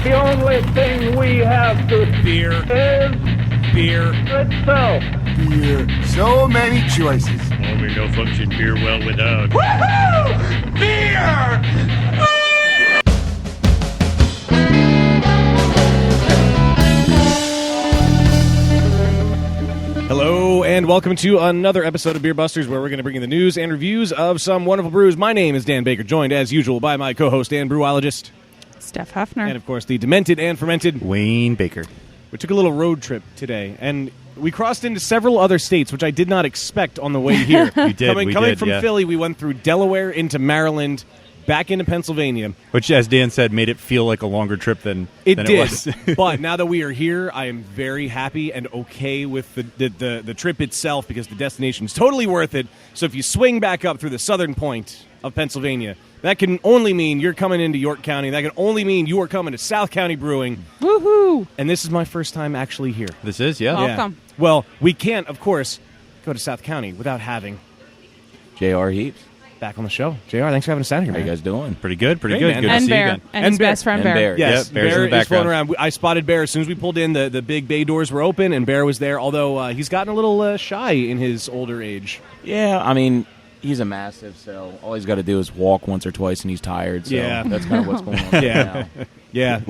The only thing we have to Beer. is Beer. itself. Beer. So many choices. Only no function beer well without. Woohoo! Beer! Hello, and welcome to another episode of Beer Busters, where we're going to bring you the news and reviews of some wonderful brews. My name is Dan Baker, joined as usual by my co-host and brewologist, Steph Hefner. and of course the demented and fermented Wayne Baker. We took a little road trip today, and we crossed into several other states, which I did not expect on the way here. We did. Coming from Philly, we went through Delaware into Maryland, back into Pennsylvania. Which, as Dan said, made it feel like a longer trip than It did. was. But now that we are here, I am very happy and okay with the trip itself, because the destination is totally worth it. So if you swing back up through the southern point of Pennsylvania, that can only mean you're coming into York County. That can only mean you are coming to South County Brewing. Woohoo! And this is my first time actually here. This is, yeah. Welcome. Yeah. Well, we can't, of course, go to South County without having J.R. Heaps. back on the show. JR, thanks for having us out here, How man. you guys doing? Pretty good, pretty Great, man. good. Good to And see you Bear. again. And his Bear. best friend, And Bear. Bear. Yes, Yep, Bear's in the is background. floating around. I spotted Bear as soon as we pulled in. The big bay doors were open, and Bear was there, although he's gotten a little shy in his older age. Yeah, I mean, he's a massive, so all he's got to do is walk once or twice, and he's tired. So Yeah. that's kind of what's going on right Yeah. now. Yeah.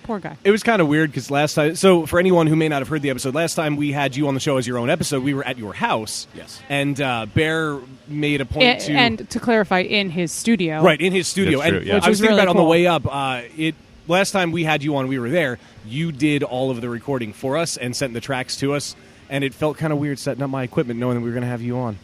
Poor guy. It was kind of weird because last time, so for anyone who may not have heard the episode, last time we had you on the show as your own episode, we were at your house. Yes. And Bear made a point to... And to clarify, in his studio. Right, in his studio. That's true, and yeah. Which I was was thinking really about it on the cool. way up. Last time we had you on, we were there. You did all of the recording for us and sent the tracks to us. And it felt kind of weird setting up my equipment knowing that we were going to have you on.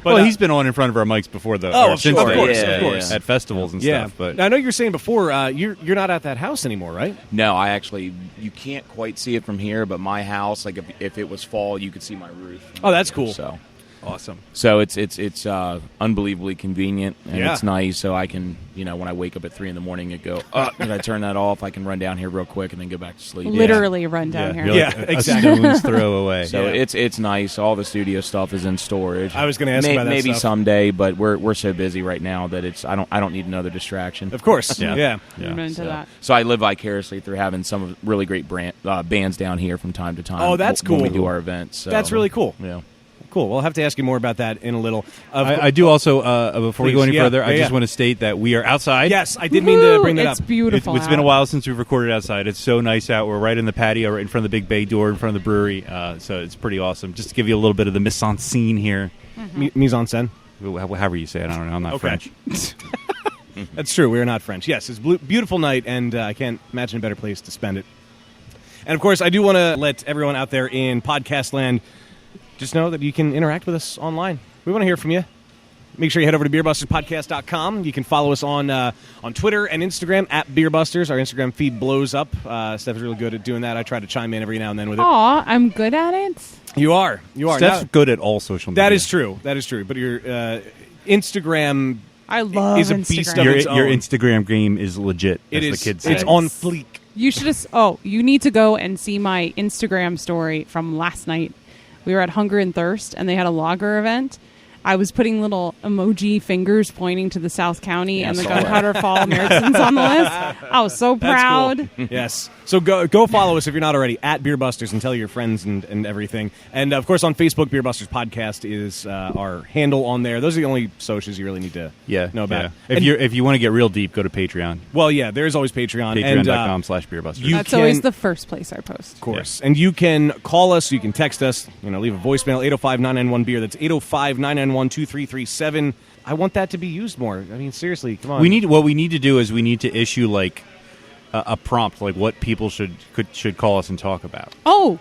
Well, he's been on in front of our mics before, though. Oh, or of since course, then. of course. At festivals and Yeah. stuff. But I know you were saying before, you're not at that house anymore, right? No, I actually, you can't quite see it from here, but my house, like if it was fall, you could see my roof. Oh, that's cool. awesome. So it's unbelievably convenient, and Yeah. it's nice. So I can, when I wake up at 3 a.m, and go, did I turn that off? I can run down here real quick and then go back to sleep. Literally run down You're here. Yeah, like a exactly. stone's throw away. So Yeah. it's nice. All the studio stuff is in storage. I was gonna ask about that maybe stuff. someday, but we're so busy right now that I don't need another distraction. Of course. Yeah. Yeah. I'm into that. So I live vicariously through having some really great bands down here from time to time. Oh, that's when we cool. do our events. So, That's really cool. Yeah. Cool. Well, I'll have to ask you more about that in a little. I do also, before we go Please, any yeah, further, I yeah, just yeah. want to state that we are outside. Yes, I did mean to bring that It's up. beautiful. It's been a out. while since we've recorded outside. It's so nice out. We're right in the patio, right in front of the big bay door, in front of the brewery. So it's pretty awesome. Just to give you a little bit of the mise en scene here. Mise en scène. However you say it. I don't know. I'm not Okay. French. That's true. We are not French. Yes, it's a beautiful night, and I can't imagine a better place to spend it. And, of course, I do want to let everyone out there in podcast land just know that you can interact with us online. We want to hear from you. Make sure you head over to beerbusterspodcast.com. You can follow us on Twitter and Instagram at BeerBusters. Our Instagram feed blows up. Steph's really good at doing that. I try to chime in every now and then with it. Aw, I'm good at it. You are. Steph's good at all social media. That is true. But your Instagram I love is a Instagram. beast of Your its own. Instagram game is legit, It as is. the kids say. It's on fleek. You should just. You need to go and see my Instagram story from last night. We were at Hunger and Thirst, and they had a lager event. I was putting little emoji fingers pointing to the South County and the Gunpowder Fall Americans on the list. I was so proud. That's cool. Yes. So go follow us if you're not already at Beer Busters and tell your friends and everything. And, of course, on Facebook, Beer Busters Podcast is our handle on there. Those are the only socials you really need to know about. Yeah. If you want to get real deep, go to Patreon. Well, yeah, there is always Patreon. Patreon.com/beerbusters. you That's can- always the first place I post. Of course. Yeah. And you can call us, you can text us, leave a voicemail, 805-991-BEER. That's 805-991-2337. I want that to be used more. I mean, seriously, come on. What we need to do is we need to issue like a prompt, like what people should call us and talk about. Oh,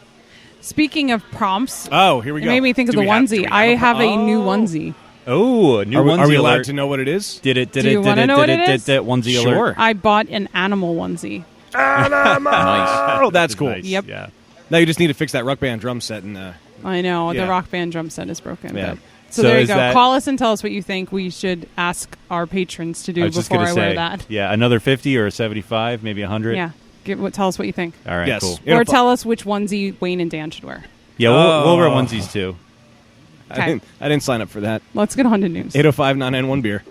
speaking of prompts, Oh, here we it go. made me think of Do the we have- onesie. do we I have a new Oh. onesie. Oh, a new onesie Are we allowed alert. to know what it is? Did it Do you wanna know what it is? onesie Sure. alert. I bought an animal onesie. Nice. Oh, that's cool. Nice. Yep. Yeah. Now you just need to fix that Rock Band drum set and I know Yeah. the Rock Band drum set is broken. Yeah. But, so So there you is go. that- Call us and tell us what you think we should ask our patrons to I do was just before gonna I say, wear that. yeah, another 50 or a 75, maybe 100. Yeah. Tell us what you think. All right, Yes. cool. Yeah. Or tell us which onesie Wayne and Dan should wear. Yeah, we'll wear Oh. onesies too. Okay. I didn't sign up for that. Let's get on to news. 805-991-BEER.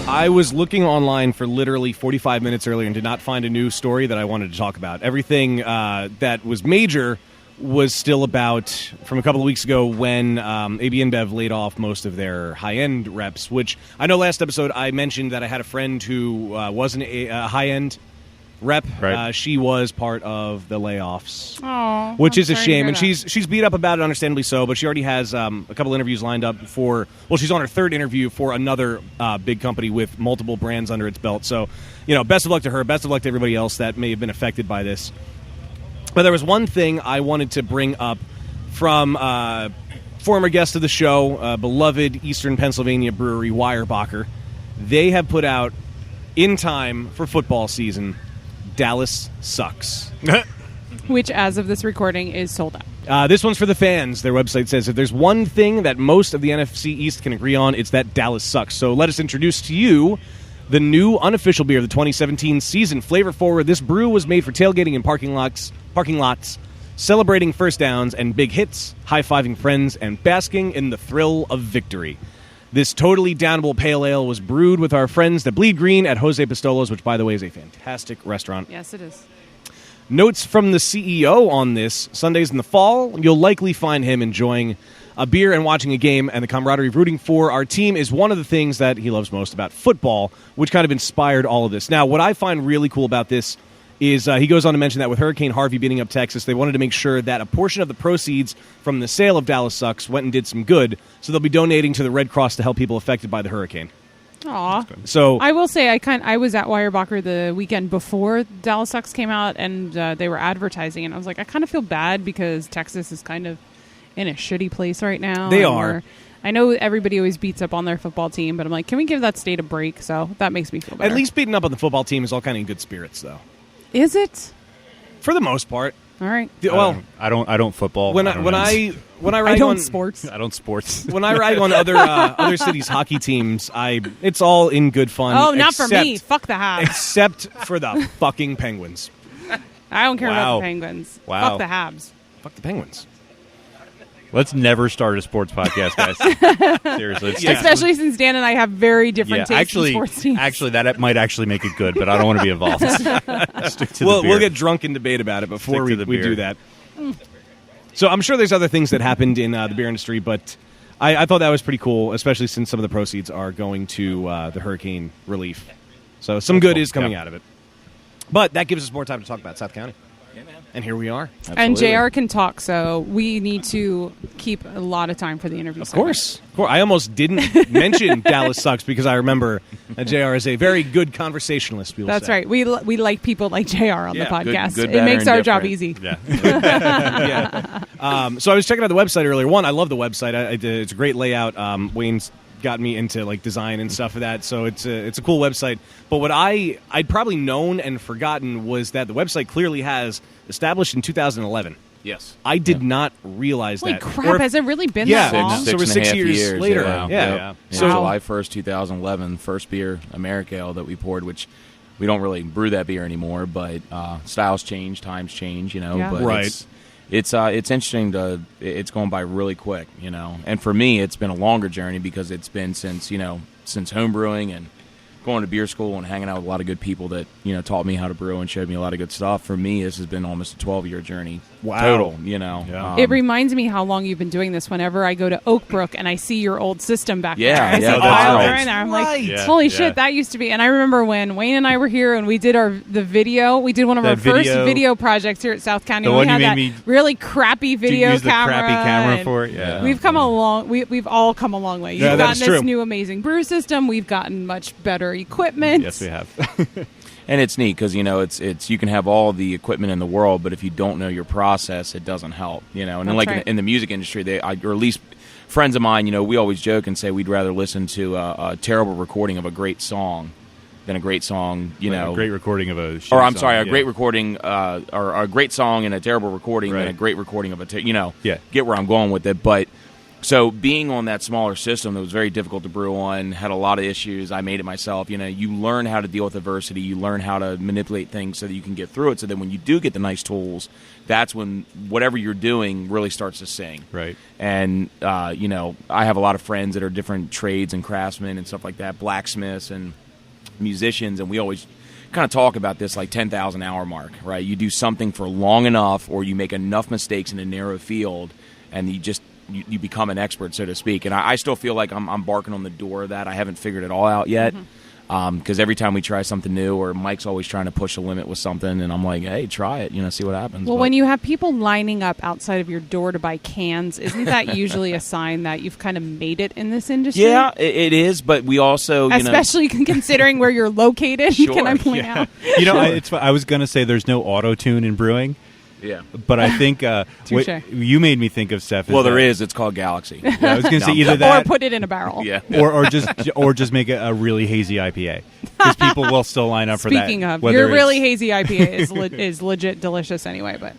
I was looking online for literally 45 minutes earlier and did not find a new story that I wanted to talk about. Everything that was major was still about from a couple of weeks ago when AB InBev laid off most of their high-end reps, which I know last episode I mentioned that I had a friend who wasn't a high-end rep. Right. She was part of the layoffs, Which is a shame, and she's beat up about it, understandably so. But she already has a couple interviews lined up for. Well, she's on her third interview for another big company with multiple brands under its belt. So, best of luck to her. Best of luck to everybody else that may have been affected by this. But there was one thing I wanted to bring up from former guest of the show, beloved Eastern Pennsylvania brewery Weyerbacher. They have put out in time for football season. Dallas sucks. Which, as of this recording, is sold out. This one's for the fans. Their website says if there's one thing that most of the NFC East can agree on, it's that Dallas sucks. So let us introduce to you the new unofficial beer of the 2017 season. Flavor forward, this brew was made for tailgating in parking lots, celebrating first downs and big hits, high-fiving friends, and basking in the thrill of victory. This totally downable pale ale was brewed with our friends that bleed green at Jose Pistolo's, which, by the way, is a fantastic restaurant. Yes, it is. Notes from the CEO on this: Sundays in the fall, you'll likely find him enjoying a beer and watching a game, and the camaraderie of rooting for our team is one of the things that he loves most about football, which kind of inspired all of this. Now, what I find really cool about this is he goes on to mention that with Hurricane Harvey beating up Texas, they wanted to make sure that a portion of the proceeds from the sale of Dallas Sucks went and did some good, so they'll be donating to the Red Cross to help people affected by the hurricane. Aw. So I will say I was at Weyerbacher the weekend before Dallas Sucks came out, and they were advertising, and I was like, I kind of feel bad because Texas is kind of in a shitty place right now. They are. I know everybody always beats up on their football team, but I'm like, can we give that state a break? So that makes me feel better. At least beating up on the football team is all kind of in good spirits, though. Is it? For the most part. All right. Well, I don't football. when I rag on sports. I don't sports. when I rag on other cities' hockey teams, it's all in good fun. Oh, not for me. Fuck the Habs. Except for the fucking Penguins. I don't care about Wow. the Penguins. Wow. Fuck the Habs. Fuck the Penguins. Let's never start a sports podcast, guys. Seriously. Yeah. Especially since Dan and I have very different tastes in sports teams. Actually, that might actually make it good, but I don't want to be involved. Stick to the beer. We'll get drunk and debate about it before Stick to we the do beer. that. So I'm sure there's other things that happened in the beer industry, but I thought that was pretty cool, especially since some of the proceeds are going to the hurricane relief. So some good cool. is coming Yeah. out of it. But that gives us more time to talk about South County. Yeah, man. And here we are. And Absolutely. JR can talk, so we need to keep a lot of time for the interview. Of course. I almost didn't mention Dallas Sucks because I remember that JR is a very good conversationalist. That's say. right. We like people like JR on the Yeah. podcast. Good, it bad, makes or our job indifferent. easy. Yeah. So I was checking out the website earlier. One, I love the website. It's a great layout. Wayne's got me into like design and stuff of that. So it's a cool website. But what I'd probably known and forgotten was that the website clearly has established in 2011. Yes. I did not realize Holy that. crap, Or- has it really been Yeah. that long? So we're and a 6 half years later. Yeah. Yeah. Yep. So- Yeah, July 1st, 2011, first beer, America Ale, that we poured, which we don't really brew that beer anymore, but styles change, times change, Yeah. But Right. it's interesting it's going by really quick, And for me, it's been a longer journey because it's been since home brewing and going to beer school and hanging out with a lot of good people that, taught me how to brew and showed me a lot of good stuff. For me, this has been almost a 12-year journey. Wow. Total, Yeah. It reminds me how long you've been doing this. Whenever I go to Oak Brook and I see your old system back Yeah, there, I yeah, see that's files right. right there. I'm like, Right. holy Yeah. shit, that used to be. And I remember when Wayne and I were here and we did the video. We did one of That our first video. video projects here at South County. The we one you had made that me really crappy Do you video use the camera. crappy camera and for it? Yeah. We've come a long. We've all come a long way. You've Yeah, gotten that's this true. new amazing brew system. We've gotten much better equipment. Yes, we have. And it's neat because it's you can have all the equipment in the world, but if you don't know your process, it doesn't help. And then That's like right. in the music industry, or at least friends of mine, we always joke and say we'd rather listen to a terrible recording of a great song than a great song. A great recording of a shitty Or I'm song, sorry, a yeah. great recording, or a great song and a terrible recording, Right. and a great recording of a, Yeah. get where I'm going with it. But So being on that smaller system that was very difficult to brew on, had a lot of issues. I made it myself. You learn how to deal with adversity. You learn how to manipulate things so that you can get through it. So that when you do get the nice tools, that's when whatever you're doing really starts to sing. Right. And, I have a lot of friends that are different trades and craftsmen and stuff like that, blacksmiths and musicians, and we always kind of talk about this like 10,000 hour mark, right? You do something for long enough, or you make enough mistakes in a narrow field, and you become an expert, so to speak. And I still feel like I'm barking on the door of that. I haven't figured it all out yet. Because every time we try something new, or Mike's always trying to push the limit with something, and I'm like, hey, try it, see what happens. Well, when you have people lining up outside of your door to buy cans, isn't that usually a sign that you've kind of made it in this industry? Yeah, it is, but we also, especially considering where you're located. Sure. Can I point out? I was going to say there's no auto-tune in brewing. Yeah. But I think what you made me think of, Steph. There is. It's called Galaxy. Yeah, I was going to say either that, or put it in a barrel. Yeah. or just make it a really hazy IPA, because people will still line up for that. Speaking of, your really hazy IPA is legit delicious anyway. But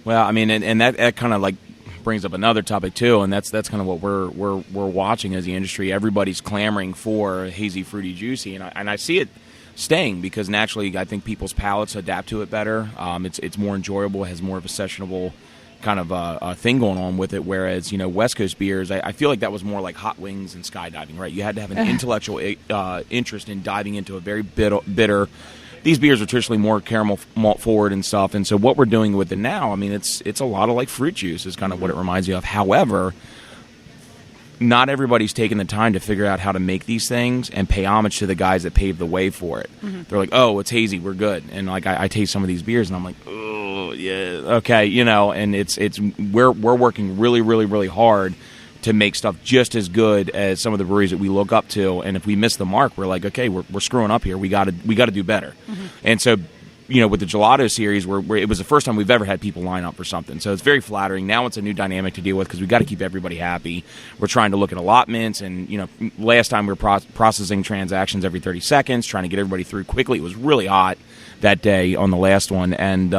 well, I mean, and that kind of like brings up another topic too, and that's kind of what we're watching as the industry. Everybody's clamoring for hazy, fruity, juicy, and I see it staying, because naturally I think people's palates adapt to it better. It's more enjoyable, has more of a sessionable kind of thing going on with it, whereas West Coast beers, I feel like that was more like hot wings and skydiving, right? You had to have an intellectual interest in diving into a very bitter. These beers are traditionally more caramel malt forward and stuff, and so what we're doing with it now, I mean, it's a lot of like fruit juice is kind of what it reminds you of. However, not everybody's taking the time to figure out how to make these things and pay homage to the guys that paved the way for it. They're like, oh, it's hazy, we're good. And like I taste some of these beers and I'm like, oh yeah, okay, and it's we're working really, really, really hard to make stuff just as good as some of the breweries that we look up to. And if we miss the mark, we're like, okay, we're screwing up here. We got to do better. And so, with the gelato series, where it was the first time we've ever had people line up for something. So it's very flattering. Now it's a new dynamic to deal with, because we've got to keep everybody happy. We're trying to look at allotments, and, last time we were processing transactions every 30 seconds, trying to get everybody through quickly. It was really hot that day on the last one. And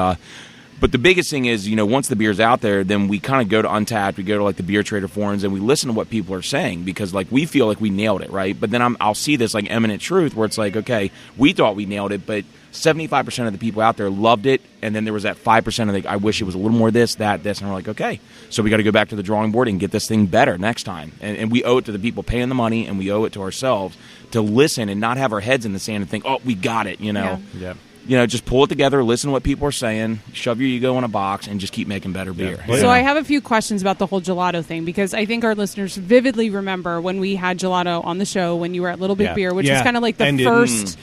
but the biggest thing is, once the beer's out there, then we kind of go to Untapped, we go to like the beer trader forums, and we listen to what people are saying, because like we feel like we nailed it, right? But then I'll see this like eminent truth where it's like, okay, we thought we nailed it, but 75% of the people out there loved it, and then there was that 5% of I wish it was a little more this, and we're like, okay, so we got to go back to the drawing board and get this thing better next time. And we owe it to the people paying the money, and we owe it to ourselves to listen and not have our heads in the sand and think, oh, we got it, Yeah. Just pull it together, listen to what people are saying, shove your ego in a box, and just keep making better beer. Yeah. So I have a few questions about the whole gelato thing, because I think our listeners vividly remember when we had gelato on the show when you were at Little Big Beer, which is kind of like the first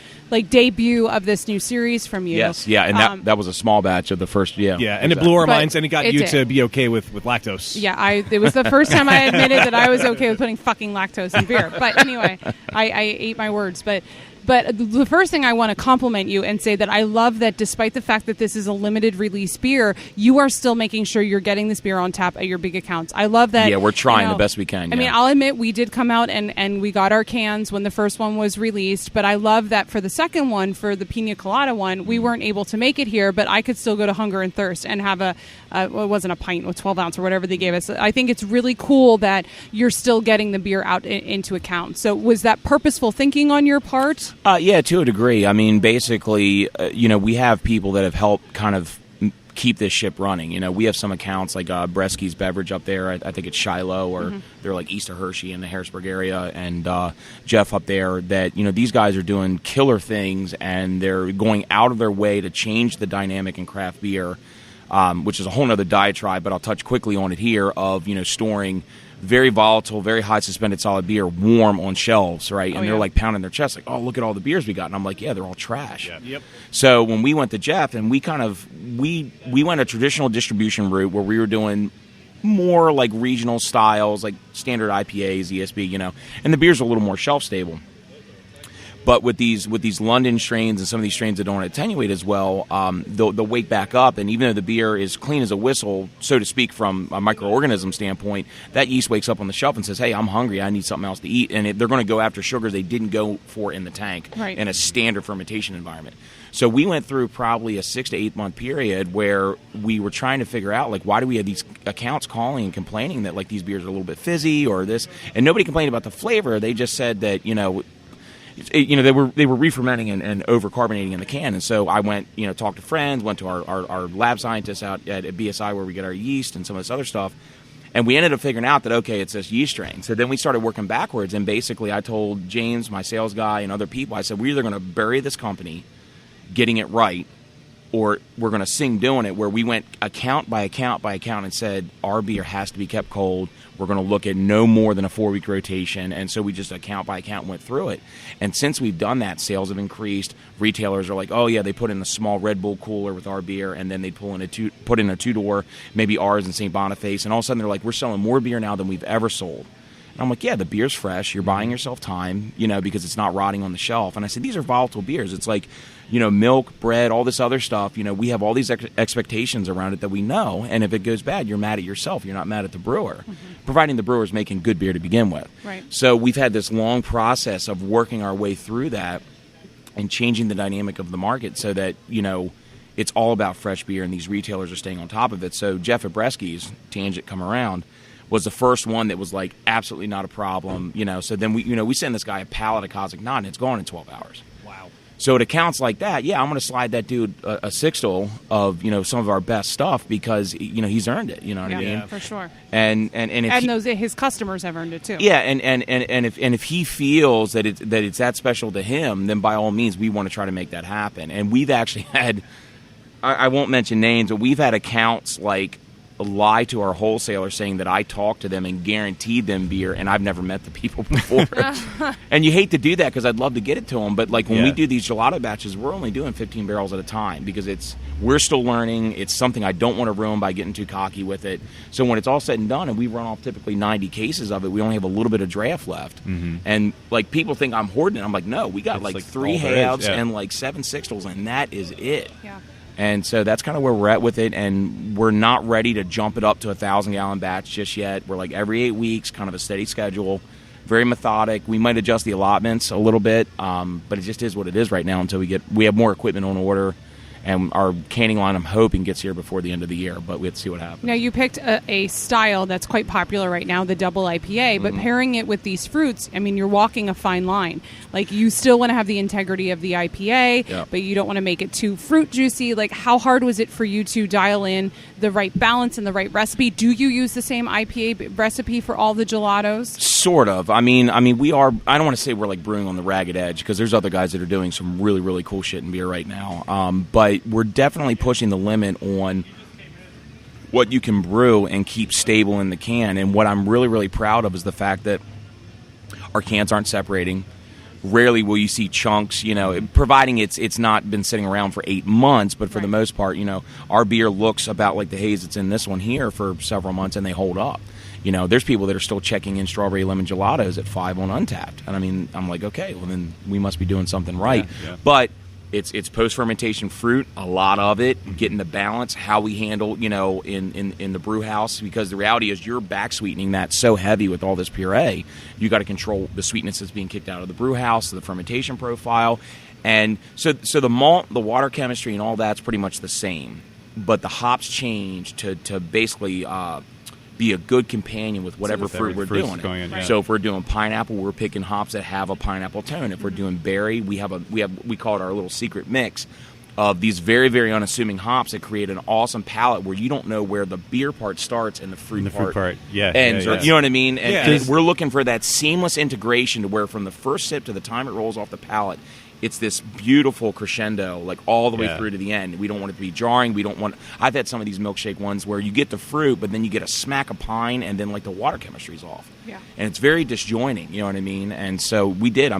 debut of this new series from you. Yes, yeah, and that was a small batch of the first, Yeah, and it blew our minds, and it got you to be okay with lactose. Yeah, it was the first time I admitted that I was okay with putting fucking lactose in beer. But anyway, I ate my words. But the first thing I want to compliment you and say that I love that despite the fact that this is a limited release beer, you are still making sure you're getting this beer on tap at your big accounts. I love that. Yeah, we're trying the best we can. I mean, I'll admit we did come out and we got our cans when the first one was released, but I love that for the second one, for the Pina Colada one, we weren't able to make it here, but I could still go to Hunger and Thirst and have it wasn't a pint with 12 ounce or whatever they gave us. I think it's really cool that you're still getting the beer out into account. So was that purposeful thinking on your part? Yeah, to a degree. I mean, basically, we have people that have helped kind of keep this ship running. We have some accounts like Bresky's Beverage up there. I think it's Shiloh, or they're like east of Hershey in the Harrisburg area, and Jeff up there. That these guys are doing killer things, and they're going out of their way to change the dynamic in craft beer, which is a whole other diatribe. But I'll touch quickly on it here. Of storing very volatile, very high suspended solid beer warm on shelves, right? And they're like pounding their chest, like, oh, look at all the beers we got. And I'm like, yeah, they're all trash. Yeah. Yep. So when we went to Jeff, and we went a traditional distribution route where we were doing more like regional styles, like standard IPAs, ESB, and the beers are a little more shelf stable. But with these London strains and some of these strains that don't attenuate as well, they'll wake back up. And even though the beer is clean as a whistle, so to speak, from a microorganism standpoint, that yeast wakes up on the shelf and says, hey, I'm hungry. I need something else to eat. And they're going to go after sugars they didn't go for in the tank in a standard fermentation environment. So we went through probably a 6 to 8 month period where we were trying to figure out, like, why do we have these accounts calling and complaining that, like, these beers are a little bit fizzy or this? And nobody complained about the flavor. They just said that, they were re-fermenting and over-carbonating in the can. And so I went, talked to friends, went to our lab scientists out at BSI where we get our yeast and some of this other stuff. And we ended up figuring out that, okay, it's this yeast strain. So then we started working backwards. And basically I told James, my sales guy, and other people, I said, we're either going to bury this company getting it right, or we're going to sing doing it, where we went account by account by account and said, our beer has to be kept cold. We're going to look at no more than a 4-week rotation. And so we just account by account went through it. And since we've done that, sales have increased. Retailers are like, oh, yeah, they put in a small Red Bull cooler with our beer, and then they put in a 2-door, maybe ours in St. Boniface. And all of a sudden they're like, we're selling more beer now than we've ever sold. And I'm like, yeah, the beer's fresh. You're buying yourself time, because it's not rotting on the shelf. And I said, these are volatile beers. It's like, milk, bread, all this other stuff. We have all these expectations around it that we know. And if it goes bad, you're mad at yourself. You're not mad at the brewer, providing the brewer's making good beer to begin with. Right. So we've had this long process of working our way through that and changing the dynamic of the market so that, it's all about fresh beer and these retailers are staying on top of it. So Jeff at Bresky's, tangent come around, was the first one that was like absolutely not a problem, So then we send this guy a pallet of Cosmic Nut and it's gone in 12 hours. Wow. So at accounts like that, yeah, I'm going to slide that dude a sixtel of some of our best stuff because he's earned it. You know what I mean? Yeah, for sure. And his customers have earned it too. Yeah, and if he feels that it's that special to him, then by all means we want to try to make that happen. And we've actually had, I won't mention names, but we've had accounts like lie to our wholesalers saying that I talked to them and guaranteed them beer, and I've never met the people before. And you hate to do that because I'd love to get it to them, but like when we do these gelato batches, we're only doing 15 barrels at a time because we're still learning. It's something I don't want to ruin by getting too cocky with it. So when it's all said and done and we run off typically 90 cases of it, we only have a little bit of draft left. Mm-hmm. And like people think I'm hoarding it. I'm like, no, we got like 3 halves and like 7 sixtels, and that is it. Yeah. And so that's kind of where we're at with it, and we're not ready to jump it up to a 1,000-gallon batch just yet. We're like every 8 weeks, kind of a steady schedule, very methodic. We might adjust the allotments a little bit, but it just is what it is right now until we have more equipment on order. And our canning line, I'm hoping, gets here before the end of the year, but we have to see what happens. Now, you picked a style that's quite popular right now, the double IPA, but pairing it with these fruits, I mean, you're walking a fine line. Like, you still want to have the integrity of the IPA, but you don't want to make it too fruit juicy. Like, how hard was it for you to dial in the right balance and the right recipe? Do you use the same IPA recipe for all the gelatos? Sort of. I mean, we are, I don't want to say we're like brewing on the ragged edge, because there's other guys that are doing some really, really cool shit in beer right now. But we're definitely pushing the limit on what you can brew and keep stable in the can. And what I'm really, really proud of is the fact that our cans aren't separating. Rarely will you see chunks, providing it's not been sitting around for 8 months, but for the most part, our beer looks about like the haze that's in this one here for several months, and they hold up. There's people that are still checking in strawberry lemon gelatos at 5 on Untapped. And I'm like, okay, well then we must be doing something right. Yeah. But it's post-fermentation fruit, a lot of it, getting the balance, how we handle, in the brew house, because the reality is you're back sweetening that so heavy with all this puree. You got to control the sweetness that's being kicked out of the brew house, the fermentation profile. And so the malt, the water chemistry, and all that's pretty much the same. But the hops change to basically be a good companion with whatever fruit we're doing. So if we're doing pineapple, we're picking hops that have a pineapple tone. If we're doing berry, we call it our little secret mix of these very, very unassuming hops that create an awesome palate where you don't know where the beer part starts and the fruit part ends. Or, you know what I mean? And we're looking for that seamless integration to where from the first sip to the time it rolls off the palate, it's this beautiful crescendo, like all the way through to the end. We don't want it to be jarring. I've had some of these milkshake ones where you get the fruit, but then you get a smack of pine, and then like the water chemistry's off. Yeah. And it's very disjointing, you know what I mean? And so we did.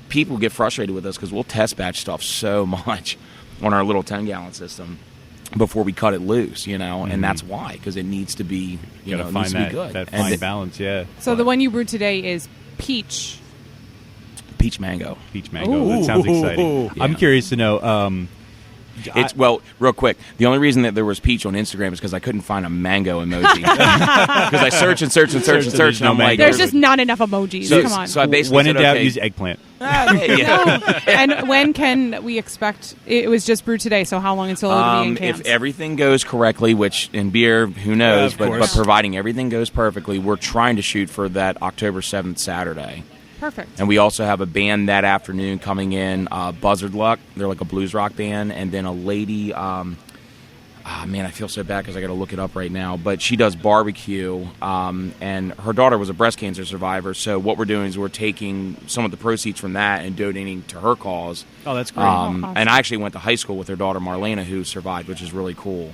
People get frustrated with us because we'll test batch stuff so much on our little 10-gallon system before we cut it loose, and that's why, because it needs to be, it needs to be good. That fine balance, So the one you brewed today is peach. Peach mango. Peach mango. That sounds exciting. Yeah. I'm curious to know. Well, real quick, the only reason that there was peach on Instagram is because I couldn't find a mango emoji. Because I search and I'm like, There's just not enough emojis. So- Come on. so I basically when in said, doubt, okay. use eggplant. yeah. And when can we expect? It was just brewed today, so how long until it'll be in cans? If everything goes correctly, which in beer, who knows, of but course. providing everything goes perfectly, we're trying to shoot for that October 7th Saturday. Perfect. And we also have a band that afternoon coming in, Buzzard Luck. They're like a blues rock band. And then a lady, man, I feel so bad because I got to look it up right now. But she does barbecue, and her daughter was a breast cancer survivor. So what we're doing is we're taking some of the proceeds from that and donating to her cause. Oh, that's great. Awesome. And I actually went to high school with her daughter, Marlena, who survived, which is really cool.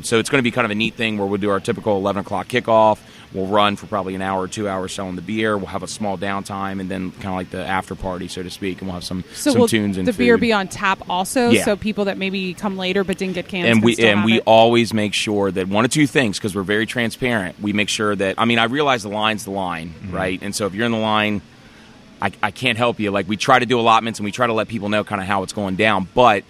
So it's going to be kind of a neat thing where we'll do our typical 11 o'clock kickoff. We'll run for probably an hour or 2 hours selling the beer. We'll have a small downtime, and then kind of like the after party, so to speak, and we'll have some will tunes and the food. beer be on tap also? Yeah. So people that maybe come later but didn't get cans and can still have we it? always make sure that one of two things, because we're very transparent. We make sure that, I mean, I realize the line's the line, right? And so if you're in the line, I can't help you. Like, we try to do allotments and we try to let people know kind of how it's going down. But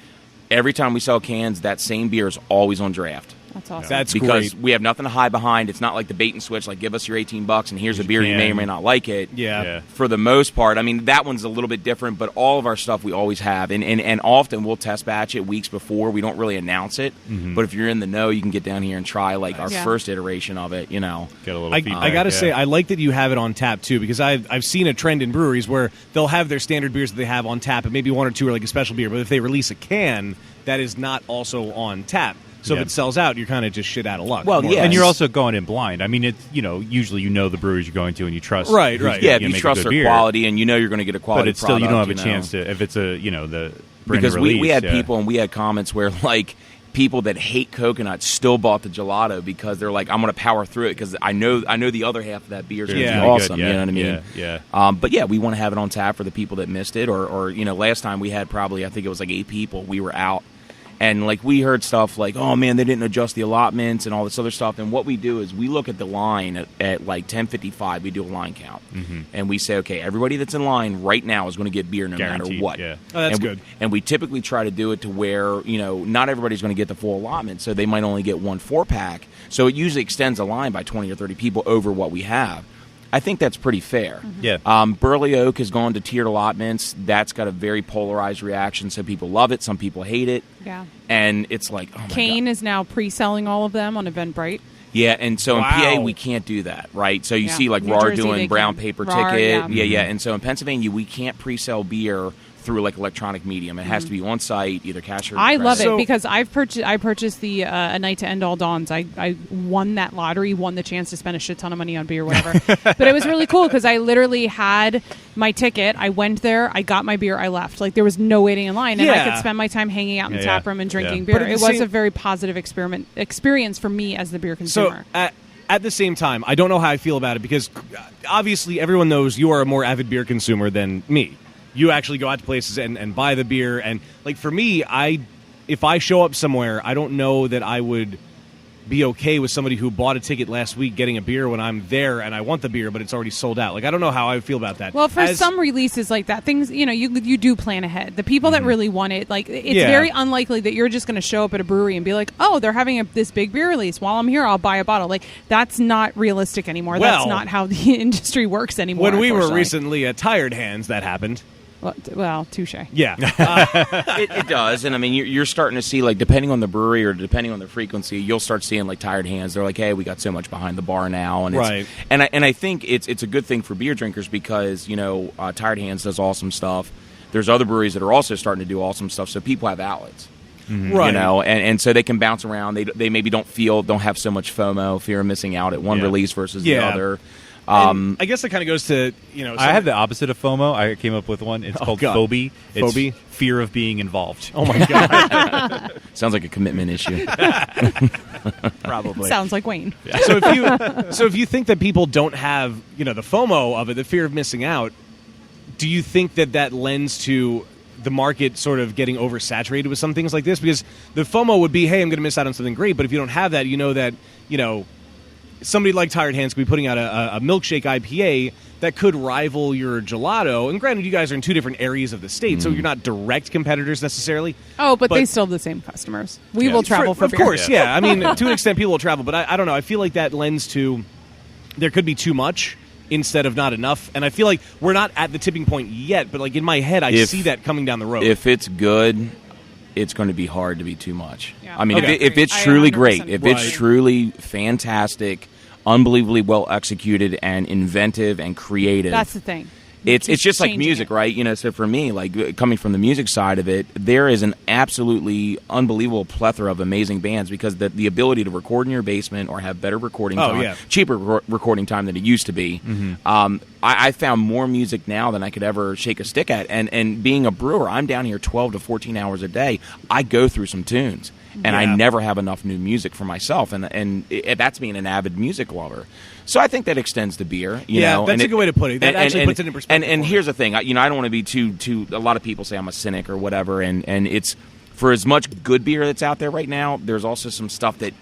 every time we sell cans, that same beer is always on draft. That's awesome. That's Because great. we have nothing to hide behind. It's not like the bait and switch, like give us your $18 and here's a beer, you may or may not like it. Yeah. For the most part, I mean, that one's a little bit different, but all of our stuff we always have. And often we'll test batch it weeks before. We don't really announce it. But if you're in the know, you can get down here and try like our Yeah. first iteration of it, you know. Get a little I feedback. got to yeah. say, I like that you have it on tap, too, because I've seen a trend in breweries where they'll have their standard beers that they have on tap, and maybe one or two are like a special beer, but if they release a can, that is not also on tap. So Yeah. if it sells out, you're kind of just shit out of luck. Well, more or yeah. And less. you're also going in blind. I mean, it's usually the breweries you're going to and you trust. Right, who's right. gonna Yeah, if you make a trust good their beer. quality and you know you're going to get a quality But it's still, you don't have a product, chance to, if it's the brand because release, we had yeah. people and we had comments where like people that hate coconut still bought the gelato because they're like, I'm going to power through it because I know the other half of that beer is going to Yeah. be Really awesome. good, yeah, You know what I mean? yeah. But yeah, we want to have it on tap for the people that missed it, or last time we had probably, I think it was like 8 people. We were out. And like we heard stuff like, oh man, they didn't adjust the allotments and all this other stuff. And what we do is we look at the line at like 10:55. We do a line count, and we say, okay, everybody that's in line right now is going to get beer no matter Guaranteed, what. yeah. Oh, that's and good. And we typically try to do it to where not everybody's going to get the full allotment, so they might only get 1 4-pack. So it usually extends a line by 20 or 30 people over what we have. I think that's pretty fair. Yeah. Burley Oak has gone to tiered allotments. That's got a very polarized reaction. Some people love it, some people hate it. Yeah. And it's like, oh my Kane God. is now pre-selling all of them on Eventbrite. Yeah, and so in Wow. PA we can't do that, right? So you Yeah. see like New RAR Jersey, they doing brown can. paper RAR, ticket. yeah. Yeah. And so in Pennsylvania we can't pre-sell beer through like electronic medium. It has to be on site, either cash or I love credit. it because I purchased the A Night to End All Dawns. I won that lottery, won the chance to spend a shit ton of money on beer, whatever. But it was really cool because I literally had my ticket. I went there, I got my beer, I left. Like there was no waiting in line, and I Yeah. could spend my time hanging out in the Yeah, tap room and yeah. drinking But beer. at It the was same- a very positive experience for me as the beer So consumer. at the same time, I don't know how I feel about it because obviously everyone knows you are a more avid beer consumer than me. You actually go out to places and buy the beer. And like for me, if I show up somewhere, I don't know that I would be okay with somebody who bought a ticket last week getting a beer when I'm there and I want the beer, but it's already sold out. Like I don't know how I would feel about that. Well, for As- some releases like that, things you do plan ahead. The people that really want it, like it's Yeah. very unlikely that you're just going to show up at a brewery and be like, "Oh, they're having this big beer release. While I'm here, I'll buy a bottle." Like that's not realistic anymore. That's Well, not how the industry works anymore. when we were unfortunately. recently at Tired Hands, that happened. well, touche. Yeah. It does, and I mean, you're starting to see, like, depending on the brewery or depending on the frequency, you'll start seeing, like, Tired Hands. They're like, hey, we got so much behind the bar now. And Right. And I think it's a good thing for beer drinkers because, Tired Hands does awesome stuff. There's other breweries that are also starting to do awesome stuff, so people have outlets. Right. And so they can bounce around. They maybe don't have so much FOMO, fear of missing out at one Yeah. release versus Yeah. the other. And I guess that kind of goes to, I have the opposite of FOMO. I came up with one. It's called God. phobie. It's Phobie? fear of being involved. Oh my God. Sounds like a commitment issue. Probably. Sounds like Wayne. So if you think that people don't have, the FOMO of it, the fear of missing out, do you think that lends to the market sort of getting oversaturated with some things like this? Because the FOMO would be, hey, I'm going to miss out on something great, but if you don't have that, you know that, somebody like Tired Hands could be putting out a milkshake IPA that could rival your gelato. And granted, you guys are in two different areas of the state, so you're not direct competitors necessarily. Oh, but they still have the same customers. We will travel for of beer. course, yeah. I mean, to an extent, people will travel, but I don't know. I feel like that lends to there could be too much instead of not enough. And I feel like we're not at the tipping point yet, but like in my head, I see that coming down the road. If it's good, it's going to be hard to be too much. Yeah. I mean, Okay. if it's truly 100% great, if it's Right. truly fantastic, unbelievably well executed and inventive and creative. That's the thing. It's just like changing music, it. right? You know, so for me, like coming from the music side of it, there is an absolutely unbelievable plethora of amazing bands because the ability to record in your basement or have better recording time, yeah. cheaper recording time than it used to be. I found more music now than I could ever shake a stick at. And being a brewer, I'm down here 12 to 14 hours a day. I go through some tunes. And I Yeah. never have enough new music for myself, and that's being an avid music lover. So I think that extends to beer. You Yeah, know, that's and a good way to put it. That actually puts it in perspective And for me. here's the thing, I don't want to be too. A lot of people say I'm a cynic or whatever, and it's for as much good beer that's out there right now. There's also some stuff that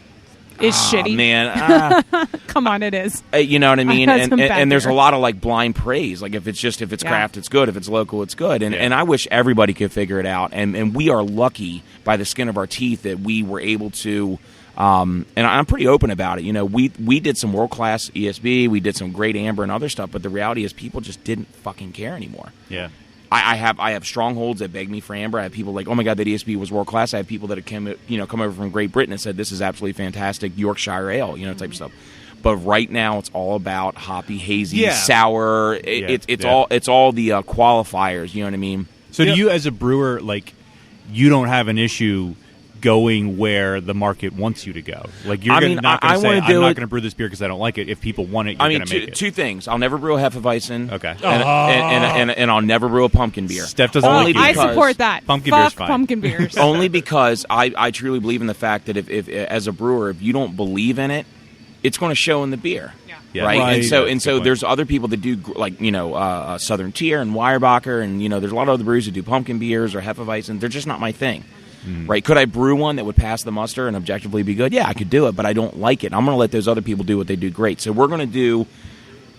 Is shitty. man. Come on, it is. You know what I mean? I've had some bad And there's a beer. lot of like blind praise. Like if it's Yeah. craft, it's good. If it's local, it's good. And I wish everybody could figure it out. And we are lucky by the skin of our teeth that we were able to. And I'm pretty open about it. You know, we did some world class ESB, we did some great amber and other stuff. But the reality is, people just didn't fucking care anymore. Yeah. I have strongholds that beg me for amber. I have people like, oh my god, that ESB was world class. I have people that have come over from Great Britain and said this is absolutely fantastic Yorkshire ale, type of stuff. But right now it's all about hoppy, hazy, sour. It's all the qualifiers. You know what I mean? So do you, as a brewer, like, you don't have an issue going where the market wants you to go? Like, you're not going to say, I'm not going to brew this beer because I don't like it. If people want it, you're going to make it. Two things. I'll never brew a Hefeweizen. Okay. And I'll never brew a pumpkin beer. Steph doesn't Only like it. I support that. Pumpkin Fuck beer's fine. pumpkin beers. Only because I truly believe in the fact that if as a brewer, if you don't believe in it, it's going to show in the beer. Yeah. Right? Right. And so Good point. there's other people that do like Southern Tier and Weyerbacher, and there's a lot of other breweries that do pumpkin beers or Hefeweizen. They're just not my thing. Right? Could I brew one that would pass the muster and objectively be good? Yeah, I could do it, but I don't like it. I'm going to let those other people do what they do great. So we're going to do.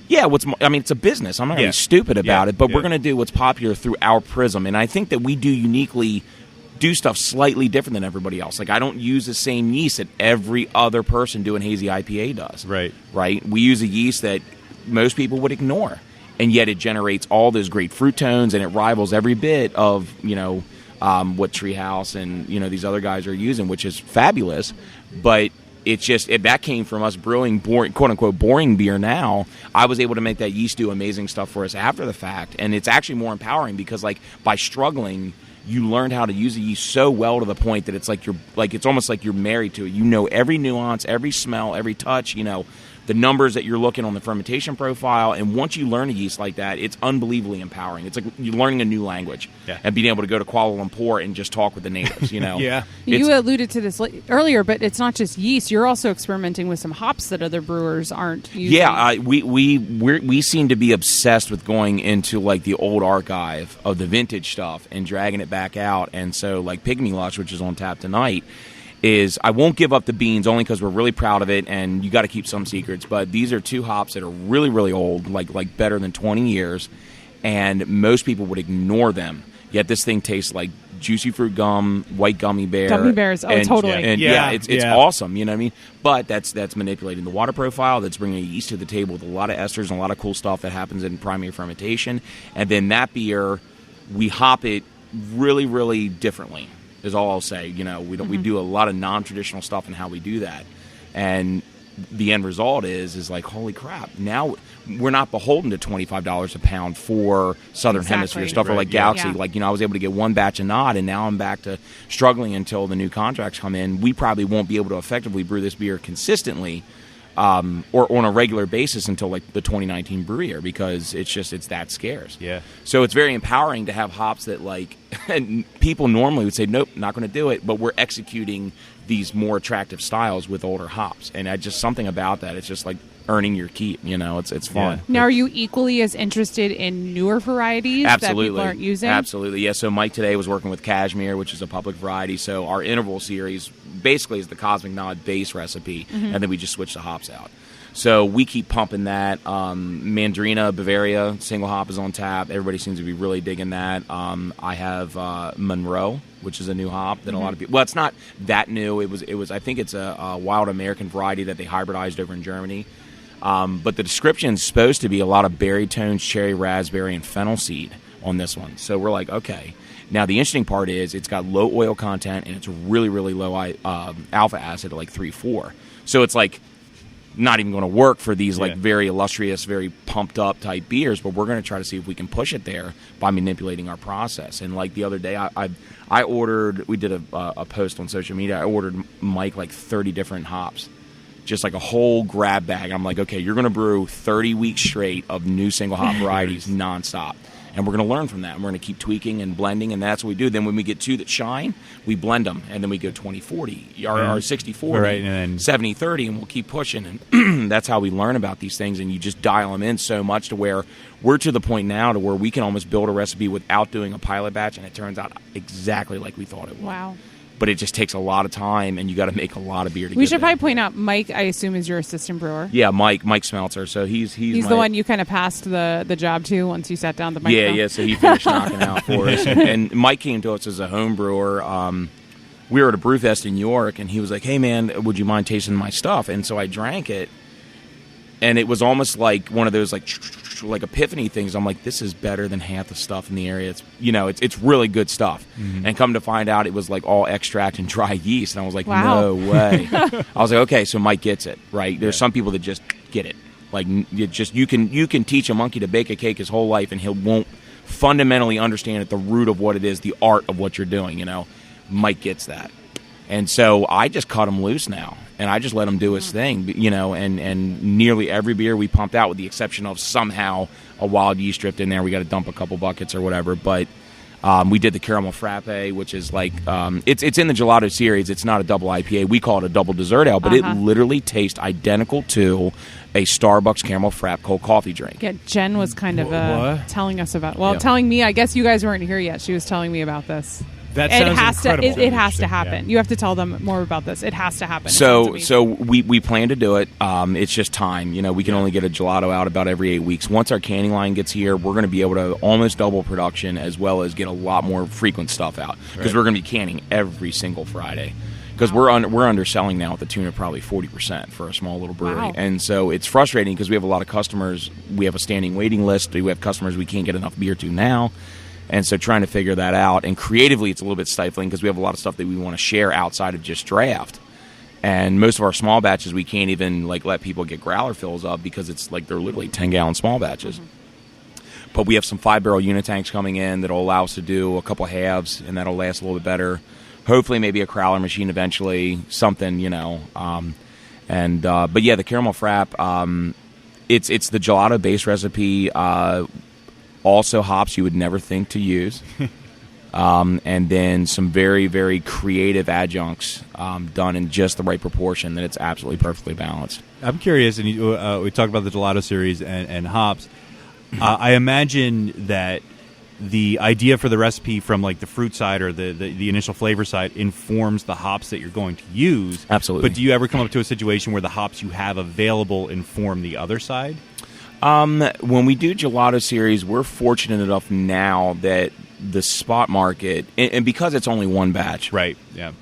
Yeah, it's a business. I'm not going to be stupid about it, but we're going to do what's popular through our prism. And I think that we do stuff slightly different than everybody else. Like, I don't use the same yeast that every other person doing hazy IPA does. Right. We use a yeast that most people would ignore, and yet it generates all those great fruit tones, and it rivals every bit of what Treehouse and these other guys are using, which is fabulous. But it's just that came from us brewing boring, quote unquote boring beer. Now I was able to make that yeast do amazing stuff for us after the fact, and it's actually more empowering because by struggling, you learned how to use the yeast so well to the point that it's it's almost like you're married to it. You know every nuance, every smell, every touch. The numbers that you're looking on the fermentation profile, and once you learn a yeast like that, it's unbelievably empowering. It's like you're learning a new language and being able to go to Kuala Lumpur and just talk with the natives. Yeah. You alluded to this earlier, but it's not just yeast. You're also experimenting with some hops that other brewers aren't using. Yeah, we seem to be obsessed with going into the old archive of the vintage stuff and dragging it back out. And so Pygmy Lush, which is on tap tonight, I won't give up the beans only because we're really proud of it, and you got to keep some secrets. But these are two hops that are really, really old, like better than 20 years, and most people would ignore them. Yet this thing tastes like juicy fruit gum, white gummy bear. Gummy bears, totally. And it's awesome, you know what I mean? But that's manipulating the water profile, that's bringing yeast to the table with a lot of esters and a lot of cool stuff that happens in primary fermentation. And then that beer, we hop it really, really differently, is all I'll say. We do a lot of non-traditional stuff in how we do that. And the end result is holy crap, now we're not beholden to $25 a pound for Southern Hemisphere stuff, or like Galaxy. Yeah. I was able to get one batch of Nod, and now I'm back to struggling until the new contracts come in. We probably won't be able to effectively brew this beer consistently or on a regular basis until the 2019 brew year, because it's that scarce. Yeah. So it's very empowering to have hops that and people normally would say, nope, not going to do it, but we're executing these more attractive styles with older hops, and just something about that. It's just earning your keep. It's fun. Yeah. Now, are you equally as interested in newer varieties that people aren't using? Absolutely, yeah. So Mike today was working with Cashmere, which is a public variety. So our interval series basically is the Cosmic Nod base recipe, and then we just switch the hops out. So we keep pumping that. Mandrina, Bavaria, single hop is on tap. Everybody seems to be really digging that. I have Monroe, which is a new hop that a lot of people. Well, it's not that new. It was. I think it's a wild American variety that they hybridized over in Germany. But the description is supposed to be a lot of berry tones, cherry, raspberry, and fennel seed on this one. So we're like, okay. Now the interesting part is it's got low oil content and it's really, really low alpha acid at like 3.4. So it's like not even going to work for these like very illustrious, very pumped up type beers, but we're going to try to see if we can push it there by manipulating our process. And like the other day, I ordered. We did a post on social media. I ordered Mike like 30 different hops, just like a whole grab bag. I'm like, okay, you're going to brew 30 weeks straight of new single hop varieties nonstop. And we're going to learn from that. And we're going to keep tweaking and blending, and that's what we do. Then when we get two that shine, we blend them, and then we go 20-40, or 60-40, right, and 70-30, and we'll keep pushing. And that's how we learn about these things, and you just dial them in so much to where we're to the point now to where we can almost build a recipe without doing a pilot batch, and it turns out exactly like we thought it would. Wow. But it just takes a lot of time, and you got to make a lot of beer to get We should there. probably point out, Mike, I assume, is your assistant brewer. Yeah, Mike Smeltzer. So he's the one you kind of passed the job to once you sat down the microphone. Yeah. So he finished knocking out for us, and Mike came to us as a home brewer. We were at a brew fest in New York, and he was like, "Hey man, would you mind tasting my stuff?" And so I drank it, and it was almost like one of those like epiphany things. I'm like, this is better than half the stuff in the area. It's really good stuff. And come to find out, it was like all extract and dry yeast. And I was like, wow. No way. I was like, okay, so Mike gets it, right? There's some people that just get it. Like you can teach a monkey to bake a cake his whole life, and he won't fundamentally understand at the root of what it is, the art of what you're doing. Mike gets that. And so I just cut him loose now, and I just let him do his thing, and nearly every beer we pumped out, with the exception of somehow a wild yeast dripped in there. We got to dump a couple buckets or whatever, but we did the caramel frappe, which is like it's in the gelato series. It's not a double IPA. We call it a double dessert ale, but it literally tastes identical to a Starbucks caramel frappe cold coffee drink. Yeah, Jen was kind of telling us about. Well, telling me. I guess you guys weren't here yet. She was telling me about this. That sounds incredible. It has to happen. Yeah. You have to tell them more about this. It has to happen. So we plan to do it. It's just time. We can only get a gelato out about every 8 weeks. Once our canning line gets here, we're going to be able to almost double production, as well as get a lot more frequent stuff out, because we're going to be canning every single Friday. Because we're underselling now at the tune of probably 40% for a small little brewery. Wow. And so it's frustrating because we have a lot of customers. We have a standing waiting list. We have customers we can't get enough beer to now. And so trying to figure that out. And creatively, it's a little bit stifling because we have a lot of stuff that we want to share outside of just draft. And most of our small batches, we can't even let people get growler fills up because it's like they're literally 10-gallon small batches. But we have some 5-barrel unitanks coming in that'll allow us to do a couple halves, and that'll last a little bit better. Hopefully maybe a crowler machine eventually, something, But yeah, the caramel frappe, it's the gelato-based recipe. Also hops you would never think to use. And then some very, very creative adjuncts done in just the right proportion that it's absolutely perfectly balanced. I'm curious, and we talked about the gelato series and hops. I imagine that the idea for the recipe from the fruit side or the initial flavor side informs the hops that you're going to use. Absolutely. But do you ever come up to a situation where the hops you have available inform the other side? When we do gelato series, we're fortunate enough now that the spot market, and because it's only one batch, right? Yeah,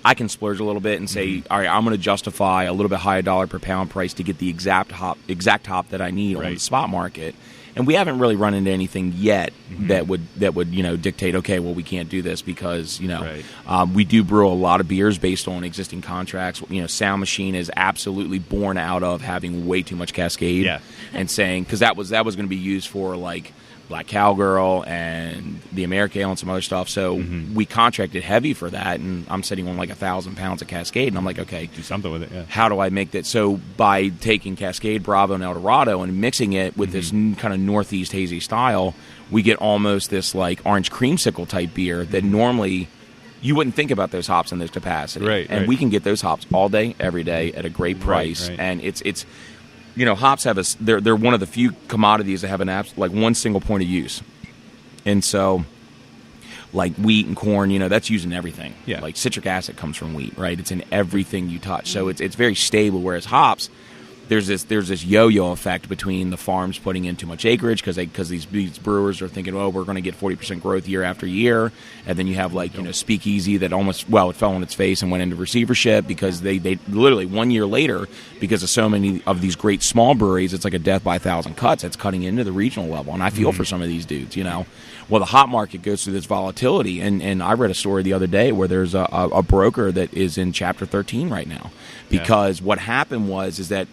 I can splurge a little bit and say, all right, I'm going to justify a little bit higher dollar per pound price to get the exact hop that I need on the spot market. And we haven't really run into anything yet that would dictate, okay, well, we can't do this because we do brew a lot of beers based on existing contracts. Sound Machine is absolutely born out of having way too much Cascade, and saying, because that was going to be used for Black Cowgirl and the American Ale and some other stuff. So we contracted heavy for that, and I'm sitting on 1,000 pounds of Cascade, and I'm like, okay, do something with it. Yeah. How do I make that? So by taking Cascade, Bravo, and El Dorado and mixing it with this kind of Northeast hazy style, we get almost this orange creamsicle type beer that normally you wouldn't think about those hops in this capacity. Right, and we can get those hops all day, every day at a great price, and it's. Hops have they're one of the few commodities that have an one single point of use. And so, wheat and corn, that's used in everything. Yeah. Citric acid comes from wheat, right? It's in everything you touch. So it's very stable, whereas hops, there's this yo-yo effect between the farms putting in too much acreage because these brewers are thinking, oh, we're going to get 40% growth year after year, and then you have Speakeasy that it fell on its face and went into receivership because they literally 1 year later, because of so many of these great small breweries, it's like a death by 1,000 cuts. It's cutting into the regional level, and I feel for some of these dudes, Well, the hot market goes through this volatility, and I read a story the other day where there's a broker that is in Chapter 13 right now because what happened is that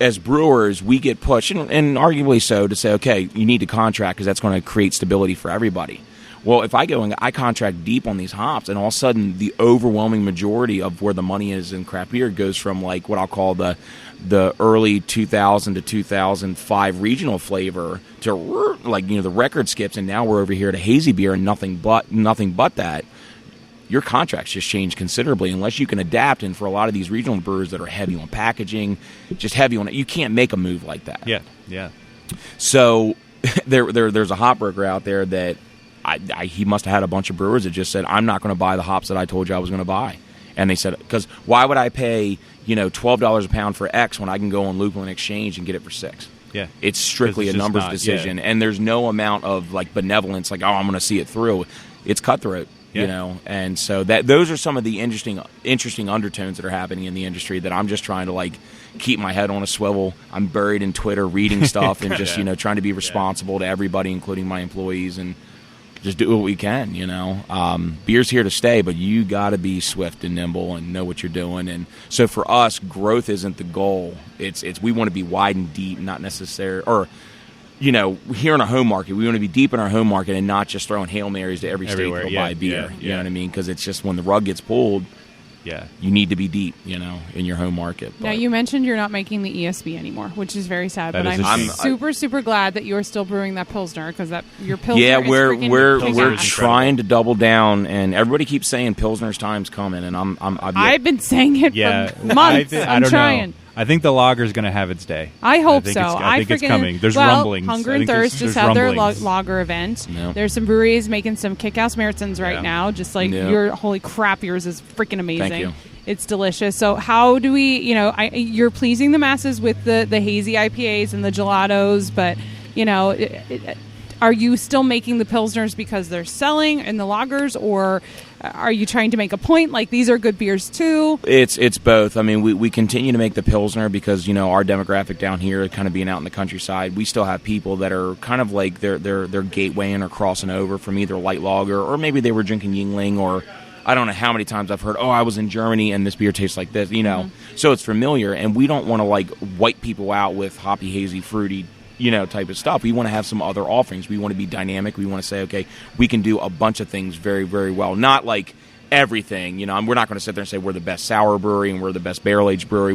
as brewers, we get pushed, and arguably so, to say, okay, you need to contract because that's going to create stability for everybody. Well, if I go and I contract deep on these hops, and all of a sudden the overwhelming majority of where the money is in craft beer goes from what I'll call the early 2000 to 2005 regional flavor to the record skips, and now we're over here to hazy beer and nothing but that. Your contracts just change considerably unless you can adapt. And for a lot of these regional brewers that are heavy on packaging, just heavy on it, you can't make a move like that. Yeah. So there's a hop broker out there that he must have had a bunch of brewers that just said, I'm not going to buy the hops that I told you I was going to buy. And they said, because why would I pay $12 a pound for X when I can go on Lupulin Exchange and get it for $6? Yeah, it's strictly a numbers decision, and there's no amount of benevolence, I'm going to see it through. It's cutthroat. And so those are some of the interesting undertones that are happening in the industry that I'm just trying to keep my head on a swivel. I'm buried in Twitter reading stuff and just trying to be responsible to everybody, including my employees, and just do what we can. Beer's here to stay, but you got to be swift and nimble and know what you're doing. And so for us, growth isn't the goal. It's we want to be wide and deep, not necessarily or. Here in our home market, we want to be deep in our home market and not just throwing Hail Marys to every state that'll buy beer. You know what I mean? Because it's just when the rug gets pulled, you need to be deep, in your home market. Now, you mentioned you're not making the ESB anymore, which is very sad. That but is I'm a shame. super glad that you're still brewing that Pilsner because your Pilsner Yeah, is we're freaking trying to double down, and everybody keeps saying Pilsner's time's coming, and I've been saying it for months. I'm trying. I think the lager's going to have its day. I hope so. I think it's coming. There's rumblings. Hunger and Thirst just had their lager event. Yep. There's some breweries making some kick-ass Märtzens right now. Just your holy crap, yours is freaking amazing. Thank you. It's delicious. So how do we? You're pleasing the masses with the hazy IPAs and the gelatos, but are you still making the Pilsners because they're selling in the lagers, or are you trying to make a point these are good beers too? It's both. I mean, we continue to make the Pilsner because our demographic down here, kind of being out in the countryside, we still have people that are kind of they're gatewaying or crossing over from either light lager or maybe they were drinking Yingling, or I don't know how many times I've heard, I was in Germany and this beer tastes like this, So it's familiar, and we don't want to wipe people out with hoppy, hazy, fruity type of stuff. We want to have some other offerings. We want to be dynamic. We want to say, okay, we can do a bunch of things very, very well. Not everything. We're not going to sit there and say we're the best sour brewery and we're the best barrel-aged brewery.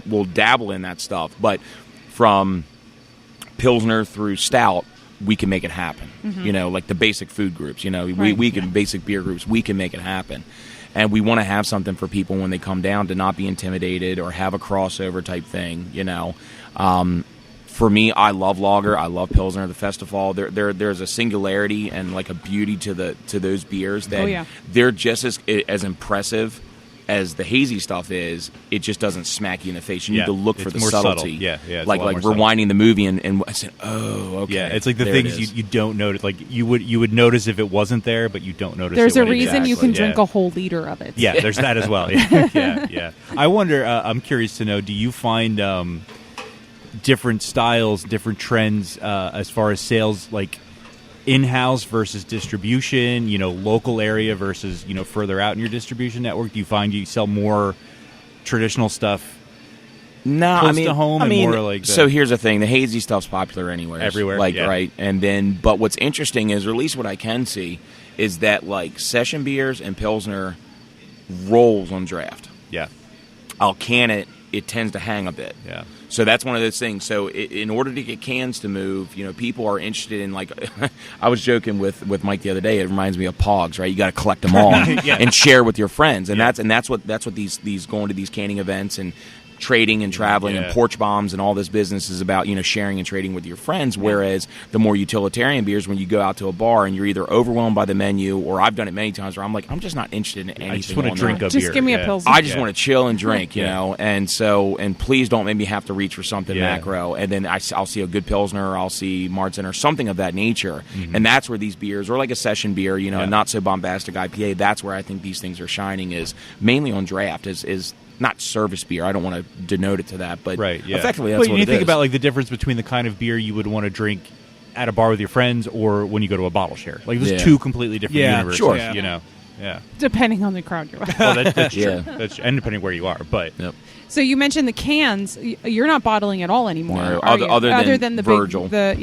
We'll dabble in that stuff. But from Pilsner through Stout, we can make it happen. Mm-hmm. The basic food groups. We can basic beer groups. We can make it happen. And we want to have something for people when they come down to not be intimidated or have a crossover type thing. For me, I love lager. I love Pilsner. The Festival. There's a singularity and a beauty to those beers that they're just as impressive as the hazy stuff is. It just doesn't smack you in the face. You need to look for the subtlety. Yeah. It's like rewinding the movie and I said, oh, okay. Yeah, it's the things you don't notice. You would notice if it wasn't there, but you don't notice. There's it a reason you can drink a whole liter of it. Yeah, there's that as well. Yeah. I wonder. I'm curious to know. Do you find different styles, different trends as far as sales, in-house versus distribution, local area versus, further out in your distribution network? Do you find you sell more traditional stuff close to home and more so here's the thing. The hazy stuff's popular everywhere. Right? And then, but what's interesting is, or at least what I can see, is that, session beers and Pilsner rolls on draft. Yeah. I'll can it. It tends to hang a bit. Yeah. So that's one of those things. So in order to get cans to move, people are interested in I was joking with Mike the other day. It reminds me of Pogs, right? You got to collect them all and share with your friends, and that's what these going to these canning events. And trading and traveling Yeah. and porch bombs and all this business is about, sharing and trading with your friends. Whereas the more utilitarian beers, when you go out to a bar and you're either overwhelmed by the menu, or I've done it many times where I'm like, I'm just not interested in anything. I just want to on drink there. a beer. Just give me a Pilsner. I just want to chill and drink, you know, and please don't make me have to reach for something Yeah. macro. And then I'll see a good Pilsner, or I'll see Marzen or something of that nature. And that's where these beers, or like a session beer, a not so bombastic IPA, that's where I think these things are shining, is mainly on draft, is not service beer. I don't want to denote it to that, but effectively that's But what you it think is. about like the difference between the kind of beer you would want to drink at a bar with your friends or when you go to a bottle share. Like there's two completely different Yeah, universes, sure. you know. Yeah. Depending on the crowd you're with. Well, that's true. Yeah. And depending where you are, but Yep. So you mentioned the cans. You're not bottling at all anymore. No, are you? other than the Virgil. Big,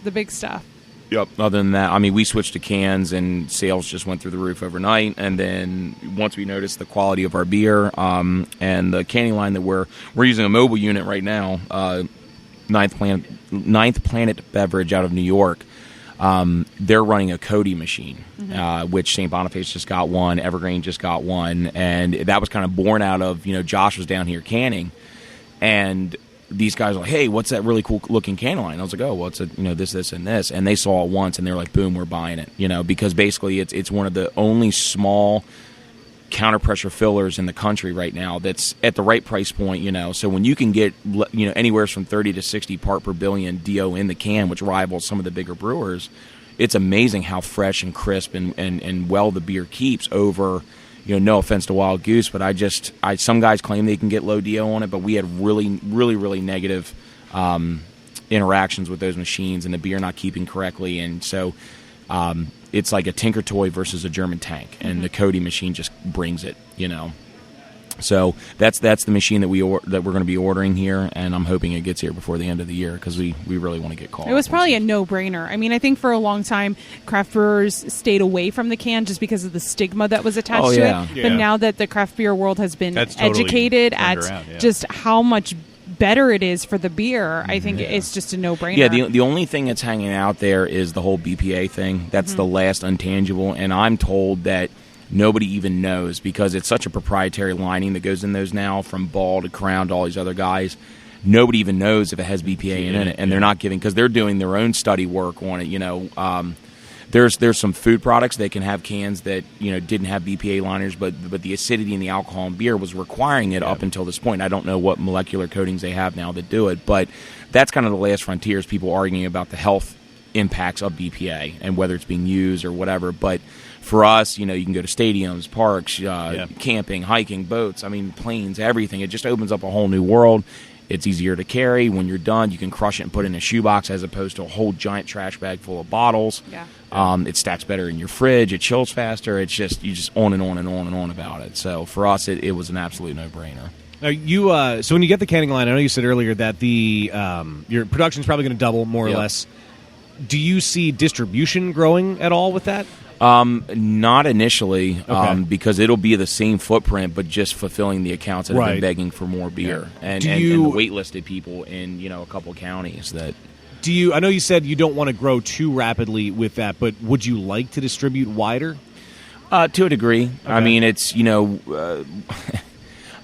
the big stuff. Yep. Other than that, I mean, we switched to cans, and sales just went through the roof overnight. And then once we noticed the quality of our beer, and the canning line that we're using a mobile unit right now, Ninth Planet Beverage out of New York. They're running a Cody machine, which St. Boniface just got one, Evergreen just got one, and that was kind of born out of, Josh was down here canning, and these guys were like, hey, what's that really cool looking can line? I was like, oh, well, it's this, and this, and they saw it once, and they were like, boom, we're buying it, because basically it's one of the only small counter-pressure fillers in the country right now that's at the right price point, so when you can get anywhere from 30 to 60 part per billion DO in the can, which rivals some of the bigger brewers, it's amazing how fresh and crisp and well the beer keeps over, no offense to Wild Goose, but some guys claim they can get low DO on it, but we had really, really, really negative interactions with those machines and the beer not keeping correctly, and so it's like a Tinker Toy versus a German tank, and the Cody machine just brings it, So that's the machine that we're going to be ordering here, and I'm hoping it gets here before the end of the year because we really want to get caught. It was probably a no-brainer. I mean, I think for a long time, craft brewers stayed away from the can just because of the stigma that was attached to yeah. it. But now that the craft beer world has been That's totally educated turned at around, yeah. just how much better it is for the beer, I think it's just a no-brainer. Yeah, the only thing that's hanging out there is the whole BPA thing. That's the last intangible, and I'm told that nobody even knows because it's such a proprietary lining that goes in those now, from Ball to Crown to all these other guys. Nobody even knows if it has BPA in it, and they're not giving, because they're doing their own study work on it. There's some food products that can have cans that didn't have BPA liners, but the acidity in the alcohol in beer was requiring it up until this point. I don't know what molecular coatings they have now that do it, but that's kind of the last frontier, is people arguing about the health impacts of BPA and whether it's being used or whatever. But for us, you can go to stadiums, parks, camping, hiking, boats, planes, everything. It just opens up a whole new world. It's easier to carry. When you're done, you can crush it and put it in a shoebox as opposed to a whole giant trash bag full of bottles. Yeah. It stacks better in your fridge. It chills faster. It's just, you just on and on and on and on about it. So for us, it was an absolute no-brainer. Now so when you get the canning line, I know you said earlier that the your production's probably going to double more or less. Do you see distribution growing at all with that? Not initially, Okay. because it'll be the same footprint, but just fulfilling the accounts that have Right. been begging for more beer, and Do the you- waitlisted people in a couple counties that. I know you said you don't want to grow too rapidly with that, but would you like to distribute wider? To a degree. I mean, it's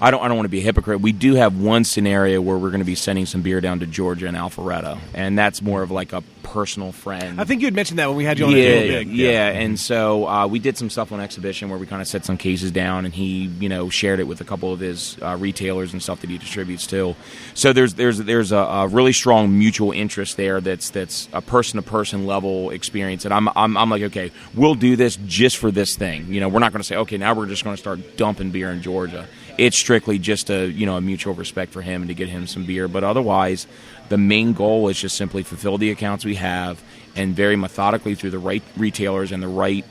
I don't want to be a hypocrite. We do have one scenario where we're going to be sending some beer down to Georgia and Alpharetta, and that's more of like a personal friend. I think you had mentioned that when we had you on the table. And so we did some stuff on exhibition where we kind of set some cases down, and he shared it with a couple of his retailers and stuff that he distributes too. So there's a really strong mutual interest there. That's a person to person level experience, and I'm like, okay, we'll do this just for this thing. We're not going to say, okay, now we're just going to start dumping beer in Georgia. It's strictly just a mutual respect for him and to get him some beer. But otherwise, the main goal is just simply fulfill the accounts we have, and very methodically through the right retailers and the right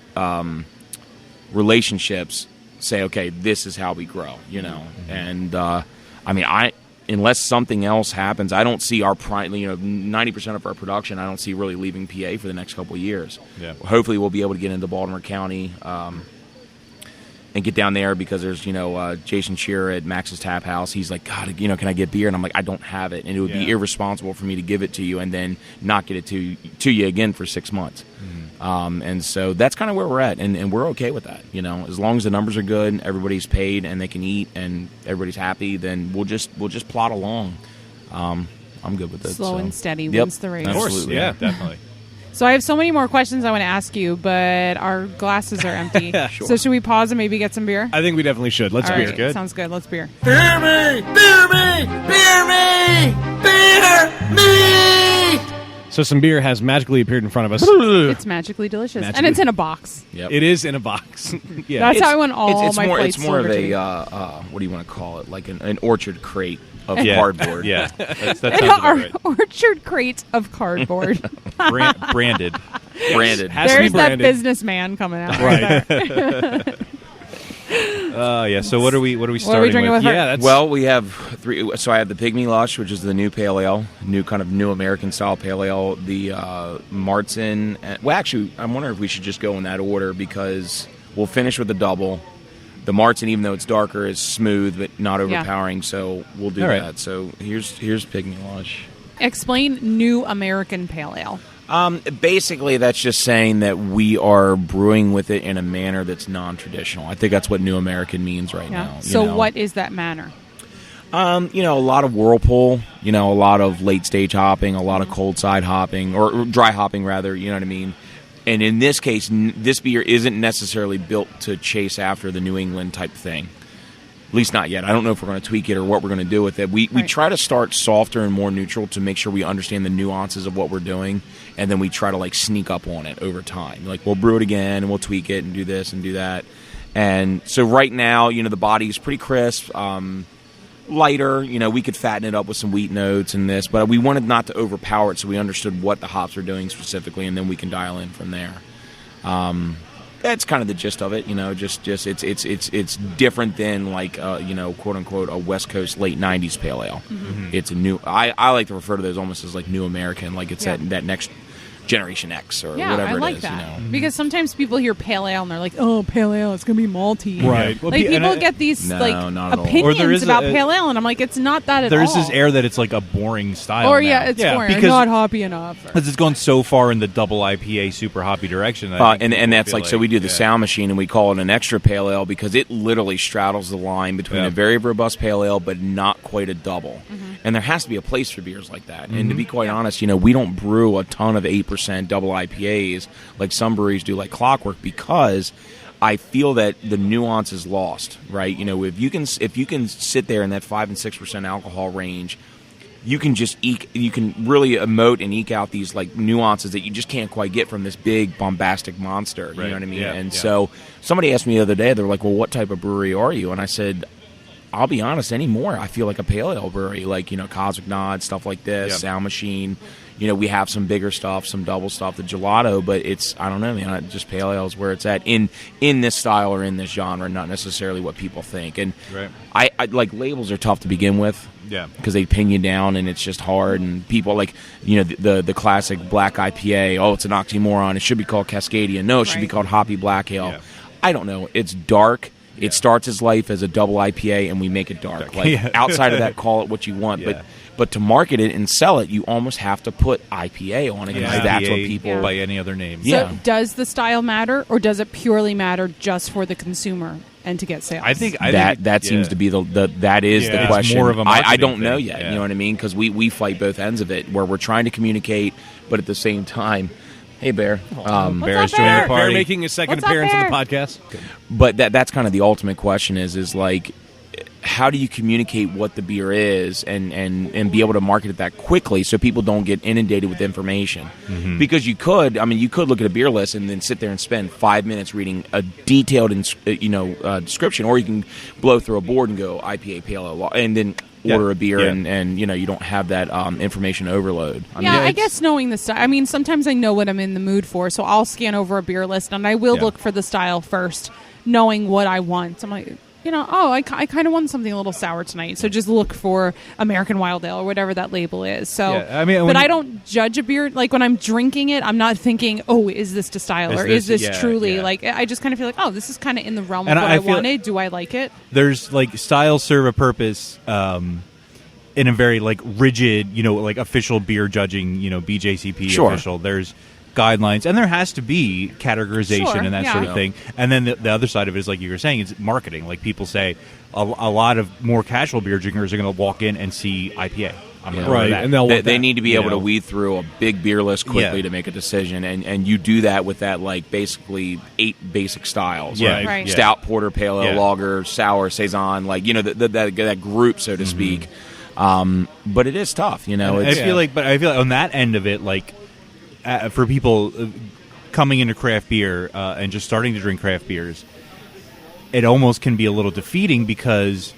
relationships say, okay, this is how we grow. And unless something else happens, I don't see our 90% of our production, I don't see really leaving PA for the next couple of years. Yeah. Hopefully we'll be able to get into Baltimore County and get down there, because there's Jason Shearer at Max's Tap House. He's like, God, can I get beer? And I'm like, I don't have it, and it would be irresponsible for me to give it to you and then not get it to you again for 6 months. And so that's kind of where we're at, and we're okay with that. You know, as long as the numbers are good, everybody's paid, and they can eat, and everybody's happy, then we'll just plod along. I'm good with it. Slow so. and steady Yep. wins the race. Of course, Absolutely. yeah. Definitely. So I have so many more questions I want to ask you, but our glasses are empty. Sure. So should we pause and maybe get some beer? I think we definitely should. Let's All beer. right, good. sounds good. Let's beer. Beer me! Beer me! Beer me! Beer me! So some beer has magically appeared in front of us. It's magically delicious, and Magically. it's in a box. Yep. It is in a box. Yeah. That's how I want all it's my more, plates It's more of delivered a to me. what do you want to call it? Like an orchard crate of Yeah. cardboard. Yeah. That sounds An about right. orchard crate of cardboard. Branded. branded. Has to be There's that branded. businessman coming out. Right. Yeah. So what are we What are we starting drinking with? Yeah, that's Well, we have three. So I have the Pygmy Lush, which is the new pale ale, new American style pale ale. The Martin. Well, actually, I'm wondering if we should just go in that order because we'll finish with the double. The Martin, even though it's darker, is smooth but not overpowering. So we'll do All right. that. So here's Pygmy Lush. Explain new American pale ale. Basically, that's just saying that we are brewing with it in a manner that's non-traditional. I think that's what New American means right Yeah. now. you So know. what is that manner? A lot of whirlpool. A lot of late stage hopping, a lot of cold side hopping or dry hopping rather. You know what I mean. And in this case, this beer isn't necessarily built to chase after the New England type thing. At least not yet. I don't know if we're going to tweak it or what we're going to do with it. We Right. try to start softer and more neutral to make sure we understand the nuances of what we're doing, and then we try to sneak up on it over time. Like we'll brew it again and we'll tweak it and do this and do that. And so right now, the body is pretty crisp, lighter. We could fatten it up with some wheat notes and this, but we wanted not to overpower it, so we understood what the hops are doing specifically, and then we can dial in from there. That's kind of the gist of it, Just it's different than quote unquote a West Coast late '90s pale ale. Mm-hmm. It's a new. I like to refer to those almost as New American, like it's that next Generation X or Yeah, whatever I like it is. that. Because sometimes people hear pale ale and they're like, "Oh, pale ale, it's going to be malty." Right. Well, Like and people I- get these No, not at all. Or there opinions is about a- pale ale, and I'm like, it's not that at There's all. this air that it's like a boring style. Or now. yeah, it's boring. because Not hoppy enough. because it's gone so far in the double IPA super hoppy direction. I think And people that's feel so we do the yeah. sound machine and we call it an extra pale ale because it literally straddles the line between Yeah. a very robust pale ale but not quite a double. Mm-hmm. And there has to be a place for beers like that. And to be quite honest, we don't brew a ton of 8% double IPAs like some breweries do like clockwork because I feel that the nuance is lost, right? If you can sit there in that 5 and 6% alcohol range, you can really emote and eke out these nuances that you just can't quite get from this big bombastic monster. You Right. know what I mean? Yeah, And yeah. so somebody asked me the other day, they're like, "Well, what type of brewery are you?" And I said, I'll be honest, anymore I feel like a pale ale brewery, Cosmic Nod, stuff like this, Yeah. Sound Machine. We have some bigger stuff, some double stuff, the gelato, but I don't know, man. Just pale ale is where it's at in this style or in this genre, not necessarily what people think. And Right. I labels are tough to begin with. Yeah. Because they pin you down and it's just hard, and people the classic black IPA. Oh, it's an oxymoron. It should be called Cascadia. No, it should be Right. called Hoppy Black Ale. Yeah. I don't know. It's dark. Yeah. It starts its life as a double IPA, and we make it dark. Yeah. Outside of that, call it what you want. Yeah. But to market it and sell it, you almost have to put IPA on it because Yeah. that's what IPA people. by any other name. Yeah. So does the style matter, or does it purely matter just for the consumer and to get sales? I think That seems to be that is Yeah. the It's question. more of a I marketing don't know thing. yet. Yeah. You know what I mean? Because we fight both ends of it, where we're trying to communicate, but at the same time, hey Bear, Bear's up, joining Bear? the Bear party. making his second What's up, appearance on the Bear? podcast. but that's kind of the ultimate question is how do you communicate what the beer is and be able to market it that quickly so people don't get inundated with information? Because you could look at a beer list and then sit there and spend 5 minutes reading a detailed description, or you can blow through a board and go IPA pale ale and then order a beer Yeah. and you don't have that information overload. I guess knowing the style. I mean, sometimes I know what I'm in the mood for, so I'll scan over a beer list and I will Yeah. look for the style first, knowing what I want. I'm like, I kind of want something a little sour tonight, so just look for American Wild Ale or whatever that label is. So, Yeah, I mean, but when I you- don't judge a beer like when I'm drinking it. I'm not thinking, oh, is this to style Is or is this- this yeah, truly yeah. like? I just kind of feel like, oh, this is kind of in the realm And of what I I feel- wanted. Do I like it? There's styles serve a purpose in a very rigid, official beer judging, BJCP Sure. official. There's guidelines, and there has to be categorization Sure, and that yeah. sort of thing. And then the other side of it is, like you were saying, is marketing. Like people say, a lot of more casual beer drinkers are going to walk in and see IPA. I'm going to order that. and they'll want They that. need to be able You to know. weed through a big beer list quickly Yeah. to make a decision, and you do that with that like basically 8 basic styles, Yeah. like Right. Yeah. stout, porter, pale ale, Yeah. lager, sour, saison, like that group, so to speak. But it is tough, I It's, feel like on that end of it, like for people coming into craft beer and just starting to drink craft beers, it almost can be a little defeating because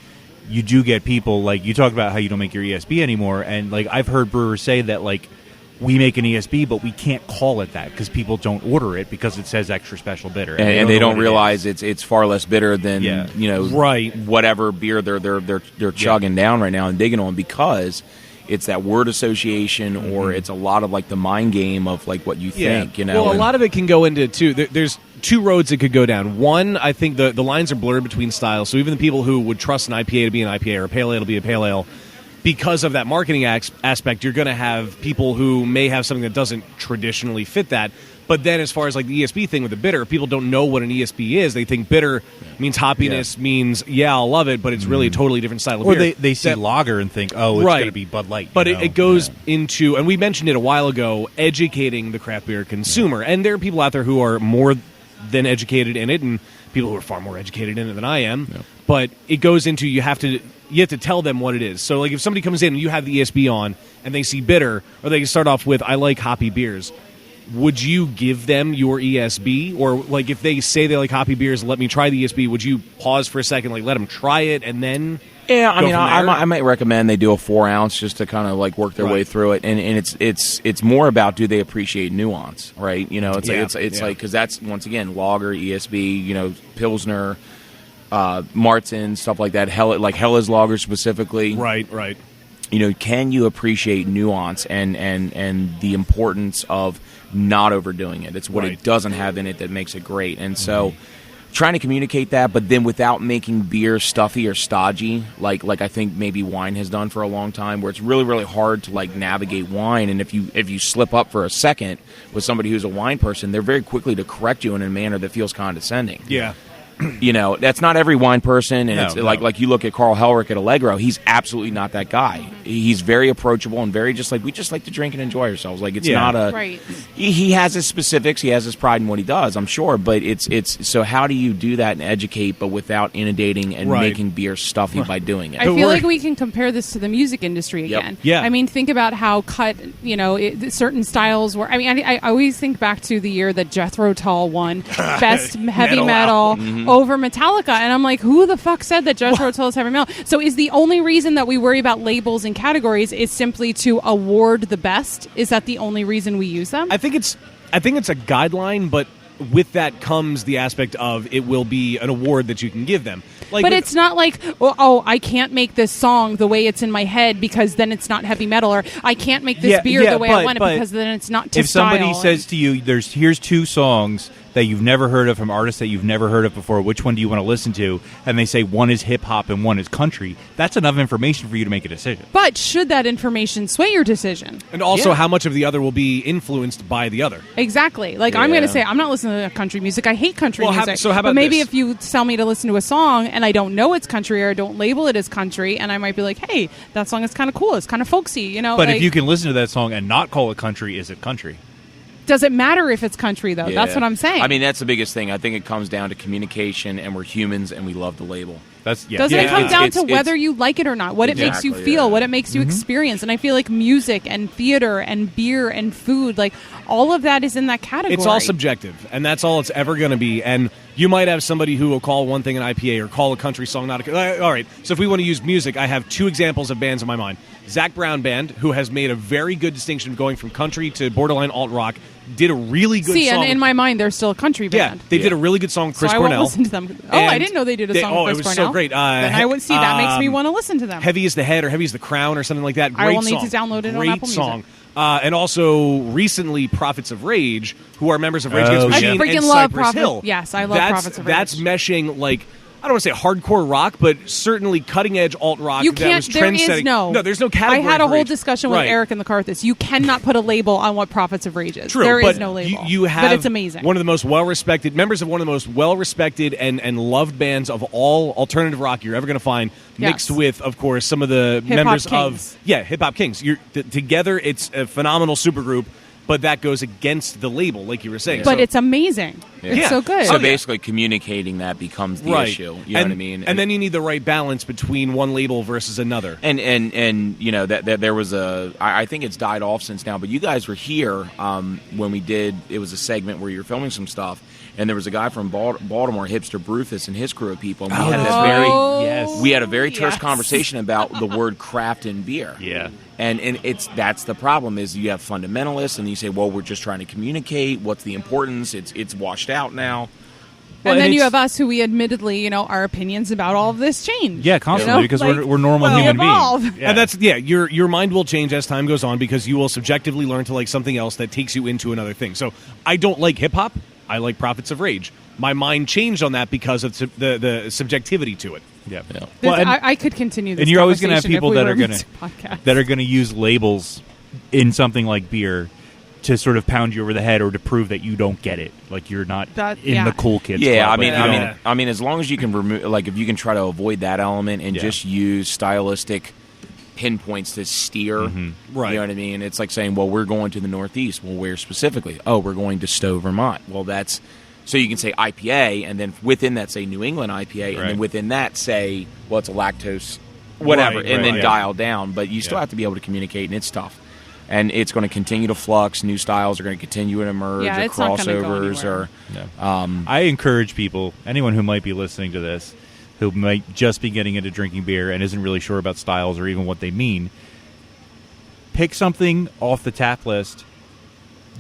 you do get people like you talk about how you don't make your ESB anymore, and like I've heard brewers say that like we make an ESB, but we can't call it that because people don't order it because it says extra special bitter, and they know don't what it realize is. it's far less bitter than Yeah. Right. whatever beer they're chugging down right now and digging on, because it's that word association or it's a lot of like the mind game of like what you think, Well, a and- lot of it can go into two. There's two roads it could go down. One, I think the lines are blurred between styles. So even the people who would trust an IPA to be an IPA or a pale ale to be a pale ale, because of that marketing aspect, you're going to have people who may have something that doesn't traditionally fit that. But then as far as like the ESB thing with the bitter, people don't know what an ESB is. They think bitter means hoppiness, means, I'll love it, but it's really a totally different style of Or beer. they see That- lager and think, oh, it's Right. going to be Bud Light. But you know? it goes into, and we mentioned it a while ago, educating the craft beer consumer. And there are people out there who are more than educated in it, and people who are far more educated in it than I am. But it goes into you have to tell them what it is. So like if somebody comes in and you have the ESB on and they see bitter, or they can start off with I like hoppy beers, would you give them your ESB? Or like if they say they like hoppy beers, let me try the ESB, would you pause for a second, like let them try it and then Yeah, I go mean, from there? I might recommend they do a 4 ounce just to kind of like work their way Right. through it, and it's more about do they appreciate nuance, right? It's Yeah, like it's yeah. like because that's once again lager, ESB, Pilsner, Martin, stuff like that. Hella's lager specifically, right. Can you appreciate nuance and the importance of not overdoing it? It's what Right. it doesn't have in it that makes it great, and so. Trying to communicate that, but then without making beer stuffy or stodgy, like I think maybe wine has done for a long time, where it's really, really hard to like navigate wine. And if you slip up for a second with somebody who's a wine person, they're very quickly to correct you in a manner that feels condescending. Yeah. That's not every wine person, and No, it's no. like you look at Carl Helrick at Allegro, he's absolutely not that guy. He's very approachable and very just like we just like to drink and enjoy ourselves. Like it's Yeah. not a Right. He has his specifics, he has his pride in what he does, I'm sure, but it's so how do you do that and educate but without inundating and Right. making beer stuffy by doing it? I feel like we can compare this to the music industry Yep. again. Yeah. I mean, think about how cut, certain styles were. I mean, I always think back to the year that Jethro Tull won Best Heavy Metal over Metallica. And I'm like, who the fuck said that Jethro Tull is heavy metal? So is the only reason that we worry about labels and categories is simply to award the best? Is that the only reason we use them? I think it's a guideline, but with that comes the aspect of it will be an award that you can give them. Like, But it's not like, I can't make this song the way it's in my head because then it's not heavy metal, or I can't make this beer the way I want it because then it's not to if somebody style. says to you, here's 2 songs that you've never heard of from artists that you've never heard of before, which one do you want to listen to? And they say one is hip hop and one is country. That's enough information for you to make a decision. But should that information sway your decision? and also Yeah. how much of the other will be influenced by the other. Exactly. Like I'm Yeah. going to say I'm not listening to country music. I hate country Well, music. so how about but maybe this? if you tell me to listen to a song and I don't know it's country or I don't label it as country, and I might be like, hey, that song is kind of cool. It's kind of folksy, But like, if you can listen to that song and not call it country, is it country? does it matter if it's country though? That's Yeah. what I'm saying. I mean, that's the biggest thing. I think it comes down to communication, and we're humans, and we love the label. Doesn't Doesn't it come It's- down it's- to whether you like it or not? What it makes you Exactly, feel, yeah. what it makes you experience. And I feel like music and theater and beer and food, like all of that is in that category. It's all subjective, and that's all it's ever going to be. And you might have somebody who will call one thing an IPA or call a country song not a... All right, so if we want to use music, I have 2 examples of bands in my mind. Zach Brown Band, who has made a very good distinction going from country to borderline alt-rock, did a really good See, song. and in my mind, they're still a country yeah, band. they did a really good song, Chris so I Cornell. won't listen to them. Oh, I And didn't know they did a song with it Chris was Cornell. so great. Then I would see. That makes me want to listen to them. Heavy is the Head or Heavy is the Crown or something like that. Great I will need song. to download it on Great Apple Music. song. And also recently Prophets of Rage, who are members of Rage Oh, Against the yeah. Machine I freaking and love Cypress Hill. Yes, I love that's, Prophets of Rage. That's meshing like I don't want to say hardcore rock, but certainly cutting-edge alt-rock You that can't. was There is trend-setting. no. There's no category. I had a for whole rage. discussion with Right. Eric in the car. You cannot put a label on what Prophets of Rage is. True, There but is no label. You have but it's amazing. One of the most well-respected members of one of the most well-respected and loved bands of all alternative rock you're ever going to find, mixed Yes. with, of course, some of the Hip-hop members kings. of Hip Hop Kings. Together, it's a phenomenal supergroup. But that goes against the label, like you were saying. but So- it's amazing. Yeah. It's Yeah. so good. So Oh, yeah. basically, communicating that becomes the right. issue. You know what I mean? And then you need the right balance between one label versus another. And you know that there was I think it's died off since now, but you guys were here when we did. It was a segment where you were filming some stuff, and there was a guy from Baltimore, Hipster Brufus, and his crew of people. And we had this very yes. we had a very terse yes. conversation about the word craft in beer. Yeah. And that's the problem is you have fundamentalists, and you say, well, we're just trying to communicate. What's the importance? It's washed out now. Well, and then and you it's- have us who we admittedly, our opinions about all of this change. Yeah, constantly, because Like, we're normal we human evolve. beings. Yeah. And that's your mind will change as time goes on because you will subjectively learn to like something else that takes you into another thing. So I don't like hip hop. I like Prophets of Rage. My mind changed on that because of the subjectivity to it. Yeah. This- Well, and, I could continue this and you're always going to have conversation if people we that were are going music to podcast. that are going to use labels in something like beer to sort of pound you over the head or to prove that you don't get it, like you're not in yeah. the cool kids Yeah, club. I mean, Like, you I don't- mean, I mean, as long as you can remove, like, if you can try to avoid that element and Yeah. just use stylistic pinpoints to steer, Right. You know what I mean? It's like saying, well, we're going to the Northeast. Well, where specifically? Oh, we're going to Stowe, Vermont. Well, that's so you can say IPA, and then within that say New England IPA, and Right. then within that say, well, it's a lactose, whatever, Right, and right, then yeah. dial down. But you still have to be able to communicate, and it's tough. And it's going to continue to flux. New styles are going to continue to emerge, Yeah, or it's not gonna go crossovers, anywhere. or I encourage people, anyone who might be listening to this, who might just be getting into drinking beer and isn't really sure about styles or even what they mean, pick something off the tap list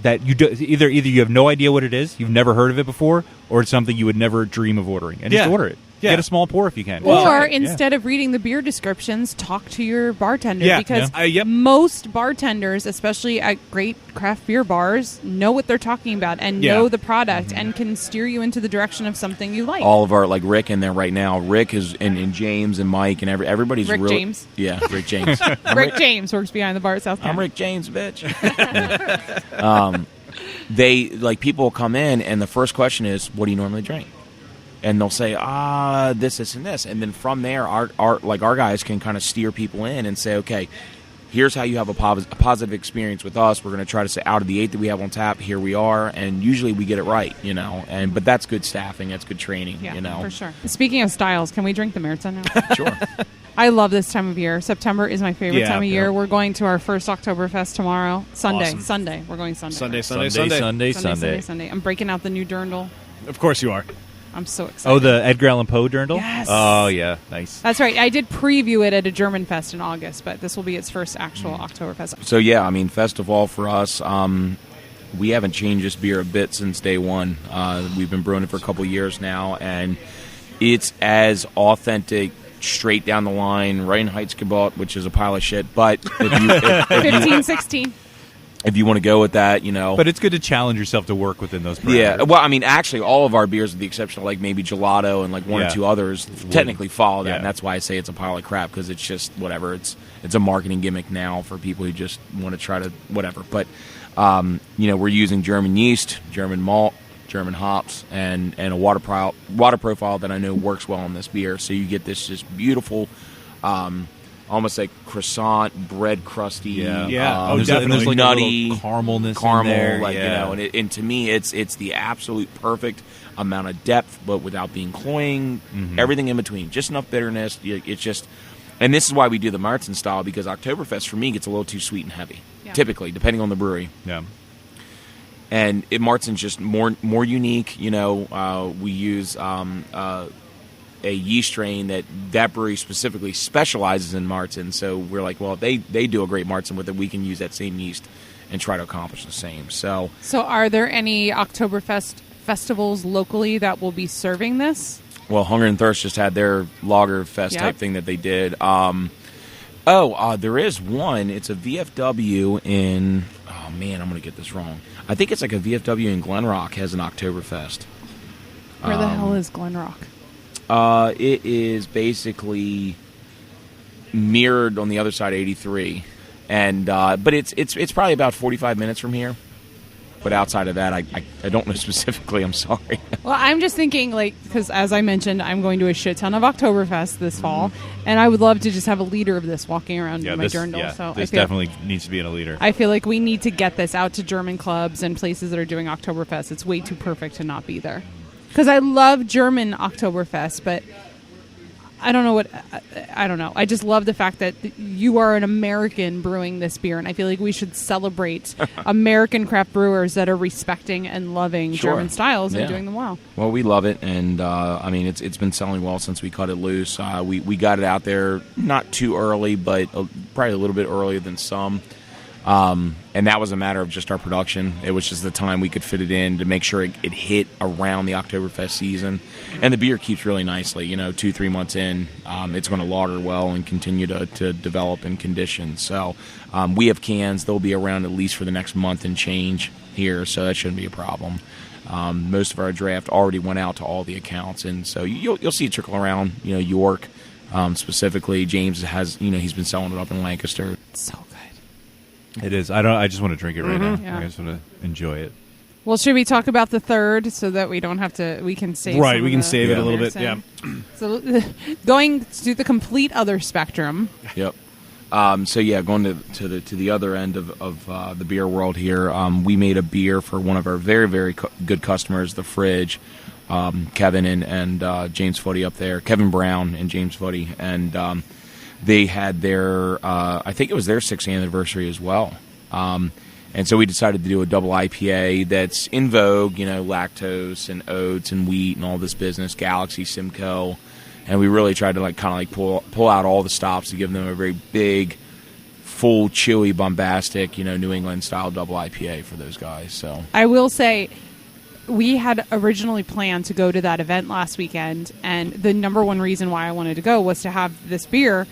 that you do, either you have no idea what it is, you've never heard of it before, or it's something you would never dream of ordering, and just Yeah. order it. Yeah. Get a small pour if you can. Or Try it. Yeah. instead of reading the beer descriptions, talk to your bartender Yeah, because yeah. Yep. most bartenders, especially at great craft beer bars, know what they're talking about and Yeah. know the product and can steer you into the direction of something you like. all of our like Rick in there right now. Rick is and James and Mike and everybody's Rick really James. Yeah, Rick James. Rick James works behind the bar at South I'm County. Rick James, bitch. They like people will come in and the first question is, "What do you normally drink?" And they'll say, this, and this, and then from there, our guys can kind of steer people in and say, okay, here's how you have a positive experience with us. We're going to try to say out of the 8 that we have on tap, here we are, and usually we get it right, but that's good staffing, that's good training, Yeah, for sure. Speaking of styles, can we drink the Märzen now? Sure. I love this time of year. September is my favorite Yeah, time of yeah. year. We're going to our first Oktoberfest tomorrow. Sunday. Awesome. Sunday. We're going Sunday. Sunday. I'm breaking out the new dirndl. Of course you are. I'm so excited. Oh, the Edgar Allan Poe dirndl? Yes. Oh, yeah. Nice. That's right. I did preview it at a German fest in August, but this will be its first actual Oktoberfest. So yeah, I mean, Festival for us, we haven't changed this beer a bit since day one. We've been brewing it for a couple years now, and it's as authentic, straight down the line, Reinheitsgebot, which is a pile of shit. But if 15, 16. you want to go with that, But it's good to challenge yourself to work within those parameters. yeah. Well, I mean, actually, all of our beers, with the exception of like maybe Gelato and like one Yeah. or two others, technically follow that, Yeah. and that's why I say it's a pile of crap because it's just whatever. It's a marketing gimmick now for people who just want to try to whatever. But we're using German yeast, German malt, German hops, and a water profile that I know works well in this beer. So you get this just beautiful. Almost like croissant, bread crusty, Yeah. Yeah. And there's like nutty, a little caramelness caramel, in there. like yeah. and to me, it's the absolute perfect amount of depth, but without being cloying. Everything in between, just enough bitterness. It's just, and this is why we do the Märzen style because Oktoberfest for me gets a little too sweet and heavy, typically, depending on the brewery. Yeah. And Märzen's just more unique. We use a yeast strain that brewery specifically specializes in Märzen. So we're like, well, they do a great Märzen with it. We can use that same yeast and try to accomplish the same. So are there any Oktoberfest festivals locally that will be serving this? well, Hunger and Thirst just had their Lager Fest type thing that they did. There is one. It's a VFW in. Oh man, I'm going to get this wrong. I think it's like a VFW in Glen Rock has an Oktoberfest. Where the hell is Glen Rock? It is basically mirrored on the other side of 83, and but it's probably about 45 minutes from here. But outside of that, I don't know specifically. I'm sorry. Well, I'm just thinking, like, because as I mentioned, I'm going to a shit ton of Oktoberfest this fall, and I would love to just have a liter of this walking around in my journal. Yeah, so this definitely needs to be in a liter. I feel like we need to get this out to German clubs and places that are doing Oktoberfest. It's way too perfect to not be there. Because I love German Oktoberfest, but I don't know what I don't know. I just love the fact that you are an American brewing this beer, and I feel like we should celebrate American craft brewers that are respecting and loving German styles and doing them well. Well, we love it, and I mean it's been selling well since we cut it loose. We got it out there not too early, but probably a little bit earlier than some. And that was a matter of just our production. It was just the time we could fit it in to make sure it hit around the Oktoberfest season. And the beer keeps really nicely. 2-3 months in, it's going to lager well and continue to develop and condition. So we have cans. They'll be around at least for the next month and change here, so that shouldn't be a problem. Most of our draft already went out to all the accounts, and so you'll see it trickle around. York specifically. James has he's been selling it up in Lancaster. It's so good. It is. I just want to drink it right now. Yeah. I just want to enjoy it. Well, should we talk about the third so that we don't have to? We can save. Right, some we of can the save it a little bit. comparison. Yeah. So going to the complete other spectrum. Yep. Going to the other end of the beer world here, we made a beer for one of our very, very good customers, The Fridge, Kevin and James Footy up there, Kevin Brown and James Footy, and they had their, I think it was their 6th anniversary as well. And so we decided to do a double IPA that's in vogue, lactose and oats and wheat and all this business, Galaxy, Simcoe. And we really tried to pull out all the stops to give them a very big, full, chewy, bombastic, New England style double IPA for those guys. So I will say, we had originally planned to go to that event last weekend, and the number one reason why I wanted to go was to have this beer.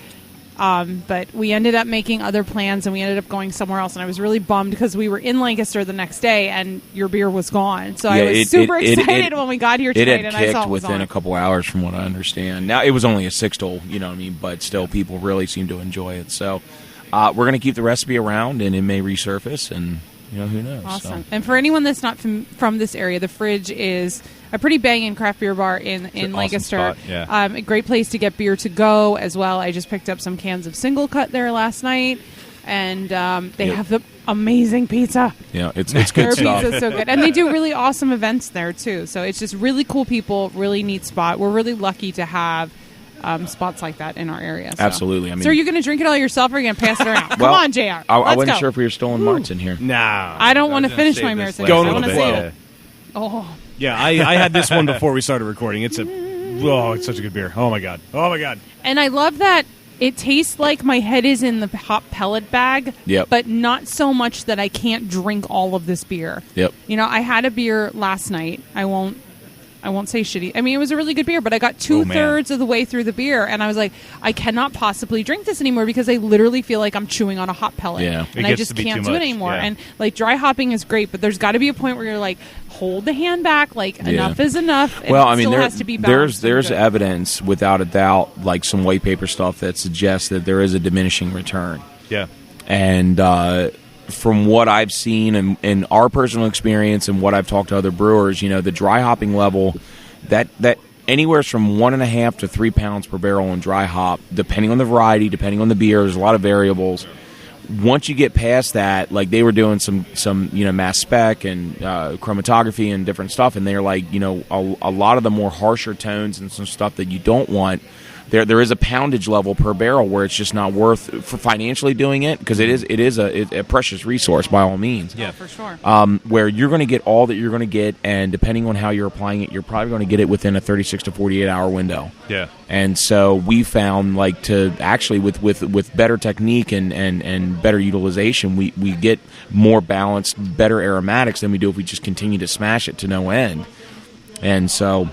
But we ended up making other plans, and we ended up going somewhere else. And I was really bummed because we were in Lancaster the next day, and your beer was gone. So I was super excited when we got here tonight, and I saw it was within on. a couple hours, from what I understand. Now it was only a 6-stole, but still, people really seem to enjoy it. So we're going to keep the recipe around, and it may resurface, and who knows. Awesome. So. And for anyone that's not from this area, The Fridge is a pretty banging craft beer bar in Lancaster. Awesome spot, yeah. A great place to get beer to go as well. I just picked up some cans of Single Cut there last night, and they have the amazing pizza. Yeah, it's Their good stuff. pizza's so good. And they do really awesome events there, too. So it's just really cool people, really neat spot. We're really lucky to have spots like that in our area. So. Absolutely. I mean, so are you going to drink it all yourself, or are you going to pass it around? Come well, on, JR. I Let's wasn't go. sure if we were still in Marts in here. No. I don't want to finish my marathon. Going I with want the to flow. save it. Oh. Yeah, I had this one before we started recording. It's such a good beer. Oh my god. And I love that it tastes like my head is in the hot pellet bag, Yep. but not so much that I can't drink all of this beer. Yep. I had a beer last night. I won't say shitty. I mean, it was a really good beer, but I got 2/3 of the way through the beer, and I was like, I cannot possibly drink this anymore because I literally feel like I'm chewing on a hot pellet. Yeah. And It I gets just to be can't too do it much, anymore. yeah. And dry hopping is great, but there's got to be a point where you're like, hold the hand back, enough is enough. And Well, it I mean, still has to be balanced. there's and good. evidence, without a doubt, like some white paper stuff that suggests that there is a diminishing return. Yeah. And from what I've seen in our personal experience and what I've talked to other brewers, the dry hopping level, that anywhere from 1.5 to 3 pounds per barrel in dry hop, depending on the variety, depending on the beer. There's a lot of variables. Once you get past that, like they were doing some mass spec and chromatography and different stuff, and they're like, a lot of the more harsher tones and some stuff that you don't want. There is a poundage level per barrel where it's just not worth for financially doing it, because it is a precious resource by all means. Yeah, for sure. Where you're going to get all that you're going to get, and depending on how you're applying it, you're probably going to get it within a 36 to 48 hour window. Yeah. And so we found, to actually with better technique and better utilization, we get more balanced, better aromatics than we do if we just continue to smash it to no end. And so,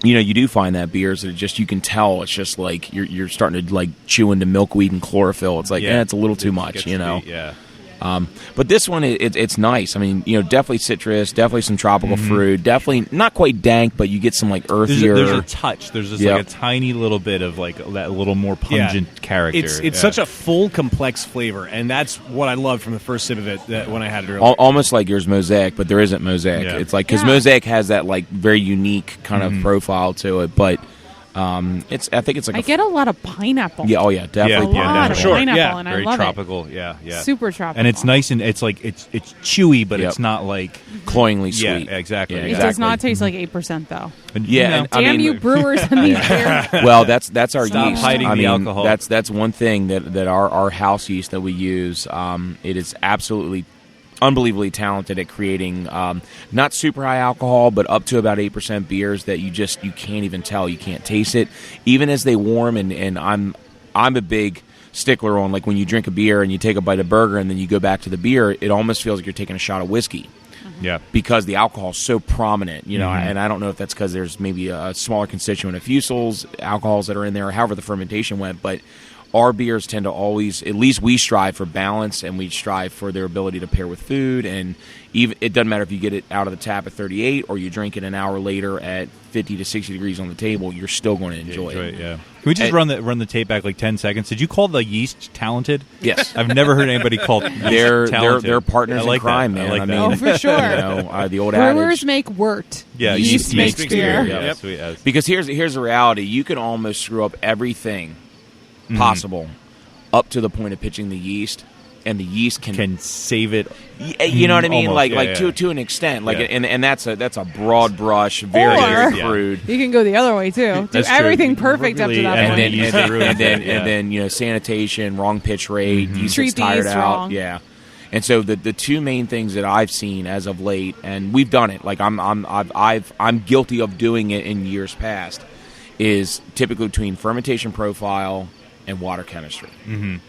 you do find that beers that you can tell it's just like you're starting to chew into milkweed and chlorophyll. It's like, it's a little too much, Yeah. But this one, it's nice. I mean, definitely citrus, definitely some tropical fruit, definitely not quite dank, but you get some like earthier. There's a touch. There's just like a tiny little bit of like that little more pungent character. It's such a full, complex flavor, and that's what I loved from the first sip of it when I had it earlier. Almost like yours Mosaic, but there isn't Mosaic. Yeah. It's like because Mosaic has that like very unique kind of profile to it, but I think it's like I get a lot of pineapple. Yeah, oh yeah, definitely. A lot of Sure, pineapple, yeah. and very I love tropical. Yeah, yeah. Super tropical. And it's nice and it's like it's chewy, but it's not like cloyingly sweet. Yeah, exactly. Yeah, It exactly. does not taste like 8% though. Yeah, and, I Damn mean, you brewers and these beers. Well, that's our Stop yeast. hiding I the mean, alcohol. That's one thing that our house yeast that we use. It is absolutely unbelievably talented at creating not super high alcohol, but up to about 8% beers that you can't even tell. You can't taste it, even as they warm. And I'm a big stickler on like when you drink a beer and you take a bite of burger and then you go back to the beer, it almost feels like you're taking a shot of whiskey. Yeah, Because the alcohol is so prominent, and I don't know if that's because there's maybe a smaller constituent of fusels, alcohols that are in there, or however the fermentation went, but our beers tend to always, at least we strive for balance, and we strive for their ability to pair with food, and even it doesn't matter if you get it out of the tap at 38 or you drink it an hour later at 50 to 60 degrees on the table, you're still going to enjoy it. Yeah. Can we just run the tape back like 10 seconds? Did you call the yeast talented? Yes. I've never heard anybody call yeast talented. They're partners I like in crime, that. man. I like that. Oh, for sure. The old Brewers adage. make wort. Yeah, yeast makes beer. Yeah, Yep. sweet as. Because here's the reality: you can almost screw up everything possible up to the point of pitching the yeast, and the yeast Can save it. you know what I mean? Almost, Like yeah. to an extent. Like Yeah. and that's a broad brush, very Or- crude. You can go the other way too. Do That's true. everything perfect up to Really, that and point. then use the room. And then sanitation, wrong pitch rate, yeast Treat gets the tired yeast out. wrong. Yeah. And so the two main things that I've seen as of late, and we've done it. Like I'm guilty of doing it in years past, is typically between fermentation profile and water chemistry.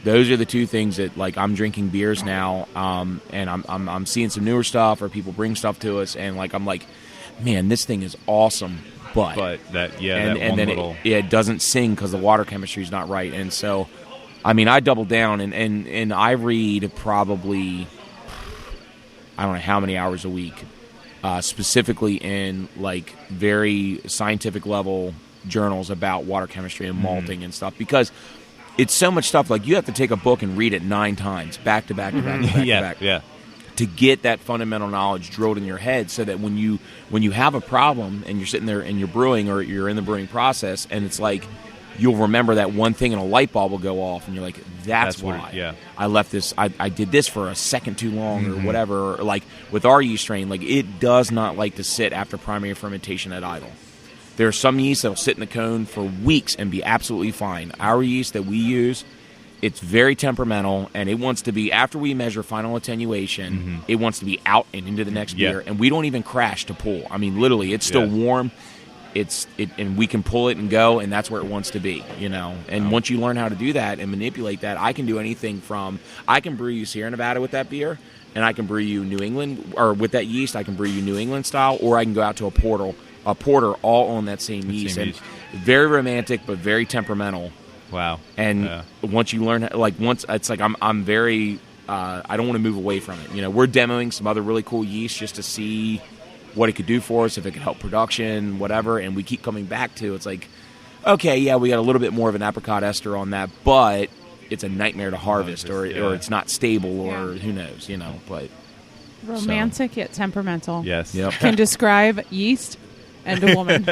Those are the two things that like I'm drinking beers now, and I'm seeing some newer stuff, or people bring stuff to us, and like I'm like, man, this thing is awesome, but that and one then little. it doesn't sing because the water chemistry is not right. And so, I mean, I double down and I read probably, I don't know how many hours a week, specifically in like very scientific level journals about water chemistry and malting and stuff, because it's so much stuff. Like you have to take a book and read it 9 times back to back to back to back to back. Yeah. To get that fundamental knowledge drilled in your head, so that when you have a problem and you're sitting there and you're brewing, or you're in the brewing process, and it's like you'll remember that one thing and a light bulb will go off, and you're like, that's what why. yeah. I left this. I did this for a second too long, or whatever. Or like with our yeast strain, like it does not like to sit after primary fermentation at idle. There are some yeast that will sit in the cone for weeks and be absolutely fine. Our yeast that we use, it's very temperamental, and it wants to be, after we measure final attenuation, it wants to be out and into the next beer, and we don't even crash to pull. I mean, literally, it's still warm. And we can pull it and go, and that's where it wants to be, And once you learn how to do that and manipulate that, I can do anything from, I can brew you Sierra Nevada with that beer, and I can brew you New England, or with that yeast, I can brew you New England style, or I can go out to a porter all on that same yeast. And very romantic, but very temperamental. Wow. And once you learn, it's like I'm very, I don't want to move away from it. We're demoing some other really cool yeast just to see what it could do for us, if it could help production, whatever. And we keep coming back to, it's like, okay, yeah, we got a little bit more of an apricot ester on that, but it's a nightmare to harvest, or it's not stable, or who knows, but. Romantic yet temperamental. Yes. Yep. Can describe yeast and a woman.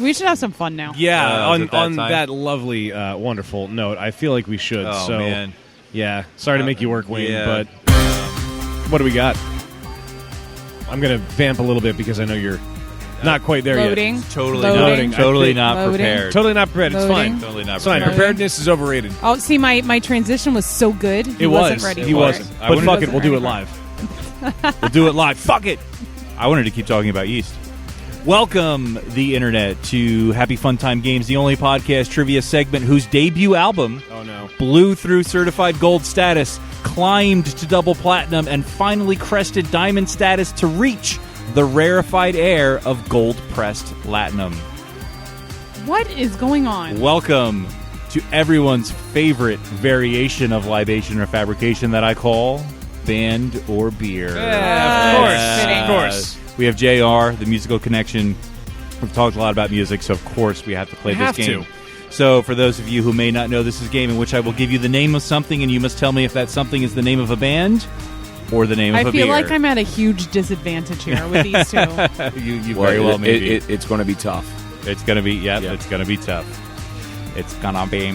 We should have some fun now. Yeah, is it that on time? that lovely, wonderful note, I feel like we should. Oh, so, man. yeah, sorry to make you work, Wayne, yeah. but what do we got? I'm going to vamp a little bit because I know you're not quite there Loading. yet. Totally Loading. not. Totally not Loading. prepared. Totally not prepared. It's Loading. fine. Totally not It's fine. prepared. Preparedness is overrated. Oh, see, my transition was so good. He It wasn't was. ready He for wasn't. it. I But wouldn't- fuck it. We'll do it Wasn't live. We'll do it live. Fuck it. I wanted to keep talking about yeast. Welcome, the internet, to Happy Fun Time Games, the only podcast trivia segment whose debut album Oh, no. blew through certified gold status, climbed to double platinum, and finally crested diamond status to reach the rarefied air of gold-pressed platinum. What is going on? Welcome to everyone's favorite variation of libation or fabrication that I call band or beer. Of course. We have JR, the musical connection. We've talked a lot about music, so of course we have to play this game. So for those of you who may not know, this is a game in which I will give you the name of something, and you must tell me if that something is the name of a band or the name of a beer. I feel like I'm at a huge disadvantage here with these two. you very well may be. It's going to be tough. It's going to be, it's going to be tough. It's going to be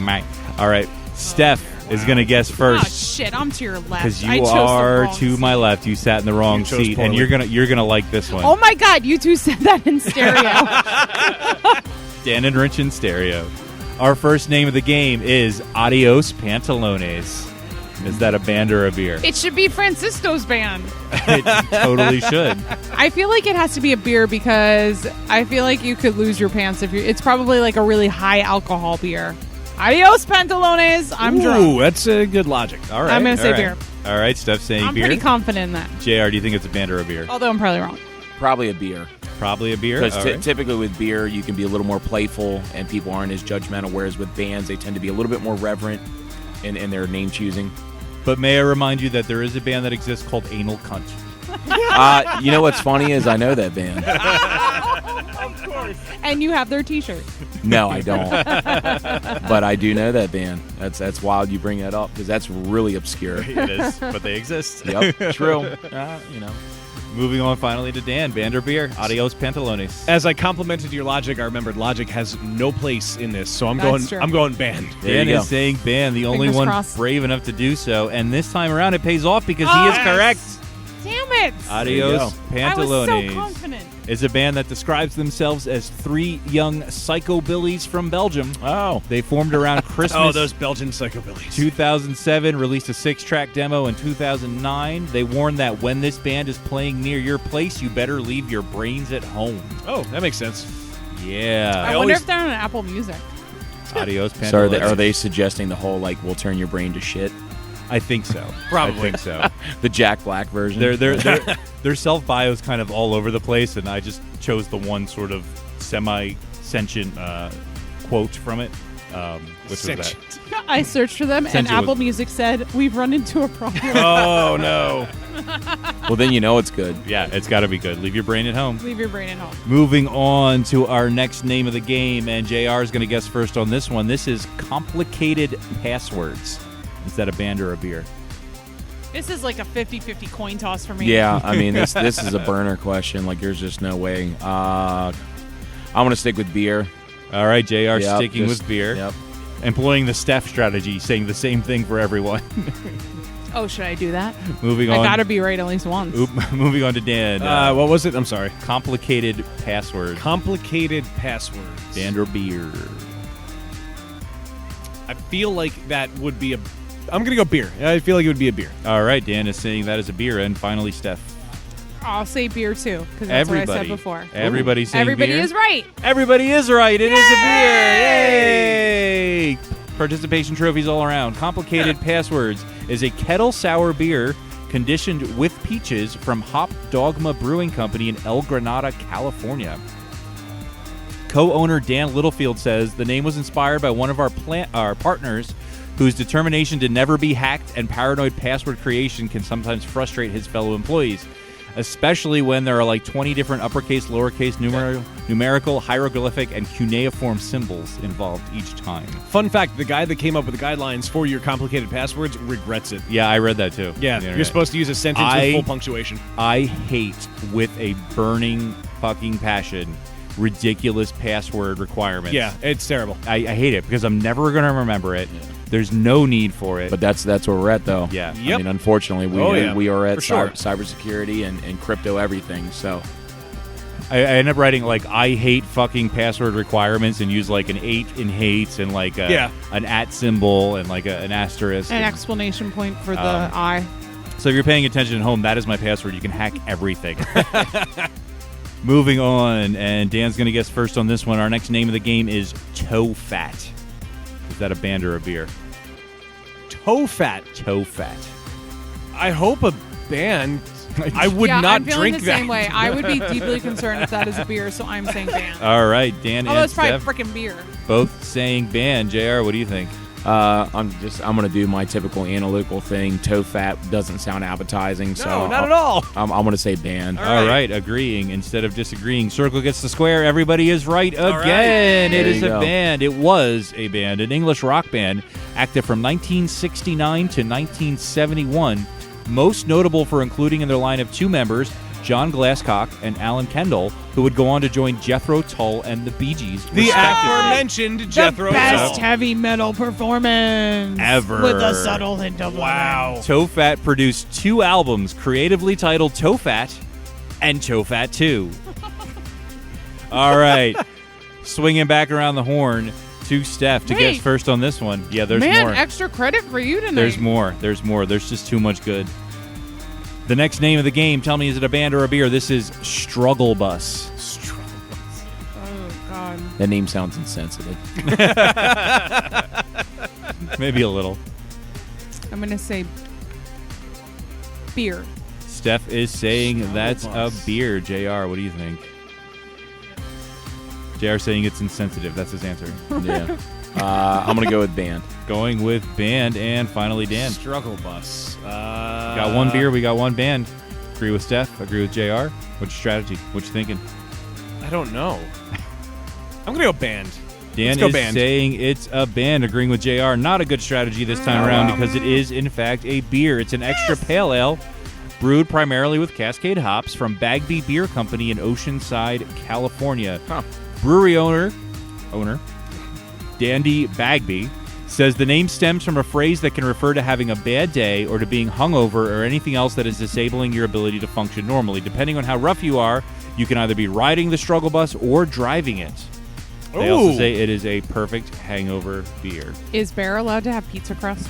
all right, Steph is going to guess first. Oh, shit, I'm to your left. Because I you chose the are wrong to my left. You sat in the wrong seat, and you're gonna like this one. Oh my god, you two said that in stereo. Dan and Rich in stereo. Our first name of the game is Adios Pantalones. Is that a band or a beer? It should be Francisco's band. It totally should. I feel like it has to be a beer because I feel like you could lose your pants if you. It's probably like a really high alcohol beer. Adios Pantalones. I'm drunk. Ooh, that's a good logic. All right. I'm going to say beer. All right, Steph's saying I'm beer. pretty confident in that. JR, do you think it's a band or a beer? Although I'm probably wrong. Probably a beer. Probably a beer. Because right. typically with beer, you can be a little more playful and people aren't as judgmental, whereas with bands, they tend to be a little bit more reverent in their name choosing. But may I remind you that there is a band that exists called Anal Cunt. You know what's funny is I know that band. Of course. And you have their T-shirt. No, I don't. But I do know that band. That's wild you bring that up because that's really obscure. It is, but they exist. Yep, true. Moving on finally to Dan, band or beer? Adios Pantalones. As I complimented your logic, I remembered logic has no place in this, so I'm That's true. going band. Dan is saying band, the only Fingers one crossed. brave enough to do so, and this time around it pays off because he is correct. Damn it. Adios Pantalones. I was so confident. Is a band that describes themselves as three young psychobillies from Belgium. Oh. They formed around Christmas. Oh, those Belgian psychobillies. 2007, released a 6-track demo in 2009. They warned that when this band is playing near your place, you better leave your brains at home. Oh, that makes sense. Yeah. I wonder if they're on Apple Music. Adios So Pantalones. are they suggesting the whole, like, we'll turn your brain to shit? I think so. Probably. I think so. The Jack Black version? Their self-bio is kind of all over the place, and I just chose the one sort of semi-sentient quote from it. Which was that? I searched for them, and Sentient Apple was- Music said, we've run into a problem. Oh, no. Well, then you know it's good. Yeah, it's got to be good. Leave your brain at home. Leave your brain at home. Moving on to our next name of the game, and JR is going to guess first on this one. This is Complicated Passwords. Is that a band or a beer? This is like a 50-50 coin toss for me. Yeah, I mean, this is a burner question. Like, there's just no way. I'm going to stick with beer. All right, JR Yep, sticking with beer. Yep. Employing the Steph strategy, saying the same thing for everyone. Oh, should I do that? Moving on. I gotta be right at least once. Moving on to Dan. What was it? I'm sorry. Complicated Passwords. Complicated passwords. Band or beer? I feel like that would be a... I'm going to go beer. I feel like it would be a beer. All right, Dan is saying that is a beer. And finally, Steph. I'll say beer too, because that's what I said before. Everybody's saying Everybody beer? is right. Everybody is right. It is a beer. Yay! Participation trophies all around. Complicated Passwords is a kettle sour beer conditioned with peaches from Hop Dogma Brewing Company in El Granada, California. Co-owner Dan Littlefield says the name was inspired by one of our partners whose determination to never be hacked and paranoid password creation can sometimes frustrate his fellow employees, especially when there are like 20 different uppercase, lowercase, numerical, hieroglyphic, and cuneiform symbols involved each time. Fun fact, the guy that came up with the guidelines for your complicated passwords regrets it. Yeah, I read that too. Yeah, you're supposed to use a sentence with full punctuation. I hate, with a burning fucking passion, ridiculous password requirements. Yeah, it's terrible. I hate it because I'm never going to remember it. Yeah. There's no need for it. But that's where we're at, though. Yeah. Yep. I mean, unfortunately, we are at For sure. cybersecurity and crypto everything. So I end up writing, like, I hate fucking password requirements and use, like, an 8 in hates and, like, an at symbol and, like, an asterisk. An exclamation point for the I. So if you're paying attention at home, that is my password. You can hack everything. Moving on, and Dan's going to guess first on this one. Our next name of the game is Toe Fat. Is that a band or a beer? Toe fat. Toe Fat. I hope a band. I would yeah, not I'm feeling drink the that. same way. I would be deeply concerned if that is a beer, so I'm saying band. All right, Dan Although and it's probably Steph freaking beer. both saying ban. JR, what do you think? I'm gonna do my typical analytical thing. Toe fat doesn't sound appetizing, so No, not at all. I'm gonna say ban. All right, agreeing instead of disagreeing. Circle gets the square. Everybody is right again. right. It There is you a go. band. It was a band, an English rock band, active from 1969 to 1971. Most notable for including in their line of two members, John Glasscock and Alan Kendall, who would go on to join Jethro Tull and the Bee Gees. The respectively. aforementioned Jethro best Tull. heavy metal performance Ever. with a subtle hint of Wow. Toe Fat produced two albums creatively titled Toe Fat and Toe Fat 2. All right. Swinging back around the horn to Steph to Hey. guess first on this one. Yeah, there's Man, more. extra credit for you tonight. There's more. There's more. There's just too much good. The next name of the game, tell me, is it a band or a beer? This is Struggle Bus. Oh, God. That name sounds insensitive. Maybe a little. I'm going to say beer. Steph is saying that's a beer. JR, what do you think? JR saying it's insensitive. That's his answer. Yeah. I'm gonna go with band. Going with band, and finally Dan. Struggle Bus. Got one beer, we got one band. Agree with Steph, agree with JR. What's your strategy? What you thinking? I don't know. I'm going to go band. Dan Let's go is band. saying it's a band, agreeing with JR. Not a good strategy this time around because it is, in fact, a beer. It's an extra pale ale brewed primarily with Cascade hops from Bagby Beer Company in Oceanside, California. Huh. Brewery owner, Dandy Bagby, says the name stems from a phrase that can refer to having a bad day or to being hungover or anything else that is disabling your ability to function normally. Depending on how rough you are, you can either be riding the struggle bus or driving it. They also Ooh. say it is a perfect hangover beer. Is Bear allowed to have pizza crust?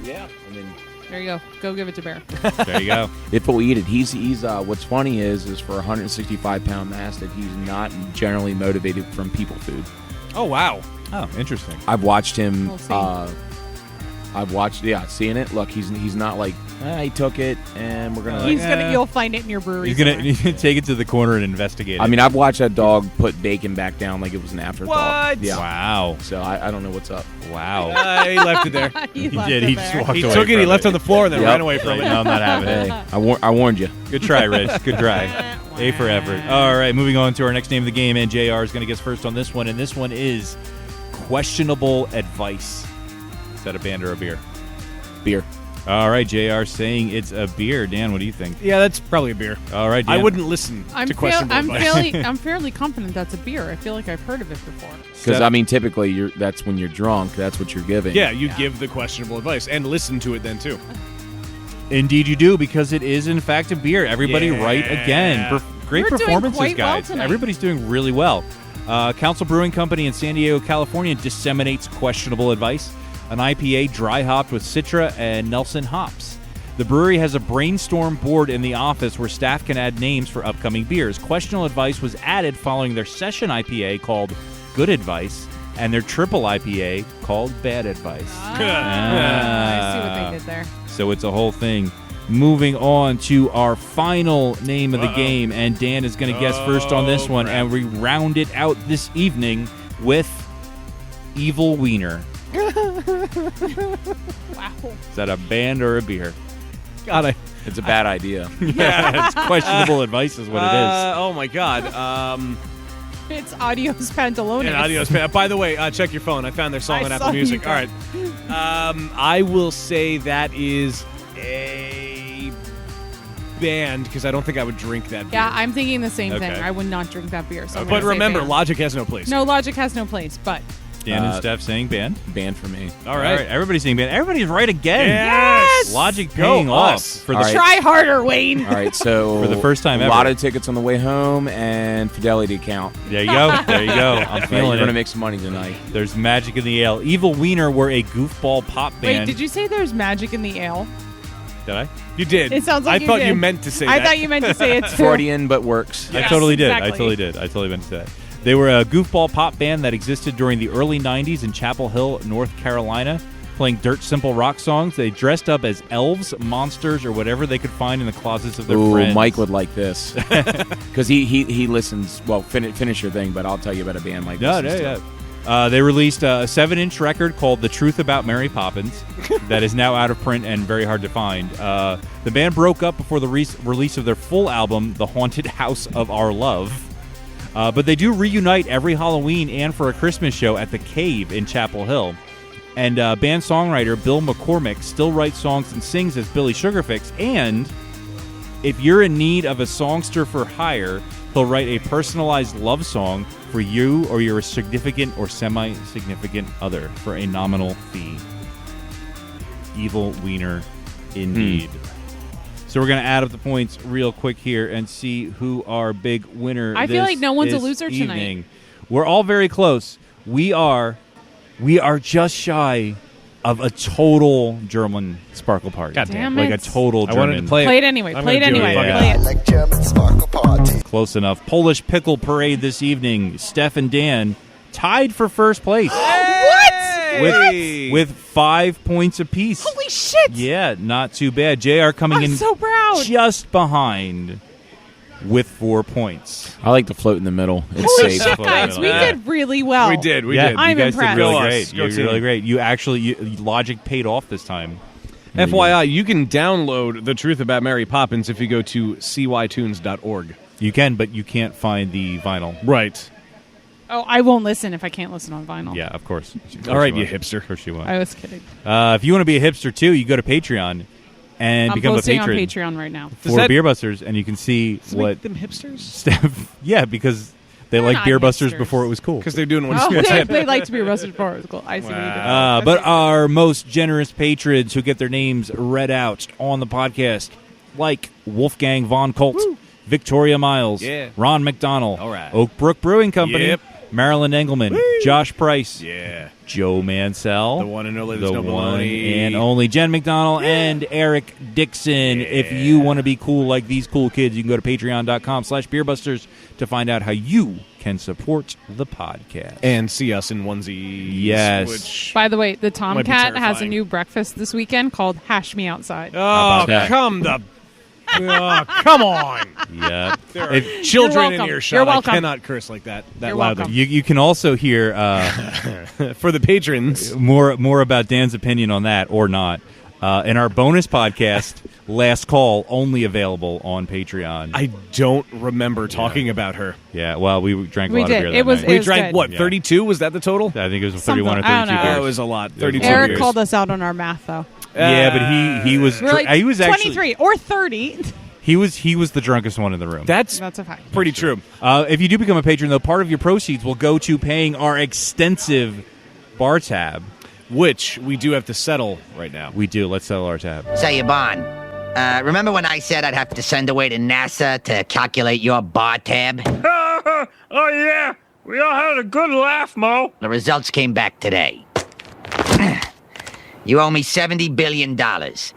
Yeah. I mean, There you go. Go give it to Bear. There you go. if we'll eat it, he's. What's funny is for a 165-pound mastiff, he's not generally motivated from people food. Oh, wow. Oh, interesting. I've watched him. We'll see. Seeing it. Look, he's not like he took it and we're gonna. He's gonna. You'll find it in your brewery. He's gonna somewhere. take it to the corner and investigate it. I mean, I've watched that dog put bacon back down like it was an afterthought. What? Yeah. Wow. So I don't know what's up. Wow. He left it there. He He left did. it He there. just walked He away took it, from he left it on the floor, and then Yep. ran away from Like, it. no, I'm not having Hey, it. I warned you. Good try, Rich. Good try. A for effort. All right, moving on to our next name of the game, and JR is going to guess first on this one, and this one is questionable advice. Is that a band or a beer? Beer. All right, JR saying it's a beer. Dan, what do you think? Yeah, that's probably a beer. All right, Dan. I wouldn't listen to questionable advice. I'm fairly confident that's a beer. I feel like I've heard of it before. Because I mean, typically that's when you're drunk. That's what you're giving. Yeah, you give the questionable advice and listen to it then, too. Indeed you do, because it is, in fact, a beer. Everybody right again. Great We're doing performances, quite well guys. tonight. Everybody's doing really well. Council Brewing Company in San Diego, California disseminates questionable advice. An IPA dry hopped with Citra and Nelson hops. The brewery has a brainstorm board in the office where staff can add names for upcoming beers. Questionable advice was added following their session IPA called Good Advice and their triple IPA called Bad Advice. I see what they did there. So it's a whole thing. Moving on to our final name of the game, and Dan is going to guess first on this one, crap. and we round it out this evening with Evil Wiener. Wow. Is that a band or a beer? God, It's a bad idea. Yeah, it's questionable advice is what it is. Oh, my God. It's Adios Pantalones. And Adios. By the way, check your phone. I found their song I on saw Apple Music. you All right. I will say that is a band because I don't think I would drink that beer. Yeah, I'm thinking the same thing. Okay. I would not drink that beer. So I'm But gonna say remember, band. logic has no place. No, logic has no place. But Dan and Steph saying band. Banned for me. All right. Everybody's saying band. Everybody's right again. Yes! Logic Go paying off us. for the All right. try harder, Wayne. All right, so For the first time a ever. lot of tickets on the way home and fidelity account. There you go. There you go. I'm You're feeling gonna it. make some money tonight. There's magic in the ale. Evil Wiener were a goofball pop band. Wait, did you say there's magic in the ale? Did I? You did. It sounds like I thought did. you meant to say I that. thought you meant to say it too. Freudian, but works. I Yes, totally did. exactly. I totally did. I totally meant to say that. They were a goofball pop band that existed during the early 90s in Chapel Hill, North Carolina. playing dirt simple rock songs. They dressed up as elves, monsters, or whatever they could find in the closets of their friends. Mike would like this because he listens. Well, finish your thing, but I'll tell you about a band Mike. They released a 7-inch record called "The Truth About Mary Poppins" that is now out of print and very hard to find. The band broke up before the release of their full album, "The Haunted House of Our Love." But they do reunite every Halloween and for a Christmas show at the Cave in Chapel Hill. And band songwriter Bill McCormick still writes songs and sings as Billy Sugarfix. And if you're in need of a songster for hire, he'll write a personalized love song for you or your significant or semi-significant other for a nominal fee. Evil wiener, indeed. So we're going to add up the points real quick here and see who our big winner I feel like no one's a this loser evening. tonight. We're all very close. We are just shy of a total German sparkle party. God damn Like it. a total German. I wanted to play it. Play it anyway. I'm Play it gonna do anyway. Yeah. Play it. Like German sparkle party. Close enough. Polish pickle parade this evening. Steph and Dan tied for first place. With 5 points apiece. Holy shit! Yeah, not too bad. JR coming I'm in so proud. just behind with 4 points. I like to float in the middle. It's Holy safe. shit, guys! We did really well. We did. yeah, did. I'm you guys impressed. did really Go us. great. Go You did really team. great. You actually, logic paid off this time. FYI, you can download The Truth About Mary Poppins if you go to cytunes.org. You can, but you can't find the vinyl. Right. Oh, I won't listen if I can't listen on vinyl. Yeah, of course. All right, you you won't. hipster. Of course you won't. I was kidding. If you want to be a hipster too, you go to Patreon and I'm become a posting on patron Patreon right now. for that- Beer Busters, and you can see what them hipsters? Steph. Yeah, because they They're liked not Beer Busters hipsters. before it was cool. Because they're doing what's Oh, what's hip. they like to be arrested for it. Cool. I see what you did. But our most generous patrons who get their names read out on the podcast, like Wolfgang Von Colt, Victoria Miles, Yeah. Ron McDonald, All right. Oak Brook Brewing Company, Yep. Marilyn Engelman, Josh Price, Yeah. Joe Mansell, The one and only, the there's no one baloney. and only Jen McDonald, and Eric Dixon. If you want to be cool like these cool kids, you can go to patreon.com/beerbusters to find out how you can support the podcast. And see us in onesies. Yes. Which, By the way, the Might be Tomcat has a terrifying. new breakfast this weekend called Hash Me Outside. oh, about that? come on. Yeah. There are If- children in welcome. earshot. You're welcome. I cannot curse like that You're loudly. welcome. you can also hear For the patrons. more about Dan's opinion on that or not in our bonus podcast, Last Call, only available on Patreon. I don't remember talking about her. Yeah, well, we drank a We lot did. of beer that It was- night. We was drank, good. what, Yeah. 32? Was that the total? I think it was Something- 31 or I don't 32 know. beers. It was a lot. 32 Eric beers. called us out on our math, though. Yeah, but he was We're like he was actually 23 or 30. he was the drunkest one in the room. That's That's a fact. pretty true. If you do become a patron, though, part of your proceeds will go to paying our extensive bar tab. Which we do have to settle right now. We do. Let's settle our tab. Say, Yvonne, remember when I said I'd have to send away to NASA to calculate your bar tab? Oh, yeah. We all had a good laugh, Mo. The results came back today. You owe me $70 billion. As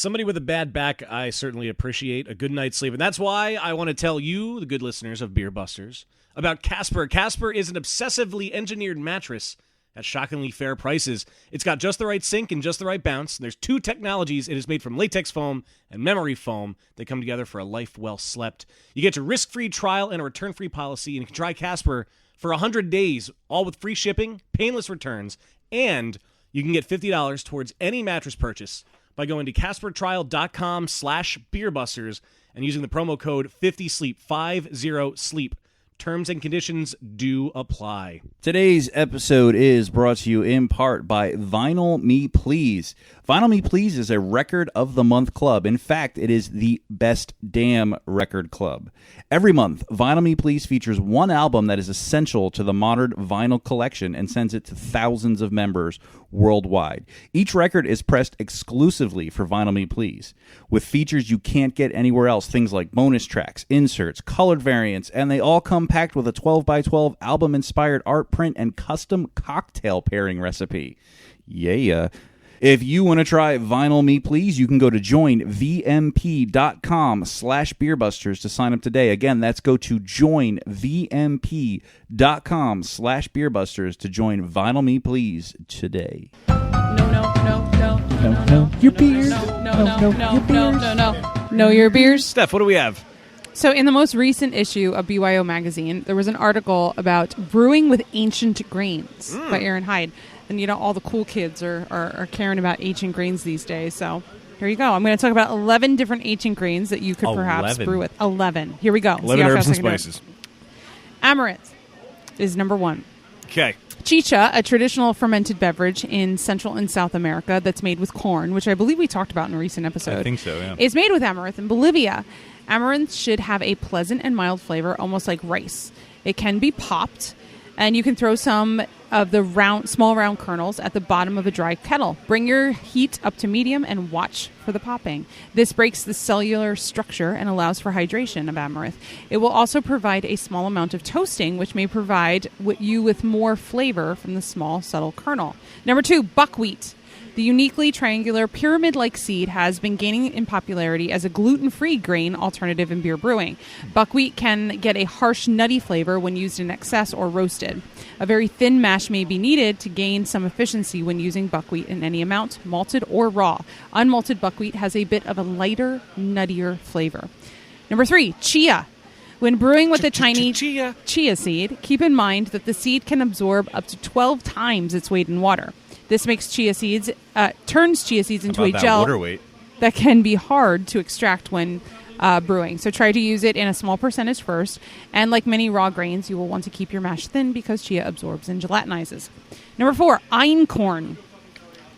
somebody with a bad back, I certainly appreciate a good night's sleep. And that's why I want to tell you, the good listeners of Beer Busters, about Casper. Casper is an obsessively engineered mattress at shockingly fair prices. It's got just the right sink and just the right bounce. And there's 2 technologies. It is made from latex foam and memory foam. They come together for a life well slept. You get your risk-free trial and a return-free policy, and you can try Casper for 100 days, all with free shipping, painless returns, and you can get $50 towards any mattress purchase by going to CasperTrial.com/beerbusters and using the promo code 50SLEEP, 50SLEEP. Terms and conditions do apply. Today's episode is brought to you in part by Vinyl Me Please. Vinyl Me Please is a record of the month club. In fact, it is the best damn record club. Every month, Vinyl Me Please features one album that is essential to the modern vinyl collection and sends it to thousands of members worldwide. Each record is pressed exclusively for Vinyl Me Please, with features you can't get anywhere else, things like bonus tracks, inserts, colored variants, and they all come packed with a 12x12 album-inspired art print and custom cocktail pairing recipe. Yeah. If you want to try Vinyl Me Please, you can go to joinvmp.com/beerbusters to sign up today. Again, that's go to joinvmp.com/beerbusters to join Vinyl Me Please today. No. know your beers. Know your beers. Steph, what do we have? So in the most recent issue of BYO magazine, there was an article about brewing with ancient grains by Aaron Hyde. And, you know, all the cool kids are caring about ancient grains these days. So here you go. I'm going to talk about 11 different ancient grains that you could perhaps brew with. 11. Here we go. 11 herbs and spices. Amaranth is number 1. Okay. Chicha, a traditional fermented beverage in Central and South America that's made with corn, which I believe we talked about in a recent episode. I think so, yeah. Is made with amaranth in Bolivia. Amaranth should have a pleasant and mild flavor, almost like rice. It can be popped, and you can throw some of the small round kernels at the bottom of a dry kettle. Bring your heat up to medium and watch for the popping. This breaks the cellular structure and allows for hydration of amaranth. It will also provide a small amount of toasting, which may provide you with more flavor from the small, subtle kernel. Number 2, buckwheat. The uniquely triangular pyramid-like seed has been gaining in popularity as a gluten-free grain alternative in beer brewing. Buckwheat can get a harsh, nutty flavor when used in excess or roasted. A very thin mash may be needed to gain some efficiency when using buckwheat in any amount, malted or raw. Unmalted buckwheat has a bit of a lighter, nuttier flavor. Number 3, chia. When brewing with a tiny chia seed, keep in mind that the seed can absorb up to 12 times its weight in water. This makes turns chia seeds into a gel that can be hard to extract when brewing. So try to use it in a small percentage first. And like many raw grains, you will want to keep your mash thin because chia absorbs and gelatinizes. Number 4, einkorn.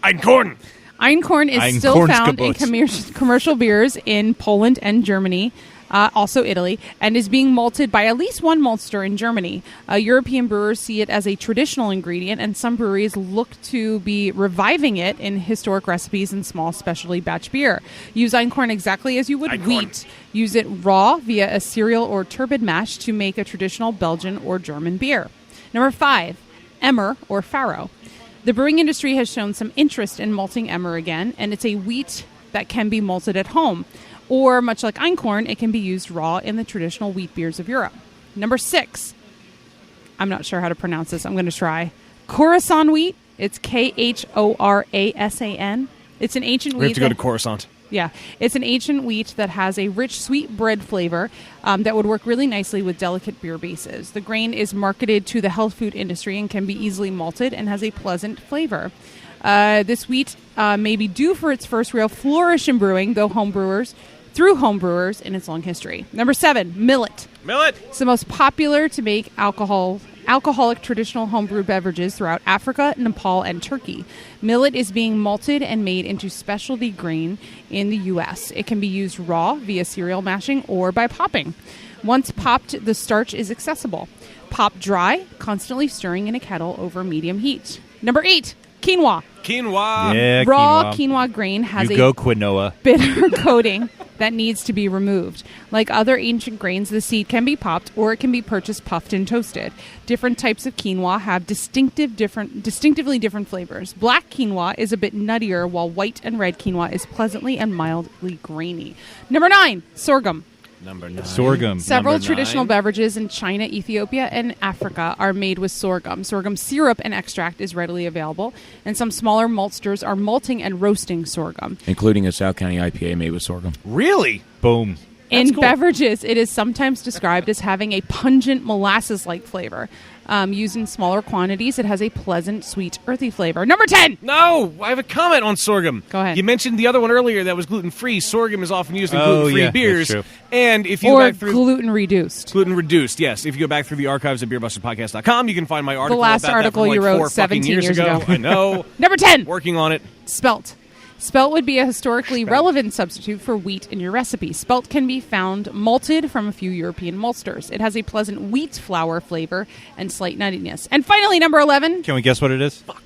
Einkorn is still found in commercial beers in Poland and Germany. Also Italy, and is being malted by at least one maltster in Germany. European brewers see it as a traditional ingredient, and some breweries look to be reviving it in historic recipes and small specialty batch beer. Use einkorn exactly as you would wheat. Use it raw via a cereal or turbid mash to make a traditional Belgian or German beer. Number 5, emmer or farro. The brewing industry has shown some interest in malting emmer again, and it's a wheat that can be malted at home. Or, much like einkorn, it can be used raw in the traditional wheat beers of Europe. Number 6. I'm not sure how to pronounce this. I'm going to try. Khorasan wheat. It's Khorasan. It's an ancient wheat. We have to go to Coruscant. Yeah. It's an ancient wheat that has a rich, sweet bread flavor that would work really nicely with delicate beer bases. The grain is marketed to the health food industry and can be easily malted and has a pleasant flavor. This wheat may be due for its first real flourish in brewing, through home brewers in its long history. Number 7, millet. It's the most popular to make alcoholic traditional homebrew beverages throughout Africa, Nepal, and Turkey. Millet is being malted and made into specialty grain in the U.S. It can be used raw via cereal mashing or by popping. Once popped, the starch is accessible. Pop dry, constantly stirring in a kettle over medium heat. Number 8, quinoa. Yeah, Raw quinoa grain has quinoa. bitter coating that needs to be removed. Like other ancient grains, the seed can be popped or it can be purchased puffed and toasted. Different types of quinoa have distinctively different flavors. Black quinoa is a bit nuttier, while white and red quinoa is pleasantly and mildly grainy. Number 9, sorghum. Number 9. Sorghum. Several traditional beverages in China, Ethiopia, and Africa are made with sorghum. Sorghum syrup and extract is readily available, and some smaller maltsters are malting and roasting sorghum. Including a South County IPA made with sorghum. Really? Boom. In beverages, it is sometimes described as having a pungent molasses-like flavor. Used in smaller quantities, it has a pleasant, sweet, earthy flavor. Number 10! No! I have a comment on sorghum. Go ahead. You mentioned the other one earlier that was gluten-free. Sorghum is often used in gluten-free beers. That's true. And if you or go back through... gluten-reduced. Gluten-reduced, yes. If you go back through the archives at beerbusterpodcast.com, you can find my article The last about article that from you like wrote 4 fucking 17 years ago. I know. Number 10! Working on it. Spelt. Spelt would be a historically relevant substitute for wheat in your recipe. Spelt can be found malted from a few European maltsters. It has a pleasant wheat flour flavor and slight nuttiness. And finally, number 11. Can we guess what it is? Fuck.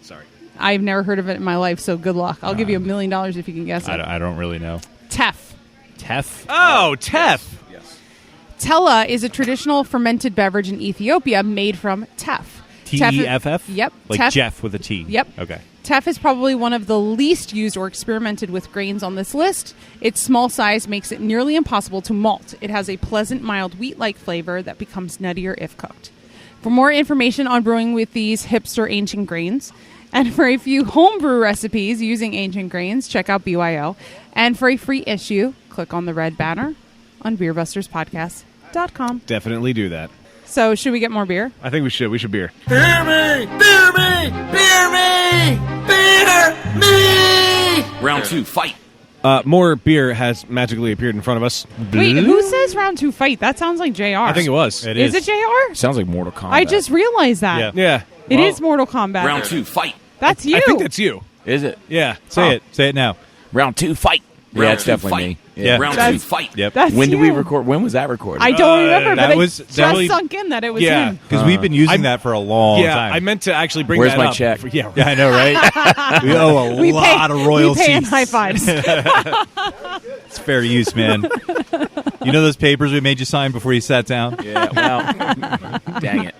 Sorry. I've never heard of it in my life, so good luck. I'll give you $1 million if you can guess it. I don't really know. Teff. Teff? Oh, teff. Yes. Tella is a traditional fermented beverage in Ethiopia made from teff. T-E-F-F? Yep. Like teff. Jeff with a T? Yep. Okay. Teff is probably one of the least used or experimented with grains on this list. Its small size makes it nearly impossible to malt. It has a pleasant, mild wheat-like flavor that becomes nuttier if cooked. For more information on brewing with these hipster ancient grains, And for a few homebrew recipes using ancient grains, check out BYO. And for a free issue, click on the red banner on beerbusterspodcast.com. Definitely do that. So, should we get more beer? I think we should. We should beer. Beer me! Beer me! Beer me! Beer me! Round 2, fight. More beer has magically appeared in front of us. Wait, who says round 2 fight? That sounds like JR. I think it was. Is it JR? Sounds like Mortal Kombat. I just realized that. Yeah. It is Mortal Kombat. Round 2, fight. That's you. I think that's you. Is it? Yeah. Say it. Say it now. Round 2, fight. Yeah, it's definitely me. Yeah. Round 2, That's- fight. Yep. That's When did we you. record? When was that recorded? I don't remember, that but was- it just that was- sunk in that it was Yeah. him. Because we've been using I'm- that for a long Yeah, time. I meant to actually bring Where's that my up. check? Yeah, Yeah, I know, right? We owe a lot of royalties. We pay in high fives. It's fair use, man. You know those papers we made you sign before you sat down? Yeah, well, dang it.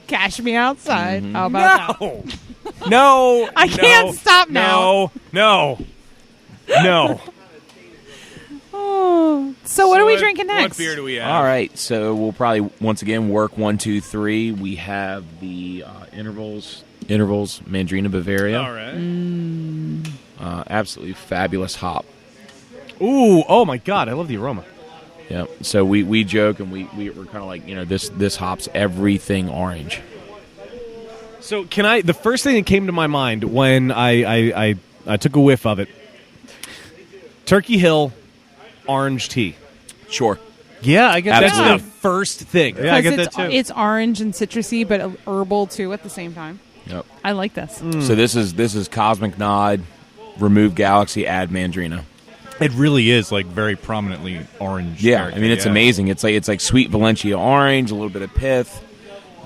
Cash me outside. How about that? No. I can't stop now. No. Oh. So what are we drinking next? What beer do we have? All right, so we'll probably once again work 1, 2, 3. We have the intervals Mandrina Bavaria. All right. Absolutely fabulous hop. Ooh, oh my God, I love the aroma. Yeah. So we joke and we're kind of like, this hop's everything orange. So the first thing that came to my mind when I took a whiff of it, Turkey Hill orange tea. Sure. Yeah, I guess Absolutely. that's the first thing. Yeah, I get Because that too. it's orange and citrusy, but herbal too at the same time. Yep. I like this. So this is Cosmic Nod, remove Galaxy, add Mandrina. It really is like very prominently orange. Yeah, character, I mean it's amazing. It's like sweet Valencia orange, a little bit of pith,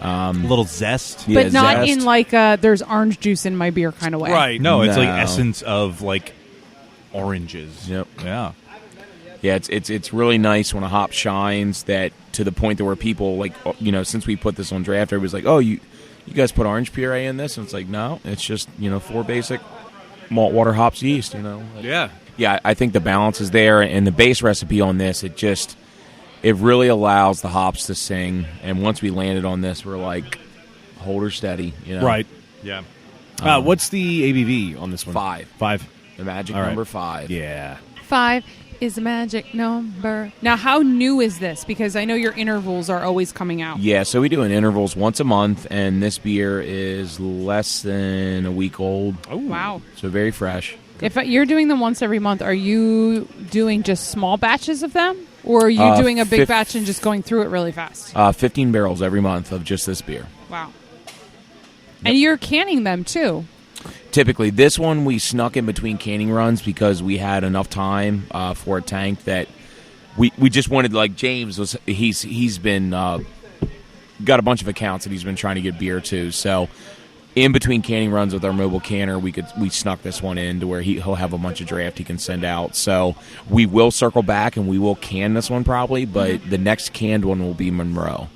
A little zest. Yeah, But not zest. in like there's orange juice in my beer kind of way. Right. No, it's like No. essence of like oranges. Yep. Yeah. Yeah, it's really nice when a hop shines that to the point that where people like since we put this on draft, everybody's like, oh you guys put orange puree in this, and it's like no, it's just 4 basic malt, water, hops, yeast. Yeah. Yeah, I think the balance is there, and the base recipe on this, it really allows the hops to sing. And once we landed on this, we're like, hold her steady, Right. Yeah. What's the ABV on this one? 5. 5. The magic All right. number 5. Yeah. 5 is a magic number. Now, how new is this? Because I know your intervals are always coming out. Yeah, so we do in intervals once a month, and this beer is less than a week old. Oh, wow. So very fresh. If you're doing them once every month, are you doing just small batches of them? Or are you doing a big batch and just going through it really fast? 15 barrels every month of just this beer. Wow. And you're canning them, too. Typically, this one we snuck in between canning runs because we had enough time for a tank that we just wanted, like James was, he's been got a bunch of accounts that he's been trying to get beer to. So in between canning runs with our mobile canner, we snuck this one in to where he'll have a bunch of draft he can send out. So we will circle back and we will can this one probably, but the next canned one will be Monroe.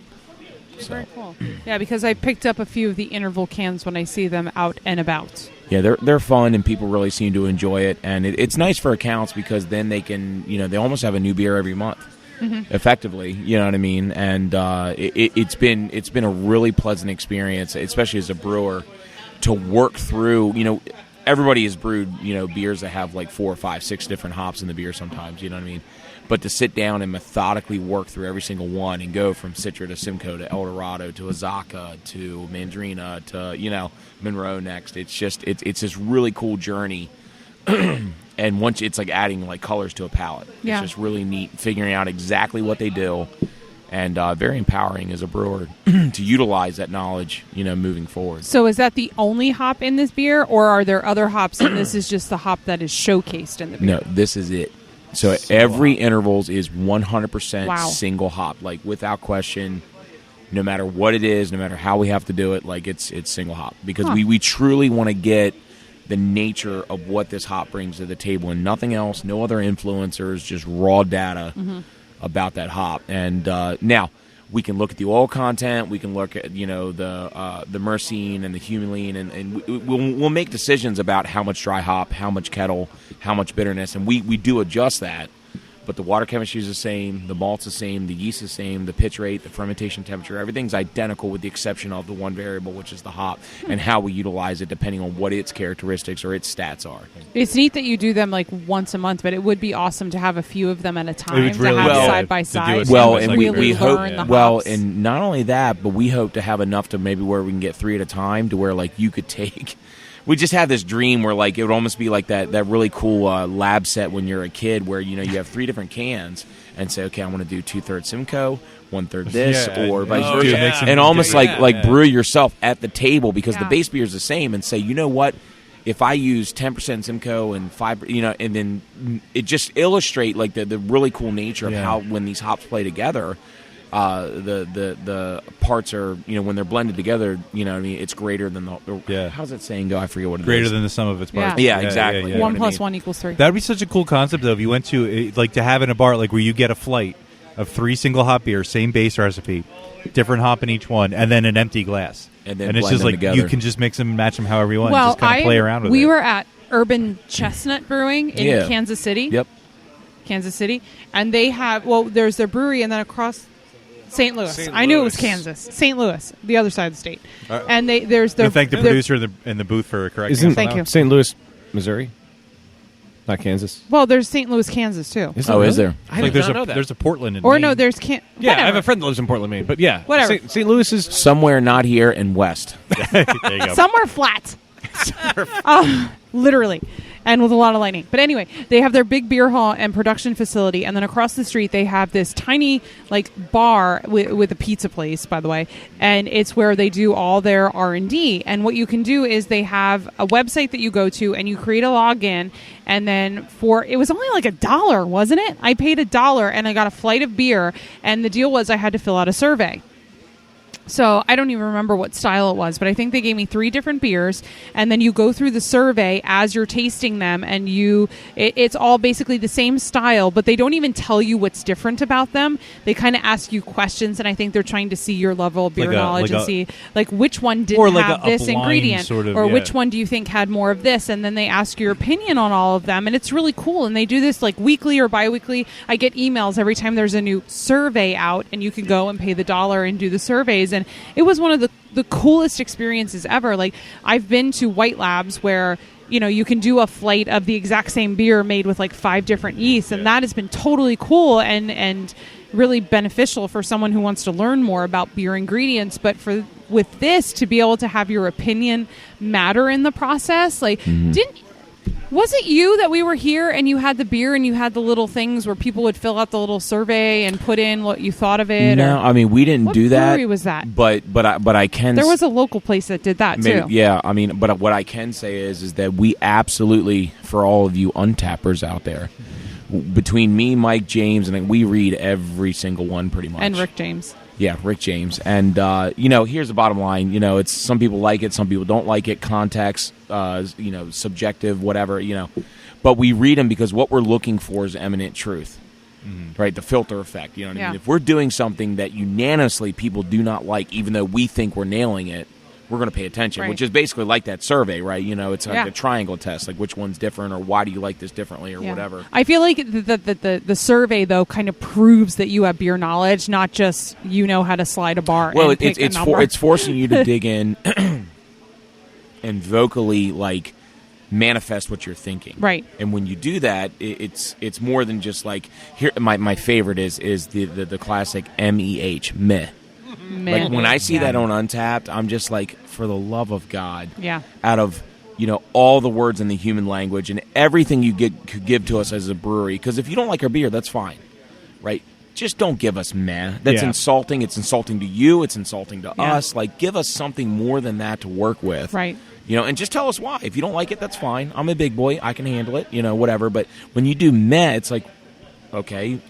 So. Very cool. Yeah, because I picked up a few of the interval cans when I see them out and about. Yeah, they're fun and people really seem to enjoy it, and it's nice for accounts because then they can they almost have a new beer every month, effectively. You know what I mean? And it's been a really pleasant experience, especially as a brewer, to work through. Everybody has brewed beers that have like 4, 5, 6 different hops in the beer sometimes. You know what I mean? But to sit down and methodically work through every single one and go from Citra to Simcoe to El Dorado to Azaka to Mandrina to Monroe next, it's this really cool journey. And once it's like adding like colors to a palette, Yeah. it's just really neat figuring out exactly what they do, and very empowering as a brewer to utilize that knowledge moving forward. So is that the only hop in this beer, or are there other hops and this is just the hop that is showcased in the beer? No, this is it. So every intervals is 100% Wow. single hop, like without question. No matter what it is, no matter how we have to do it, like it's single hop because we truly want to get the nature of what this hop brings to the table and nothing else. No other influencers, just raw data about that hop. And now we can look at the oil content, we can look at the myrcene and the humulene, and we'll make decisions about how much dry hop, how much kettle, how much bitterness, and we do adjust that. but the water chemistry is the same, the malt's the same, the yeast is the same, the pitch rate, the fermentation temperature, everything's identical with the exception of the one variable, which is the hop, and how we utilize it depending on what its characteristics or its stats are. It's neat that you do them like once a month, but it would be awesome to have a few of them at a time would really to have be side by side. Well, and and really we hope. learn the Well, hops. and not only that, but we hope to have enough to maybe where we can get 3 at a time, to where like you could take. We just have this dream where like it would almost be like that really cool lab set when you're a kid, where you have 3 different cans and say, okay, I want to do 2/3 Simcoe, 1/3 this, or vice Oh, versa, yeah. and almost Yeah. like brew yourself at the table, because the Yeah. base beer is the same, and say, you know what. If I use 10% Simcoe and 5, and then it just illustrate like the really cool nature of how when these hops play together, the parts are when they're blended together, it's greater than the how's that saying go? I forget what it is. Greater than the sum of its parts. Yeah, exactly. yeah. 1 + 1 = 3. That would be such a cool concept, though, if you went to like to have in a bar like where you get a flight of 3 single hop beers, same base recipe, different hop in each one, and then an empty glass. And then it's blend just them like together. you can just mix them and match them however you want. Well, just kind of play around with we it. were at Urban Chestnut Brewing in Kansas City. Yep. Kansas City. And they have, there's their brewery, and then across St. Louis. I knew it was Kansas. St. Louis, the other side of the state. And there's their. Thank the producer in the booth for correcting us. Thank you. St. Louis, Missouri, not Kansas. Well, there's St. Louis, Kansas, too. Is Is there? I Like did there's not know that. there's a Portland in Or Maine. no, there's Yeah, whatever. I have a friend that lives in Portland, Maine. But yeah, Whatever. St. Louis is Somewhere not here and west. There you go. Somewhere flat. Literally. And with a lot of lightning. But anyway, they have their big beer hall and production facility, and then across the street they have this tiny bar with a pizza place, by the way, and it's where they do all their R&D. And what you can do is they have a website that you go to, and you create a login, and then it was only like $1, wasn't it? I paid $1 and I got a flight of beer, and the deal was I had to fill out a survey. So I don't even remember what style it was, but I think they gave me 3 different beers, and then you go through the survey as you're tasting them, and it's all basically the same style, but they don't even tell you what's different about them. They kind of ask you questions, and I think they're trying to see your level of beer knowledge and see which one didn't have this blind ingredient, sort of, or which one do you think had more of this, and then they ask your opinion on all of them, and it's really cool. And they do this weekly or bi-weekly. I get emails every time there's a new survey out, and you can go and pay the $1 and do the surveys. And it was one of the coolest experiences ever. I've been to White Labs where you can do a flight of the exact same beer made with 5 different yeasts, and that has been totally cool and really beneficial for someone who wants to learn more about beer ingredients. But with this, to be able to have your opinion matter in the process, was it you that we were here and you had the beer and you had the little things where people would fill out the little survey and put in what you thought of it? No, I mean we didn't do that. What brewery was that? But I can. There was a local place that did that too. Yeah, I mean, but what I can say is that we absolutely, for all of you untappers out there, between me, Mike, James, and we read every single one pretty much. And Rick James. Yeah, Rick James. And, here's the bottom line. It's some people like it, some people don't like it, context, subjective, whatever, But we read them because what we're looking for is eminent truth, right? The filter effect, you know what I mean? If we're doing something that unanimously people do not like, even though we think we're nailing it, we're going to pay attention, Right. which is basically like that survey, right? It's like a triangle test, like which one's different or why do you like this differently or whatever. I feel like the survey, though, kind of proves that you have beer knowledge, not just how to slide a bar and pick a number. It's forcing you to dig in and vocally, manifest what you're thinking. Right. And when you do that, it's more than just here. My favorite is the classic MEH, meh. When I see that on Untapped, I'm just for the love of God. Yeah. Out of all the words in the human language and everything you could give to us as a brewery, because if you don't like our beer, that's fine, right? Just don't give us meh. That's insulting. It's insulting to you. It's insulting to us. Give us something more than that to work with. Right. And just tell us why. If you don't like it, that's fine. I'm a big boy. I can handle it. Whatever. But when you do meh, it's okay.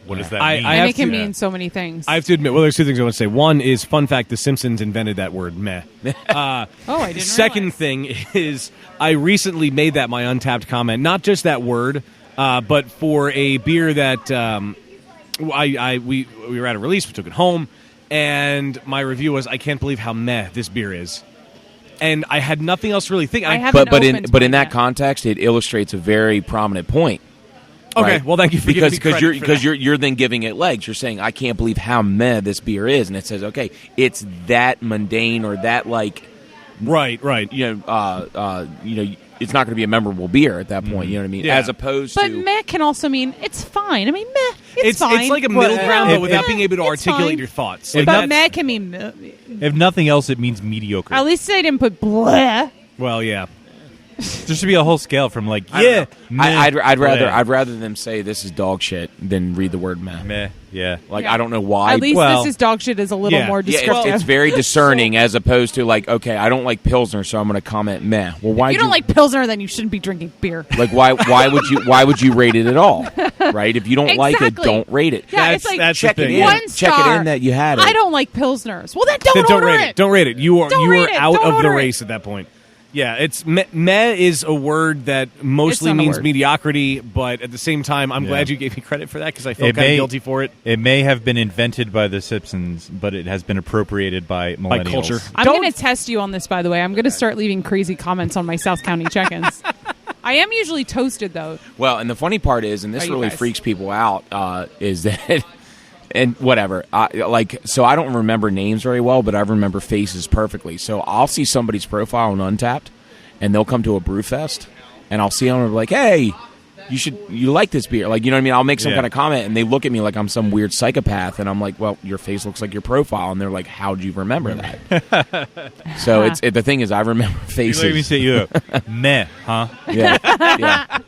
What does that mean? And it can mean so many things. I have to admit, there's 2 things I want to say. One is, fun fact, The Simpsons invented that word, meh. I didn't Second realize. thing is, I recently made that my Untapped comment. Not just that word, but for a beer that we were at a release, we took it home, and my review was, I can't believe how meh this beer is. And I had nothing else to really think. I haven't but in opened that mine yet. context, it illustrates a very prominent point. Okay, right? well, thank you for because giving me credit for that. you're then giving it legs. You're saying I can't believe how meh this beer is, and it says okay, it's that mundane or that like right. It's not going to be a memorable beer at that point. You know what I mean? Yeah. As opposed But to meh can also mean it's fine. I mean, meh, it's fine. It's like a middle ground, but if- without being able to it's articulate fine. your thoughts. If But that's- meh can mean meh. If nothing else, it means mediocre. At least they didn't put bleh. Well, yeah. There should be a whole scale from like meh, I'd rather bleh, I'd rather them say this is dog shit than read the word meh. meh. Yeah. Like Yeah. I don't know why. At least well, this is dog shit is a little yeah. more Yeah, descriptive. it's very discerning as opposed to like, okay, I don't like Pilsner, so I'm going to comment meh. Well, why if you don't like Pilsner, then you shouldn't be drinking beer. like why would you rate it at all? Right? If you don't like it, Exactly. don't rate it. Yeah, it's like that's check the it thing. in. one Check star. it in that you had it. I don't like Pilsners. Well, then don't Then don't order rate it. Don't rate it. You are Don't rate it. out Don't of the order it. race at that point. Yeah, it's meh is a word that mostly It's not a means word. mediocrity, but at the same time, I'm Yeah. glad you gave me credit for that because I felt It kind of may- guilty for it. It may have been invented by the Simpsons, but it has been appropriated by millennials. culture. I'm Don't- going to test you on this, by the way. I'm going to start leaving crazy comments on my South County check-ins. I am usually toasted, though. Well, and the funny part is, and this Oh, you really guys. freaks people out, is that, and whatever, so I don't remember names very well, but I remember faces perfectly. So I'll see somebody's profile on Untappd, and they'll come to a brew fest, and I'll see them and be like, hey, you like this beer. Like, you know what I mean? I'll make some Yeah. kind of comment, and they look at me like I'm some weird psychopath, and I'm like, well, your face looks like your profile. And they're like, how'd you remember that? So the thing is, I remember You faces. let me say you meh, huh? Yeah. Yeah.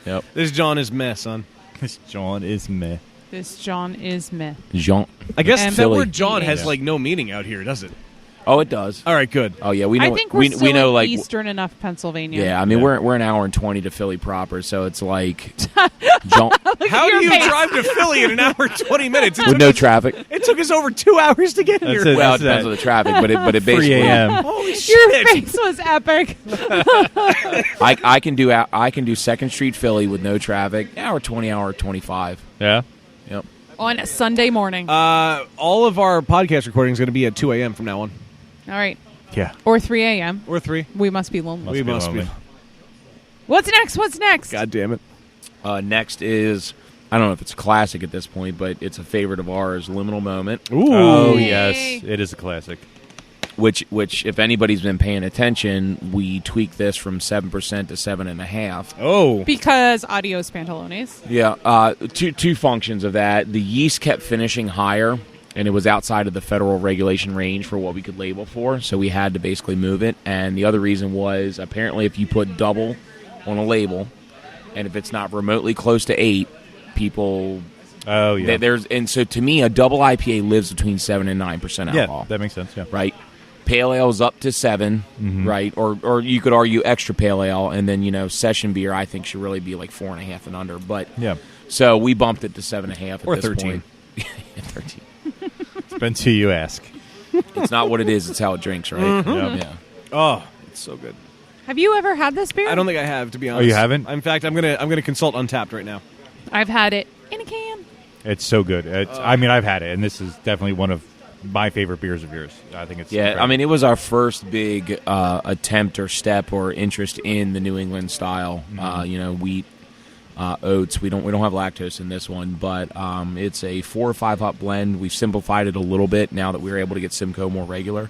Yep. This John is meh, son. This John is meh. This John is meh. Jean. I guess And that Philly. word John has Yeah. like no meaning out here, does it? Oh, it does. All right, good. Oh, yeah. We know. I think we're we still know in like eastern enough Pennsylvania. Yeah, I mean we're an hour and 20 to Philly proper, so it's like Jean, How do your you face. drive to Philly in an hour and 20 minutes? with no traffic. It took us over 2 hours to get here. That's it. Well, it That's depends on the traffic, but it 3 basically a.m. Holy Your shit. face was epic. I can do Second Street Philly with no traffic. Hour 20, hour 25. Yeah. Yep. On a Sunday morning. All of our podcast recording is going to be at 2 a.m. from now on. All right. Yeah. Or 3 a.m. Or 3. We must be lonely. We be must lonely. be. What's next? What's next? God damn it. Next is, I don't know if it's a classic at this point, but it's a favorite of ours, Liminal Moment, Ooh. Oh Yay. yes, it is a classic. which if anybody's been paying attention, we tweaked this from 7% to 7.5%. Oh. Because adios pantalones. Yeah, two functions of that. The yeast kept finishing higher, and it was outside of the federal regulation range for what we could label for, so we had to basically move it. And the other reason was apparently if you put double on a label, and if it's not remotely close to 8, people... Oh yeah. And so to me, a double IPA lives between 7 and 9% alcohol. Yeah, that makes sense. Yeah. Right? Pale ale is up to 7, right? Or you could argue extra pale ale, and then session beer I think should really be like 4.5 and under. But Yeah. so we bumped it to 7.5 at Or this 13. point. Yeah, 13. Depends who you ask. It's not what it is; it's how it drinks, right? Yeah. Oh, it's so good. Have you ever had this beer? I don't think I have, to be honest. you haven't? In fact, I'm gonna consult Untappd right now. I've had it in a can. It's so good. I mean, I've had it, and this is definitely one of my favorite beers of yours. I think it's Yeah, incredible. I mean, it was our first big attempt or step or interest in the New England style. Wheat, oats. We don't have lactose in this one, but it's a 4 or 5 hop blend. We've simplified it a little bit now that we were able to get Simcoe more regular.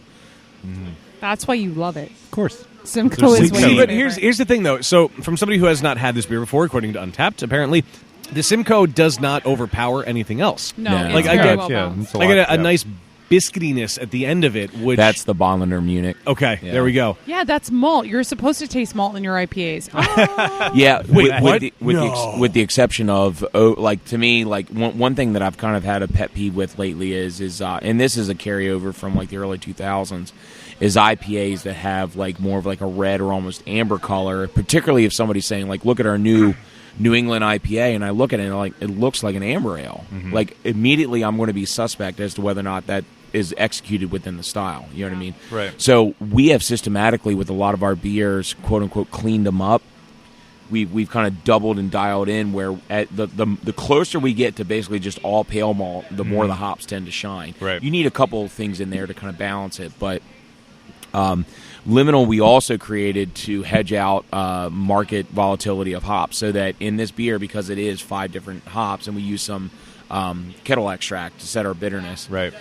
That's why you love it. of course. Simcoe is Simcoe. way See, your but here's the thing, though. So, from somebody who has not had this beer before, according to Untappd, apparently, the Simcoe does not overpower anything else. No, Yeah. it's Like, I very get- well yeah, balanced. it's a I get lot, a yeah. nice biscuitiness at the end of it, which That's the Bonliner Munich. okay. Yeah. There we go. Yeah, that's malt. You're supposed to taste malt in your IPAs. Oh. Yeah, Wait, with, what? with the exception of like to me, like one thing that I've kind of had a pet peeve with lately is and this is a carryover from like the early 2000s, is IPAs that have like more of like a red or almost amber color. Particularly if somebody's saying like, look at our new New England IPA, and I look at it and like it looks like an amber ale. Like immediately, I'm going to be suspect as to whether or not that is executed within the style. You know what I mean? Right. So we have systematically, with a lot of our beers, quote unquote, cleaned them up. We've kind of doubled and dialed in where at the closer we get to basically just all pale malt, the more the hops tend to shine. Right. You need a couple of things in there to kind of balance it, but Liminal we also created to hedge out market volatility of hops, so that in this beer, because it is 5 different hops, and we use some kettle extract to set our bitterness. Right.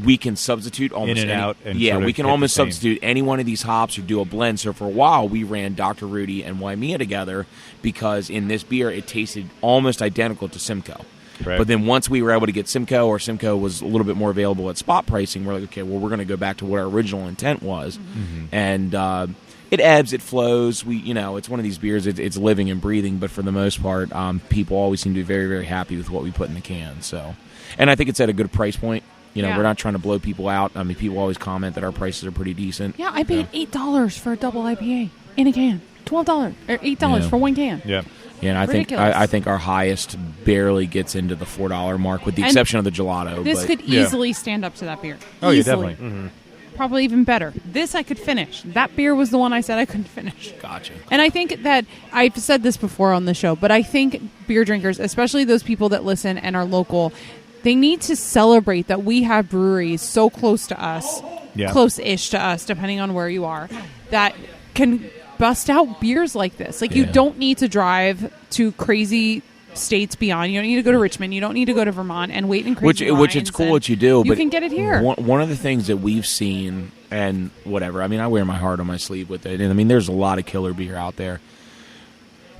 We can substitute almost In and out and yeah, sort of we can hit the almost same. substitute any one of these hops or do a blend. So for a while, we ran Dr. Rudy and Waimea together because in this beer, it tasted almost identical to Simcoe. Right. But then once we were able to get Simcoe, or Simcoe was a little bit more available at spot pricing, we're like, okay, well, we're going to go back to what our original intent was. And it ebbs, it flows. It's one of these beers, it's living and breathing, but for the most part, people always seem to be very, very happy with what we put in the can. So, and I think it's at a good price point. We're not trying to blow people out. I mean, people always comment that our prices are pretty decent. Yeah, I paid $8 for a double IPA in a can. $12 or $8 for one can. Yeah. Yeah, and Ridiculous. I think our highest barely gets into the $4 mark, with the exception of the gelato. This but could easily stand up to that beer. Oh, yeah, Easily. definitely. Probably even better. This I could finish. That beer was the one I said I couldn't finish. Gotcha. And I think that I've said this before on the show, but I think beer drinkers, especially those people that listen and are local, they need to celebrate that we have breweries so close to us, close-ish to us, depending on where you are, that can bust out beers like this. Like, you don't need to drive to crazy states beyond. You don't need to go to Richmond. You don't need to go to Vermont and wait in crazy Which it's cool what you do. You but can get it here. One of the things that we've seen, and whatever, I mean, I wear my heart on my sleeve with it. And I mean, there's a lot of killer beer out there.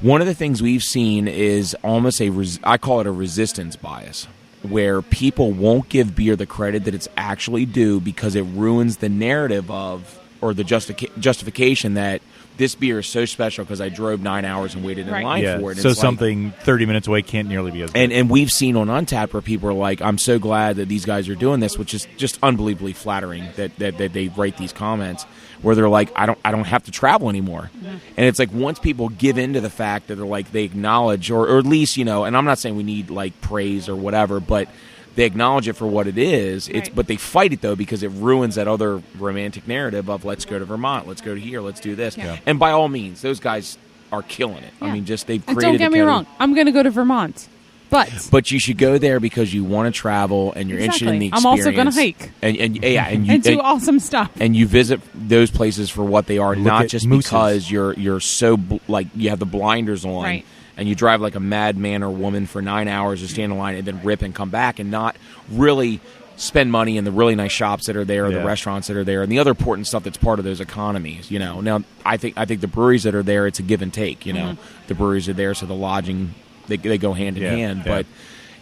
One of the things we've seen is almost I call it a resistance bias, where people won't give beer the credit that it's actually due because it ruins the narrative of, or the justification that this beer is so special because I drove 9 hours and waited in line for it. So it's something 30 minutes away can't nearly be as good. And we've seen on Untappd where people are like, I'm so glad that these guys are doing this, which is just unbelievably flattering that they write these comments where they're like, I don't have to travel anymore. And it's like, once people give in to the fact that they're like, they acknowledge, or at least, and I'm not saying we need like praise or whatever, but they acknowledge it for what it is. But they fight it, though, because it ruins that other romantic narrative of let's go to Vermont, let's go to here, let's do this. Yeah. And by all means, those guys are killing it. Yeah. I mean, they've And created. don't get me wrong, I'm going to go to Vermont, but you should go there because you want to travel and you're interested in the experience. I'm also going to hike and do awesome stuff. And you visit those places for what they are, not at just mooses. because you're so like you have the blinders on. Right. And you drive like a madman or woman for 9 hours to stand in line and then rip and come back and not really spend money in the really nice shops that are there, the restaurants that are there, and the other important stuff that's part of those economies. Now I think the breweries that are there, it's a give and take. The breweries are there, so the lodging they go hand in hand. Yeah. But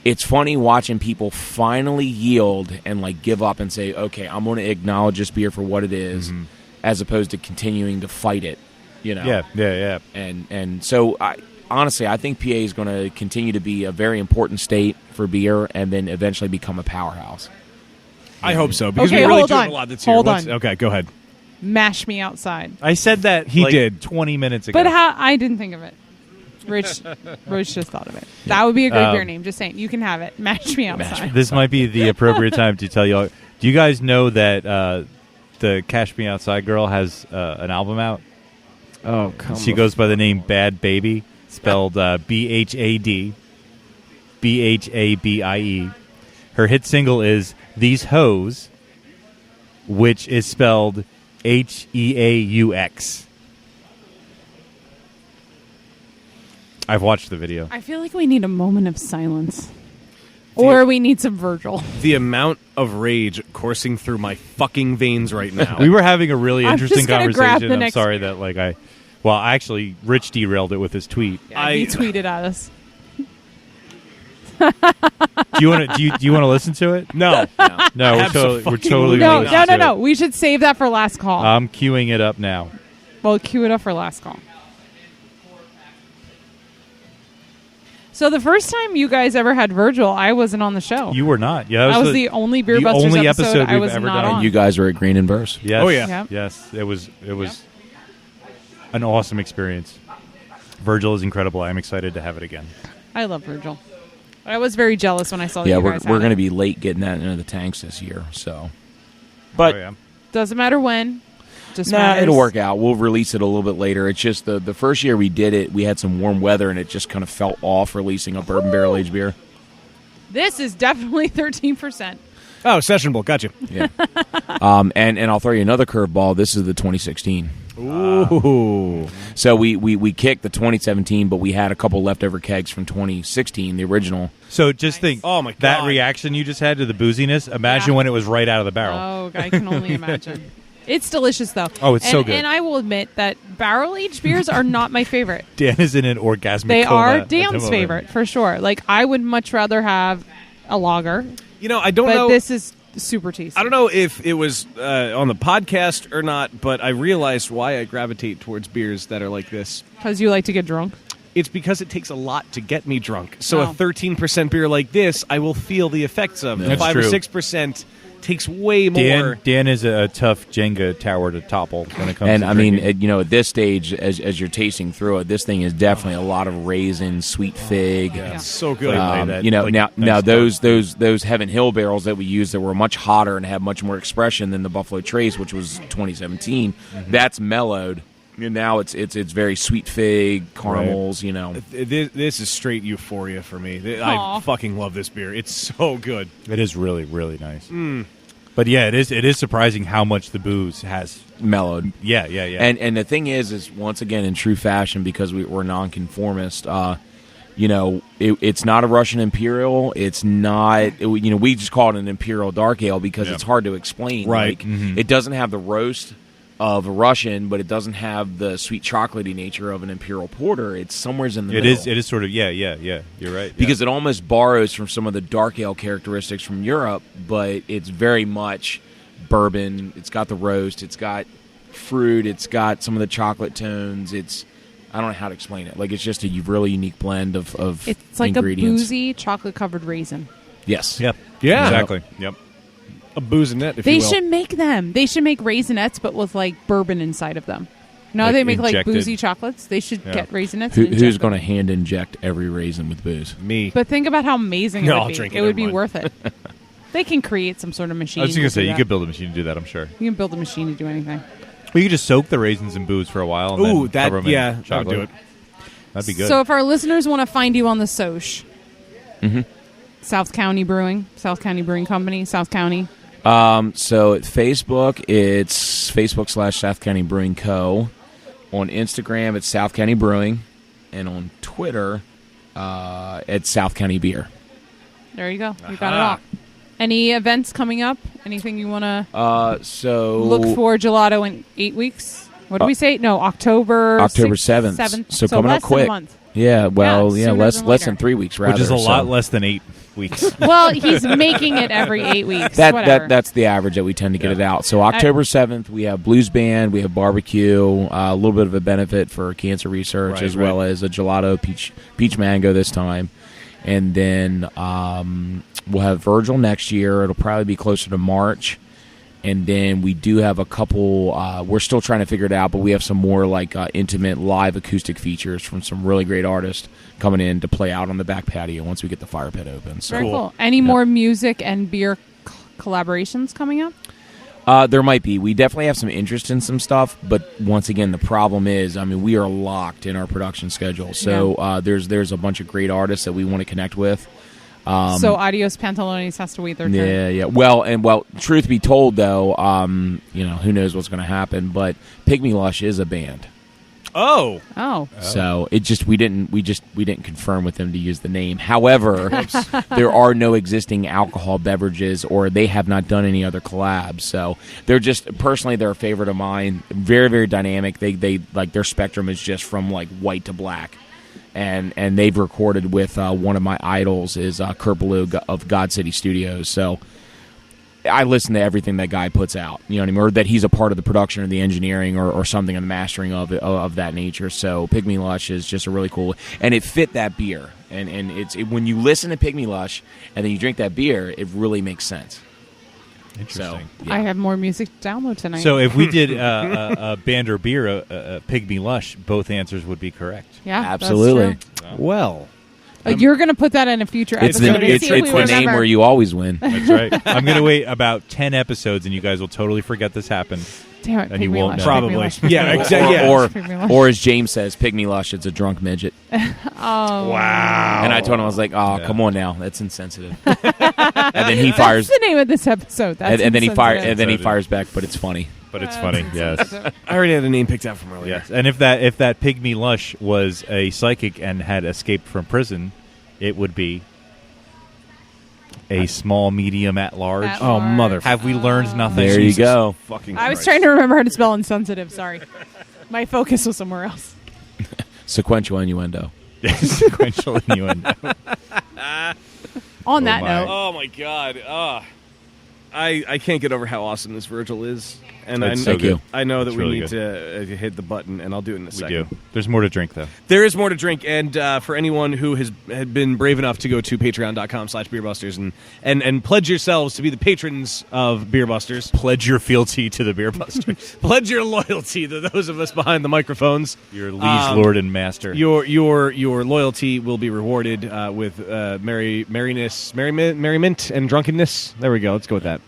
it's funny watching people finally yield and like give up and say, okay, I'm going to acknowledge this beer for what it is, as opposed to continuing to fight it. Yeah. And so honestly, I think PA is going to continue to be a very important state for beer and then eventually become a powerhouse. I hope so, because Okay, we really hold do on. have a lot that's here. Hold on. Okay, go ahead. Mash me outside. I said that He like did. 20 minutes ago. But I didn't think of it. Rich just thought of it. That would be a great beer name. Just saying. You can have it. Mash me outside. This might be the appropriate time to tell you all. Do you guys know that the Cash Me Outside girl has an album out? Oh, come She goes by the name Bad Baby, spelled BHAD, BHABIE. Her hit single is These Hoes, which is spelled HEAUX. I've watched the video. I feel like we need a moment of silence. Or we need some Virgil. The amount of rage coursing through my fucking veins right now. We were having a really I'm interesting just gonna grab conversation. the I'm next- sorry that actually Rich derailed it with his tweet. He tweeted at us. Do you want to listen to it? No. No, we're totally No, gonna listen to no. it. We should save that for last call. I'm queuing it up now. Well, cue it up for last call. So the first time you guys ever had Virgil, I wasn't on the show. You were not. Yeah, that was the only Beer the Busters only episode I we've was ever not done. on. You guys are at Green and Verse. Yes. Oh, yeah. Yep. Yes. It was an awesome experience. Virgil is incredible. I'm excited to have it again. I love Virgil. I was very jealous when I saw that Yeah, you we're guys going had to it. be late getting that into the tanks this year. So, but Oh, yeah. Doesn't matter when. Just nah, matters. it'll work out. We'll release it a little bit later. It's just the first year we did it, we had some warm weather, and it just kind of felt off releasing a bourbon barrel aged beer. This is definitely 13%. Oh, sessionable. Gotcha. Yeah. And I'll throw you another curveball. This is the 2016. Ooh. So we kicked the 2017, but we had a couple leftover kegs from 2016, the original. So just think, Oh, my God. that reaction you just had to the booziness, imagine Yeah. when it was right out of the barrel. Oh, I can only imagine. It's delicious, though. Oh, it's so good. And I will admit that barrel-aged beers are not my favorite. Dan is in an orgasmic They coma are at the Dan's moment. favorite, for sure. Like, I would much rather have a lager, You know, I don't but know. this is super tasty. I don't know if it was on the podcast or not, but I realized why I gravitate towards beers that are like this. Because you like to get drunk. It's because it takes a lot to get me drunk. So Oh. a 13% beer like this, I will feel the effects of. That's 5 or true. 6% takes way more. Dan is a tough Jenga tower to topple when it comes And to I mean, drinking. at this stage, as you're tasting through it, this thing is definitely a lot of raisin, sweet fig. It's so good. Now those Heaven Hill barrels that we used that were much hotter and had much more expression than the Buffalo Trace, which was 2017, that's mellowed. And now it's very sweet fig, caramels. You know, This is straight euphoria for me. Aw. I fucking love this beer. It's so good. It is really, really nice. But yeah, it is surprising how much the booze has. mellowed. Yeah. And the thing is once again in true fashion, because we're nonconformist. It's not a Russian Imperial. It's not. We just call it an Imperial Dark Ale because it's hard to explain. Right. Like, it doesn't have the roast of a Russian, but it doesn't have the sweet chocolatey nature of an Imperial Porter. It's somewheres in the middle. It is sort of yeah. You're right. Because it almost borrows from some of the dark ale characteristics from Europe, but it's very much bourbon. It's got the roast. It's got fruit. It's got some of the chocolate tones. I don't know how to explain it. Like, it's just a really unique blend of It's like ingredients. a boozy chocolate-covered raisin. Yes. Yep. Yeah. Exactly. Yep. A boozinette, if They you will. should make them. They should make raisinettes, but with, like, bourbon inside of them. No, Like they make, like, injected. boozy chocolates. They should get raisinettes. Who's going to hand inject every raisin with booze? Me. But think about how amazing No, it I'll would be. drink it, It would never be mind. worth it. They can create some sort of machine. I was going to to say do you that. could build a machine to do that. I'm sure. You can build a machine to do anything. Well, you could just soak the raisins in booze for a while. And Ooh, then cover them in that would chocolate. do it. That'd be good. So if our listeners want to find you on the Soch, South County Brewing Company, South County. So at Facebook, it's Facebook/South County Brewing Co. On Instagram, it's South County Brewing. And on Twitter, it's South County Beer. There you go. You got it all. Any events coming up? Anything you want to So look for? Gelato in 8 weeks? What did we say? No, October 7th. 7th. So coming less up quick. Than a month. Yeah, well, Yeah, sooner less than less later. than 3 weeks, rather. which is a lot so less than 8 weeks. Well, he's making it every 8 weeks. Whatever. That's the average that we tend to get it out. So October 7th, we have blues band, we have barbecue, a little bit of a benefit for cancer research, Right, as well as a gelato peach mango this time, and then we'll have Virgil next year. It'll probably be closer to March. And then we do have a couple, we're still trying to figure it out, but we have some more like intimate live acoustic features from some really great artists coming in to play out on the back patio once we get the fire pit open. So Very cool. Any more music and beer collaborations coming up? there might be. We definitely have some interest in some stuff, but once again, the problem is, we are locked in our production schedule. So there's a bunch of great artists that we want to connect with. So Adios Pantalones has to wait their turn. Yeah. Well, truth be told, though, who knows what's going to happen? But Pygmy Lush is a band, Oh. Oh. so we didn't confirm with them to use the name. However, there are no existing alcohol beverages, or they have not done any other collabs. So they're they're a favorite of mine. Very, very dynamic. They like their spectrum is just from like white to black. And they've recorded with one of my idols is Kurt Ballou of God City Studios. So I listen to everything that guy puts out, you know what I mean, or that he's a part of the production or the engineering or something in the mastering of that nature. So Pygmy Lush is just a really cool, and it fit that beer. And when you listen to Pygmy Lush and then you drink that beer, it really makes sense. Interesting. So, I have more music to download tonight. So if we did a band or beer, a Pygmy Lush, both answers would be correct. yeah, absolutely. That's true. Well. You're going to put that in a future It's episode. the, and see if we the name remember. where you always win. That's right. I'm going to wait about 10 episodes, and you guys will totally forget this happened. Damn it, And you Pygmy won't Lush, know. Pygmy Probably. Lush. Yeah, exactly. Pygmy Lush. Or as James says, Pygmy Lush, it's a drunk midget. Oh. Wow. And I told him, I was like, oh, come on now. That's insensitive. And then he fires. That's the name of this episode. That's And then he insensitive. fires back, but it's funny. But it's funny, yes. I already had a name picked out from earlier. Yes. And if that Pygmy Lush was a psychic and had escaped from prison, it would be a small, medium, at large. At Oh, large. mother. Have we learned nothing? There you Jesus go. Fucking I was Christ. trying to remember how to spell insensitive. Sorry. My focus was somewhere else. Sequential innuendo. Sequential innuendo. On that my. note, Oh my God! I can't get over how awesome this Virgil is, and It's I, so good. I know that It's we really need to hit the button, and I'll do it in a We second. do. There's more to drink, though. There is more to drink, and for anyone who had been brave enough to go to patreon.com/beerbusters and pledge yourselves to be the patrons of Beerbusters, Pledge your fealty to the Beer Busters. pledge your loyalty to those of us behind the microphones. Your liege lord and master. Your loyalty will be rewarded with merriment, and drunkenness. There we go. Let's go with that.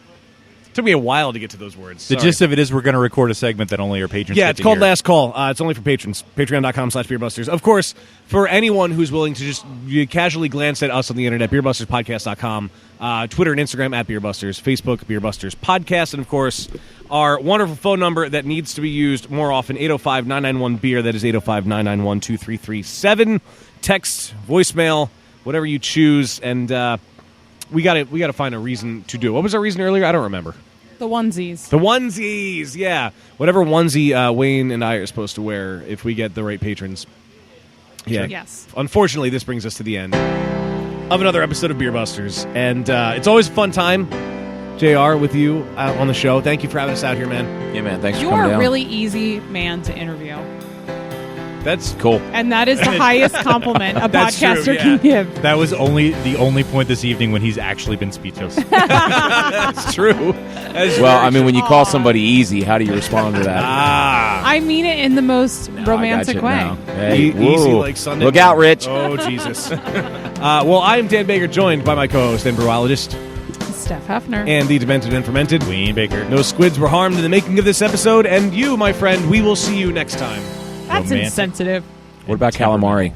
Took me a while to get to those words. The Sorry. gist of it is we're going to record a segment that only our patrons Yeah, get it's to called hear. Last Call. It's only for patrons. Patreon.com/beerbusters. Of course, for anyone who's willing to just casually glance at us on the internet, beerbusterspodcast.com, Twitter and Instagram at Beerbusters, Facebook, Beerbusters Podcast, and of course, our wonderful phone number that needs to be used more often, 805-991-BEER. That is 805-991-2337. Text, voicemail, whatever you choose, and we got to find a reason to do it. What was our reason earlier? I don't remember. the onesies. The onesies, yeah. Whatever onesie Wayne and I are supposed to wear if we get the right patrons. Yeah. Yes. Unfortunately, this brings us to the end of another episode of Beer Busters. And it's always a fun time, JR, with you on the show. Thank you for having us out here, man. Yeah, man. Thanks for You coming are a down. really easy man to interview. That's cool. And that is the highest compliment a That's true, podcaster yeah. can give. That was the only point this evening when he's actually been speechless. That's true. That's Well, very I mean, when you Aw. call somebody easy, how do you respond to that? I mean it in the most romantic way. Hey, easy whoa. like Sunday. Look out, Rich. Oh, Jesus. Well, I'm Dan Baker, joined by my co-host and brewologist, Steph Hefner. and the demented and fermented. Queen Baker. No squids were harmed in the making of this episode, and you, my friend, we will see you next time. That's romantic. insensitive. What about calamari?